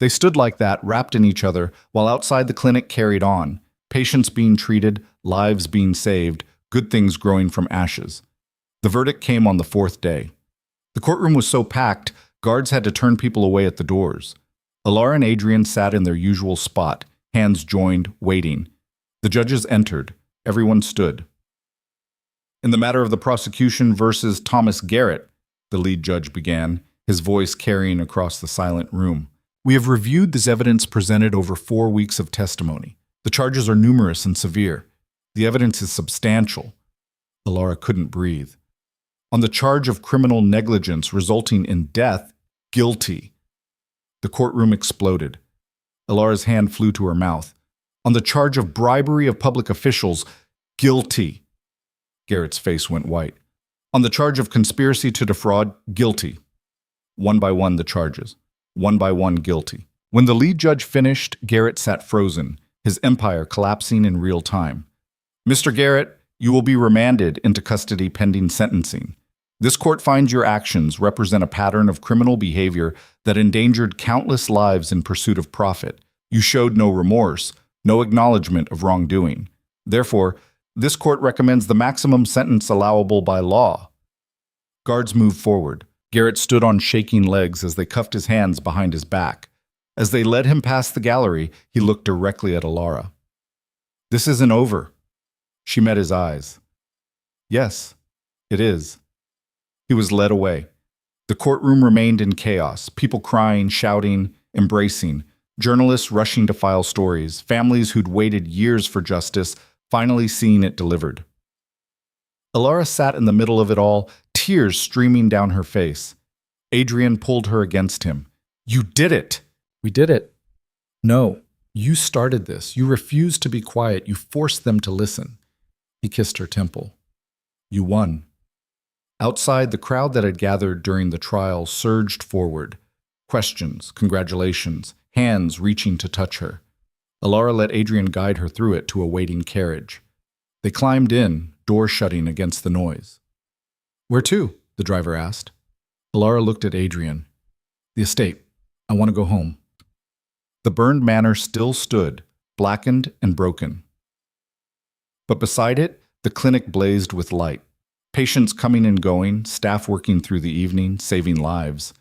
They stood like that, wrapped in each other, while outside the clinic carried on, patients being treated, lives being saved, good things growing from ashes. The verdict came on the fourth day. The courtroom was so packed, guards had to turn people away at the doors. Elara and Adrian sat in their usual spot, hands joined, waiting. The judges entered. Everyone stood. In the matter of the prosecution versus Thomas Garrett, the lead judge began, his voice carrying across the silent room. We have reviewed this evidence presented over 4 weeks of testimony. The charges are numerous and severe. The evidence is substantial. Elara couldn't breathe. On the charge of criminal negligence resulting in death, guilty. The courtroom exploded. Elara's hand flew to her mouth. On the charge of bribery of public officials, guilty. Garrett's face went white. On the charge of conspiracy to defraud, guilty. One by one, the charges. One by one, guilty. When the lead judge finished, Garrett sat frozen, his empire collapsing in real time. Mr. Garrett, you will be remanded into custody pending sentencing. This court finds your actions represent a pattern of criminal behavior that endangered countless lives in pursuit of profit. You showed no remorse, no acknowledgement of wrongdoing. Therefore, this court recommends the maximum sentence allowable by law. Guards moved forward. Garrett stood on shaking legs as they cuffed his hands behind his back. As they led him past the gallery, he looked directly at Elara. This isn't over. She met his eyes. Yes, it is. He was led away. The courtroom remained in chaos, people crying, shouting, embracing, journalists rushing to file stories, families who'd waited years for justice, finally seeing it delivered. Elara sat in the middle of it all, tears streaming down her face. Adrian pulled her against him. You did it! We did it. No, you started this. You refused to be quiet. You forced them to listen. He kissed her temple. You won. Outside, the crowd that had gathered during the trial surged forward. Questions, congratulations, hands reaching to touch her. Elara let Adrian guide her through it to a waiting carriage. They climbed in, door shutting against the noise. Where to? The driver asked. Elara looked at Adrian. The estate. I want to go home. The burned manor still stood, blackened and broken. But beside it, the clinic blazed with light. Patients coming and going, staff working through the evening, saving lives.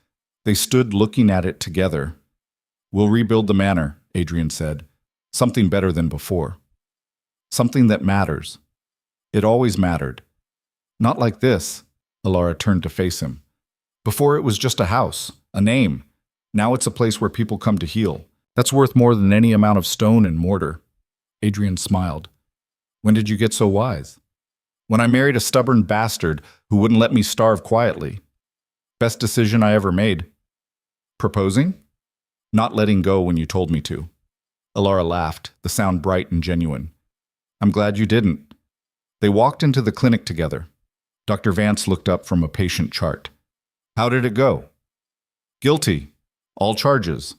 They stood looking at it together. We'll rebuild the manor, Adrian said. Something better than before. Something that matters. It always mattered. Not like this, Elara turned to face him. Before it was just a house, a name. Now it's a place where people come to heal. That's worth more than any amount of stone and mortar. Adrian smiled. When did you get so wise? When I married a stubborn bastard who wouldn't let me starve quietly. Best decision I ever made. Proposing? Not letting go when you told me to. Elara laughed, the sound bright and genuine. I'm glad you didn't. They walked into the clinic together. Dr. Vance looked up from a patient chart. How did it go? Guilty. All charges.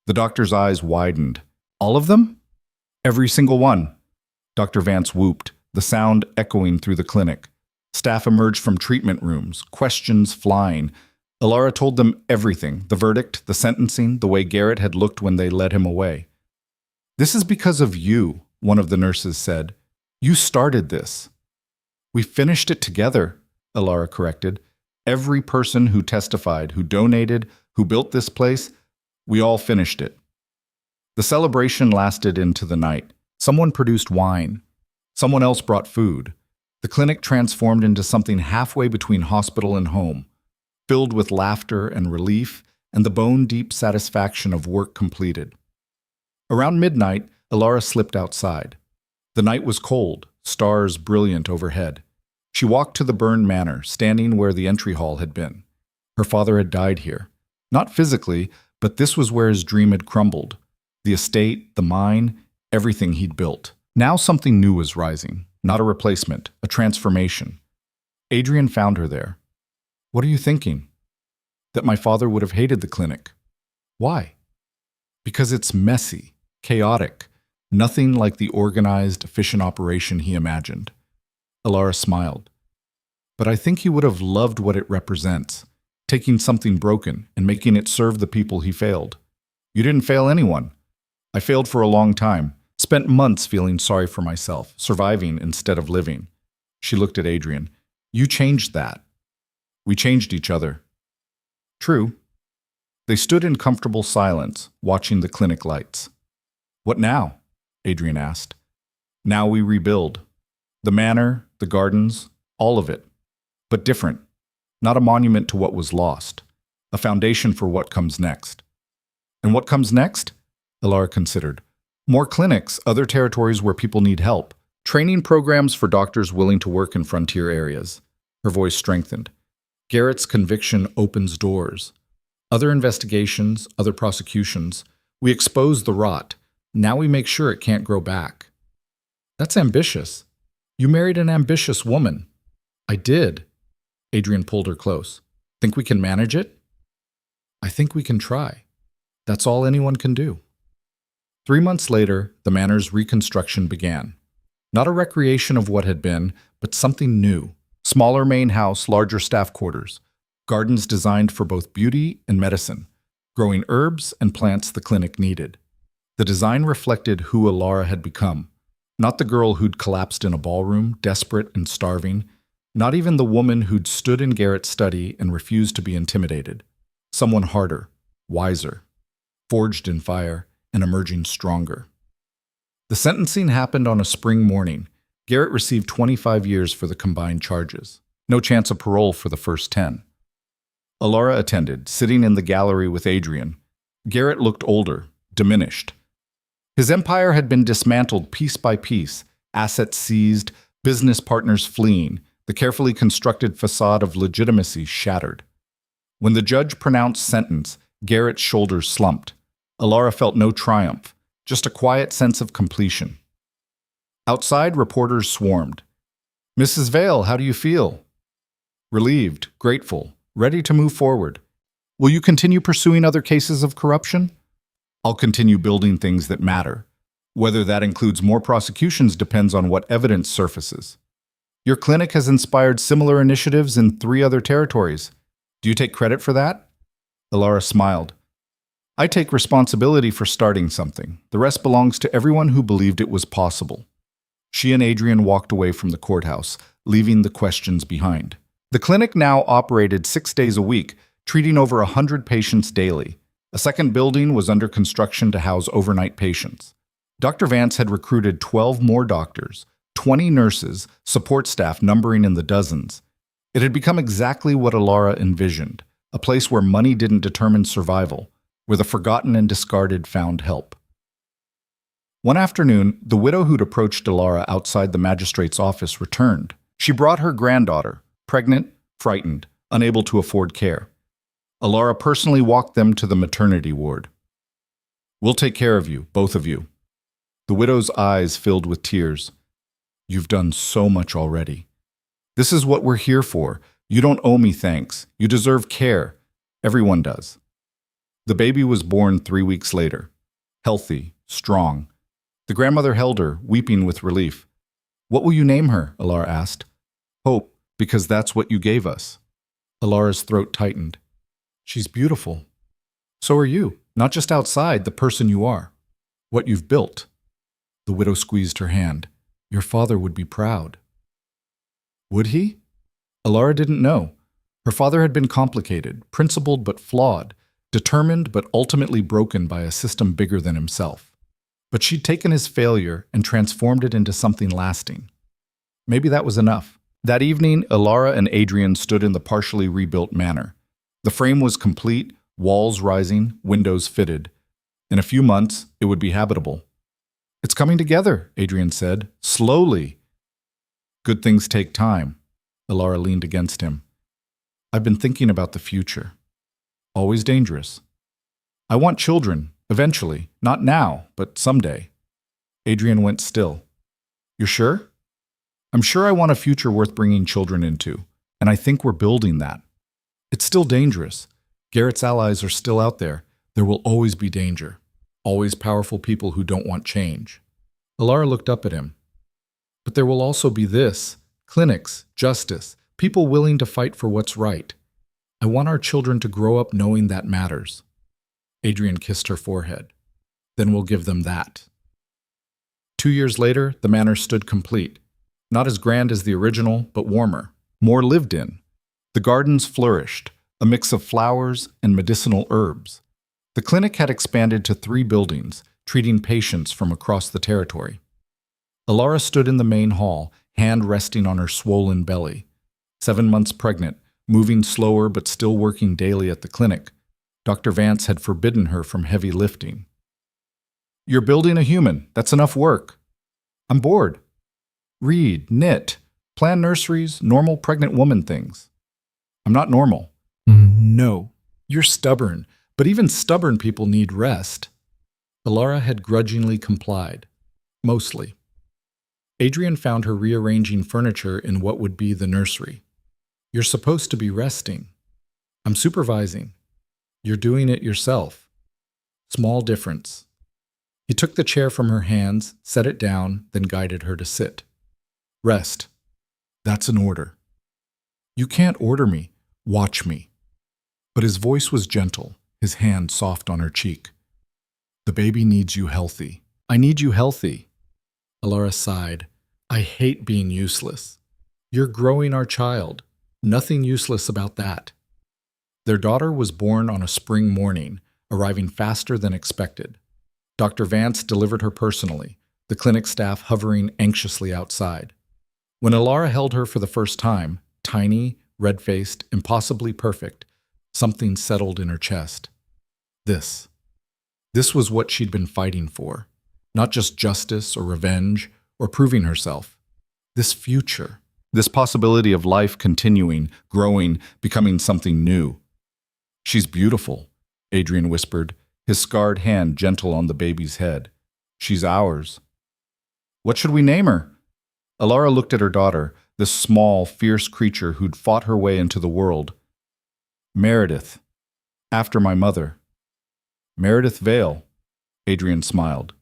The doctor's eyes widened. All of them? Every single one. Dr. Vance whooped, the sound echoing through the clinic. Staff emerged from treatment rooms, questions flying. Elara told them everything, the verdict, the sentencing, the way Garrett had looked when they led him away. "This is because of you," one of the nurses said. "You started this." "We finished it together," Elara corrected. "Every person who testified, who donated, who built this place, we all finished it." The celebration lasted into the night. Someone produced wine. Someone else brought food. The clinic transformed into something halfway between hospital and home, filled with laughter and relief and the bone-deep satisfaction of work completed. Around midnight, Elara slipped outside. The night was cold, stars brilliant overhead. She walked to the burned manor, standing where the entry hall had been. Her father had died here. Not physically, but this was where his dream had crumbled. The estate, the mine, everything he'd built. Now something new was rising, not a replacement, a transformation. Adrian found her there. "What are you thinking?" "That my father would have hated the clinic." "Why?" "Because it's messy, chaotic, nothing like the organized, efficient operation he imagined." Elara smiled. "But I think he would have loved what it represents, taking something broken and making it serve the people he failed." "You didn't fail anyone." "I failed for a long time, spent months feeling sorry for myself, surviving instead of living." She looked at Adrian. "You changed that." "We changed each other." "True." They stood in comfortable silence, watching the clinic lights. "What now?" Adrian asked. "Now we rebuild. The manor, the gardens, all of it. But different. Not a monument to what was lost. A foundation for what comes next." "And what comes next?" Elara considered. "More clinics, other territories where people need help. Training programs for doctors willing to work in frontier areas." Her voice strengthened. "Garrett's conviction opens doors. Other investigations, other prosecutions. We expose the rot. Now we make sure it can't grow back." "That's ambitious. You married an ambitious woman." "I did." Adrian pulled her close. "Think we can manage it?" "I think we can try. That's all anyone can do." 3 months later, the manor's reconstruction began. Not a recreation of what had been, but something new. Smaller main house, larger staff quarters. Gardens designed for both beauty and medicine. Growing herbs and plants the clinic needed. The design reflected who Elara had become. Not the girl who'd collapsed in a ballroom, desperate and starving. Not even the woman who'd stood in Garrett's study and refused to be intimidated. Someone harder, wiser, forged in fire, and emerging stronger. The sentencing happened on a spring morning. Garrett received 25 years for the combined charges. No chance of parole for the first 10. Elara attended, sitting in the gallery with Adrian. Garrett looked older, diminished. His empire had been dismantled piece by piece, assets seized, business partners fleeing, the carefully constructed facade of legitimacy shattered. When the judge pronounced sentence, Garrett's shoulders slumped. Elara felt no triumph, just a quiet sense of completion. Outside, reporters swarmed. "Mrs. Vale, how do you feel?" "Relieved, grateful, ready to move forward." "Will you continue pursuing other cases of corruption?" "I'll continue building things that matter. Whether that includes more prosecutions depends on what evidence surfaces." "Your clinic has inspired similar initiatives in 3 other territories. Do you take credit for that?" Elara smiled. "I take responsibility for starting something. The rest belongs to everyone who believed it was possible." She and Adrian walked away from the courthouse, leaving the questions behind. The clinic now operated 6 days a week, treating over 100 patients daily. A second building was under construction to house overnight patients. Dr. Vance had recruited 12 more doctors, 20 nurses, support staff numbering in the dozens. It had become exactly what Elara envisioned, a place where money didn't determine survival, where the forgotten and discarded found help. One afternoon, the widow who'd approached Elara outside the magistrate's office returned. She brought her granddaughter, pregnant, frightened, unable to afford care. Elara personally walked them to the maternity ward. "We'll take care of you, both of you." The widow's eyes filled with tears. "You've done so much already. This is what we're here for. You don't owe me thanks. You deserve care. Everyone does." The baby was born 3 weeks later, healthy, strong. The grandmother held her, weeping with relief. "What will you name her?" Elara asked. "Hope, because that's what you gave us." Alara's throat tightened. "She's beautiful. So are you, not just outside, the person you are. What you've built." The widow squeezed her hand. "Your father would be proud." Would he? Elara didn't know. Her father had been complicated, principled but flawed, determined but ultimately broken by a system bigger than himself. But she'd taken his failure and transformed it into something lasting. Maybe that was enough. That evening, Elara and Adrian stood in the partially rebuilt manor. The frame was complete, walls rising, windows fitted. In a few months, it would be habitable. "It's coming together," Adrian said, "slowly." "Good things take time." Elara leaned against him. "I've been thinking about the future. Always dangerous. I want children, eventually. Not now, but someday." Adrian went still. "You're sure?" "I'm sure I want a future worth bringing children into, and I think we're building that. It's still dangerous. Garrett's allies are still out there. There will always be danger. Always powerful people who don't want change." Elara looked up at him. "But there will also be this, clinics, justice, people willing to fight for what's right. I want our children to grow up knowing that matters." Adrian kissed her forehead. "Then we'll give them that." 2 years later, the manor stood complete. Not as grand as the original, but warmer, more lived in. The gardens flourished, a mix of flowers and medicinal herbs. The clinic had expanded to 3 buildings, treating patients from across the territory. Elara stood in the main hall, hand resting on her swollen belly. 7 months pregnant, moving slower but still working daily at the clinic. Dr. Vance had forbidden her from heavy lifting. "You're building a human. That's enough work." "I'm bored." "Read, knit, plan nurseries, normal pregnant woman things." "I'm not normal." "No, you're stubborn, but even stubborn people need rest." Elara had grudgingly complied. Mostly. Adrian found her rearranging furniture in what would be the nursery. "You're supposed to be resting." "I'm supervising." "You're doing it yourself." Small difference. He took the chair from her hands, set it down, then guided her to sit. "Rest. That's an order." "You can't order me. Watch me." But his voice was gentle, his hand soft on her cheek. "The baby needs you healthy." "I need you healthy." Elara sighed. "I hate being useless." "You're growing our child. Nothing useless about that." Their daughter was born on a spring morning, arriving faster than expected. Dr. Vance delivered her personally, the clinic staff hovering anxiously outside. When Elara held her for the first time, tiny, red-faced, impossibly perfect, something settled in her chest. This was what she'd been fighting for. Not just justice or revenge or proving herself. This future. This possibility of life continuing, growing, becoming something new. "She's beautiful," Adrian whispered, his scarred hand gentle on the baby's head. "She's ours." "What should we name her?" Elara looked at her daughter, this small, fierce creature who'd fought her way into the world. "Meredith. After my mother." "Meredith Vale." Adrian smiled.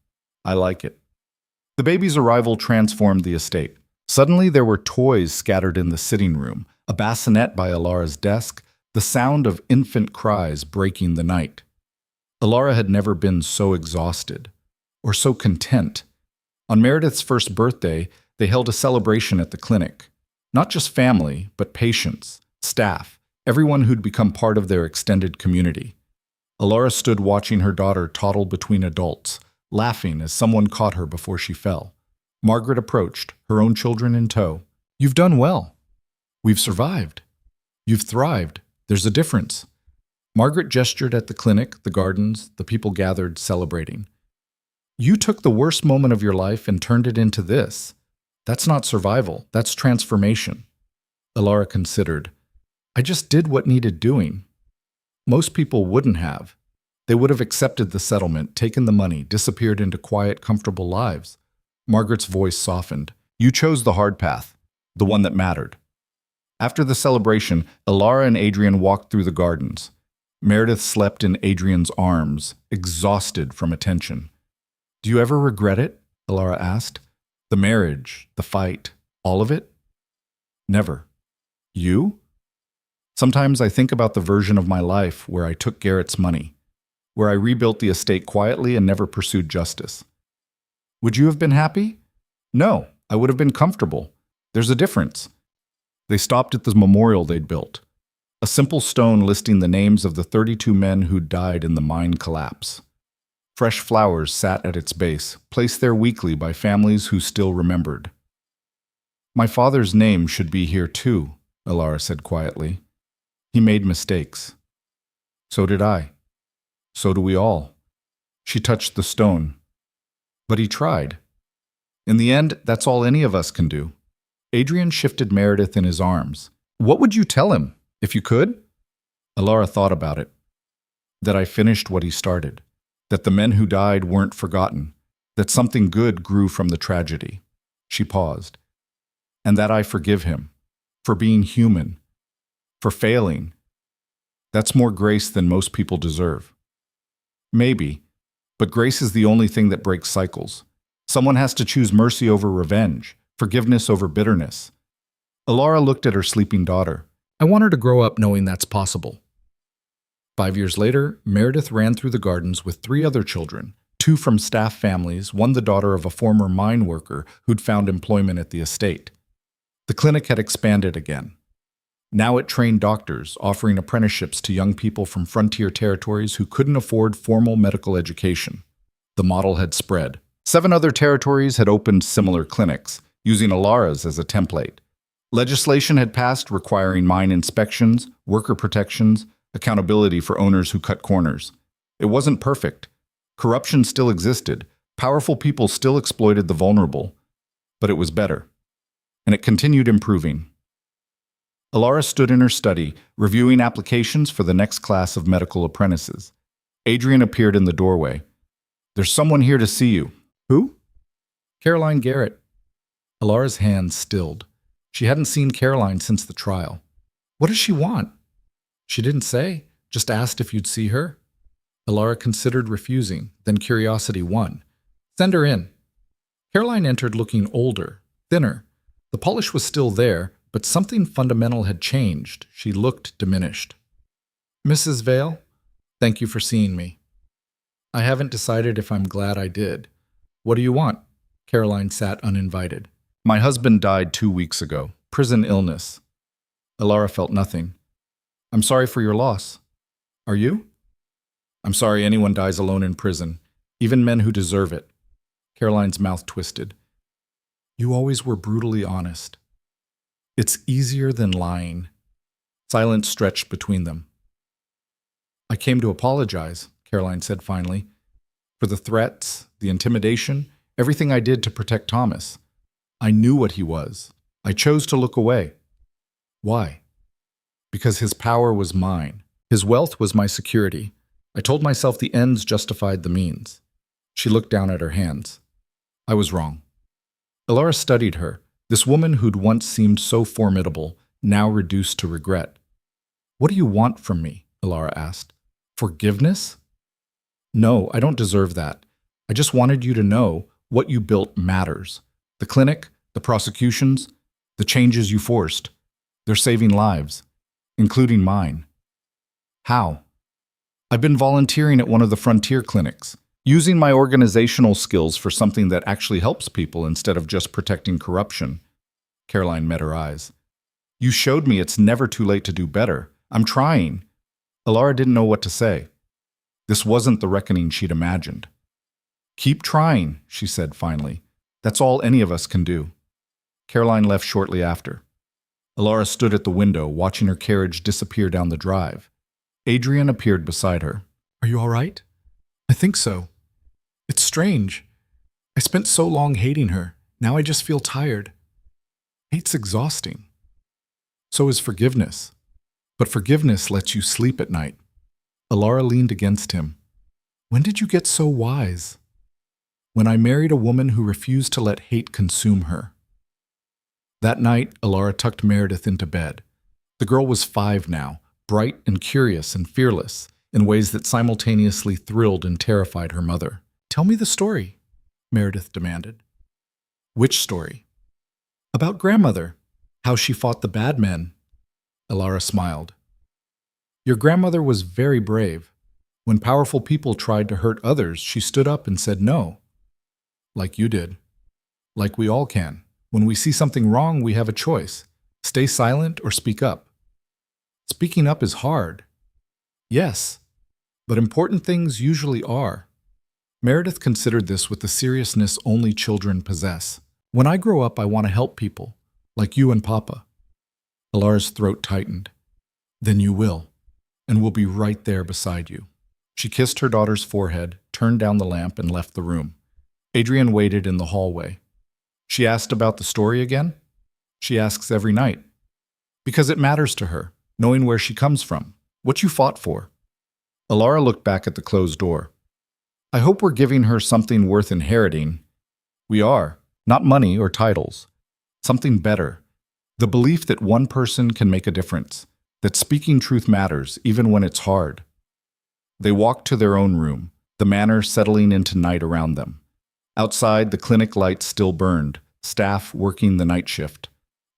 "I like it." The baby's arrival transformed the estate. Suddenly there were toys scattered in the sitting room, a bassinet by Elara's desk, the sound of infant cries breaking the night. Elara had never been so exhausted, or so content. On Meredith's first birthday, they held a celebration at the clinic. Not just family, but patients, staff, everyone who'd become part of their extended community. Elara stood watching her daughter toddle between adults, laughing as someone caught her before she fell. Margaret approached, her own children in tow. "You've done well. We've survived. You've thrived. There's a difference." Margaret gestured at the clinic, the gardens, the people gathered celebrating. "You took the worst moment of your life and turned it into this. That's not survival, that's transformation." Elara considered. "I just did what needed doing." Most people wouldn't have. They would have accepted the settlement, taken the money, disappeared into quiet, comfortable lives. Margaret's voice softened. "You chose the hard path, the one that mattered." After the celebration, Elara and Adrian walked through the gardens. Meredith slept in Adrian's arms, exhausted from attention. Do you ever regret it? Elara asked. The marriage, the fight, all of it? Never. You? Sometimes I think about the version of my life where I took Garrett's money, where I rebuilt the estate quietly and never pursued justice. Would you have been happy? No, I would have been comfortable. There's a difference. They stopped at the memorial they'd built, a simple stone listing the names of the 32 men who'd died in the mine collapse. Fresh flowers sat at its base, placed there weekly by families who still remembered. My father's name should be here too, Elara said quietly. He made mistakes. So did I. So do we all. She touched the stone. But he tried. In the end, that's all any of us can do. Adrian shifted Meredith in his arms. What would you tell him, if you could? Elara thought about it. That I finished what he started. That the men who died weren't forgotten. That something good grew from the tragedy. She paused. And that I forgive him. For being human. For failing. That's more grace than most people deserve. Maybe. But grace is the only thing that breaks cycles. Someone has to choose mercy over revenge. Forgiveness over bitterness. Elara looked at her sleeping daughter. I want her to grow up knowing that's possible. 5 years later, Meredith ran through the gardens with 3 other children, 2 from staff families, one the daughter of a former mine worker who'd found employment at the estate. The clinic had expanded again. Now it trained doctors, offering apprenticeships to young people from frontier territories who couldn't afford formal medical education. The model had spread. 7 other territories had opened similar clinics, using Elara's as a template. Legislation had passed requiring mine inspections, worker protections, accountability for owners who cut corners. It wasn't perfect. Corruption still existed. Powerful people still exploited the vulnerable. But it was better. And it continued improving. Elara stood in her study, reviewing applications for the next class of medical apprentices. Adrian appeared in the doorway. There's someone here to see you. Who? Caroline Garrett. Elara's hands stilled. She hadn't seen Caroline since the trial. What does she want? She didn't say, just asked if you'd see her. Elara considered refusing, then curiosity won. Send her in. Caroline entered looking older, thinner. The polish was still there, but something fundamental had changed. She looked diminished. Mrs. Vale, thank you for seeing me. I haven't decided if I'm glad I did. What do you want? Caroline sat uninvited. My husband died 2 weeks ago. Prison illness. Elara felt nothing. I'm sorry for your loss. Are you? I'm sorry anyone dies alone in prison, even men who deserve it. Caroline's mouth twisted. You always were brutally honest. It's easier than lying. Silence stretched between them. I came to apologize, Caroline said finally, for the threats, the intimidation, everything I did to protect Thomas. I knew what he was. I chose to look away. Why? Because his power was mine. His wealth was my security. I told myself the ends justified the means. She looked down at her hands. I was wrong. Elara studied her, this woman who'd once seemed so formidable, now reduced to regret. What do you want from me? Elara asked. Forgiveness? No, I don't deserve that. I just wanted you to know what you built matters. The clinic, the prosecutions, the changes you forced. They're saving lives, including mine. How? I've been volunteering at one of the frontier clinics, using my organizational skills for something that actually helps people instead of just protecting corruption. Caroline met her eyes. You showed me it's never too late to do better. I'm trying. Elara didn't know what to say. This wasn't the reckoning she'd imagined. Keep trying, she said finally. That's all any of us can do. Caroline left shortly after. Elara stood at the window, watching her carriage disappear down the drive. Adrian appeared beside her. Are you all right? I think so. It's strange. I spent so long hating her. Now I just feel tired. Hate's exhausting. So is forgiveness. But forgiveness lets you sleep at night. Elara leaned against him. When did you get so wise? When I married a woman who refused to let hate consume her. That night, Elara tucked Meredith into bed. The girl was 5 now, bright and curious and fearless. in ways that simultaneously thrilled and terrified her mother. "Tell me the story," Meredith demanded. "Which story?" "About grandmother. How she fought the bad men." Elara smiled. "Your grandmother was very brave. When powerful people tried to hurt others, she stood up and said no. Like you did. Like we all can. When we see something wrong, we have a choice. Stay silent or speak up. Speaking up is hard. Yes, but important things usually are." Meredith considered this with the seriousness only children possess. "When I grow up, I want to help people, like you and Papa." Elara's throat tightened. "Then you will, and we'll be right there beside you." She kissed her daughter's forehead, turned down the lamp, and left the room. Adrian waited in the hallway. "She asked about the story again?" "She asks every night. Because it matters to her, knowing where she comes from, what you fought for." Elara looked back at the closed door. "I hope we're giving her something worth inheriting." "We are. Not money or titles. Something better. The belief that one person can make a difference, that speaking truth matters even when it's hard." They walked to their own room, the manor settling into night around them. Outside, the clinic lights still burned, staff working the night shift.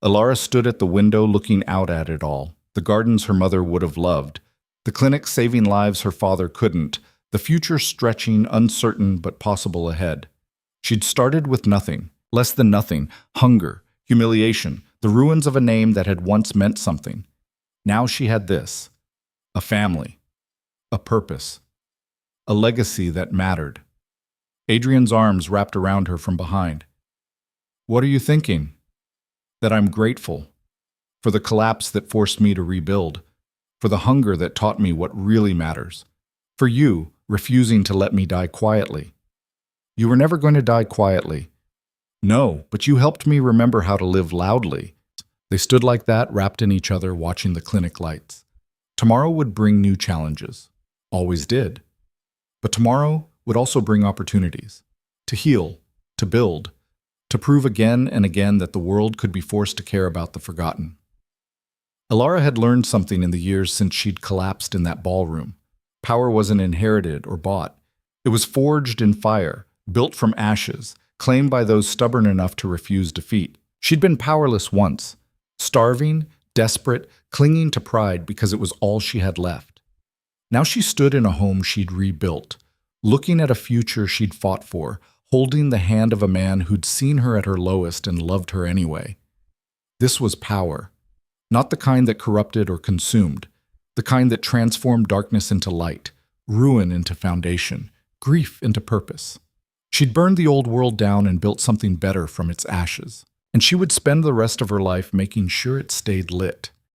Elara stood at the window looking out at it all, the gardens her mother would have loved, the clinic saving lives her father couldn't, the future stretching, uncertain but possible ahead. She'd started with nothing, less than nothing, hunger, humiliation, the ruins of a name that had once meant something. Now she had this: a family, a purpose, a legacy that mattered. Adrian's arms wrapped around her from behind. "What are you thinking?" "That I'm grateful. For the collapse that forced me to rebuild. For the hunger that taught me what really matters. For you, refusing to let me die quietly." "You were never going to die quietly." "No, but you helped me remember how to live loudly." They stood like that, wrapped in each other, watching the clinic lights. Tomorrow would bring new challenges. Always did. But tomorrow would also bring opportunities. To heal, to build, to prove again and again that the world could be forced to care about the forgotten. Elara had learned something in the years since she'd collapsed in that ballroom. Power wasn't inherited or bought. It was forged in fire, built from ashes, claimed by those stubborn enough to refuse defeat. She'd been powerless once, starving, desperate, clinging to pride because it was all she had left. Now she stood in a home she'd rebuilt, looking at a future she'd fought for, holding the hand of a man who'd seen her at her lowest and loved her anyway. This was power, not the kind that corrupted or consumed, the kind that transformed darkness into light, ruin into foundation, grief into purpose. She'd burned the old world down and built something better from its ashes, and she would spend the rest of her life making sure it stayed lit.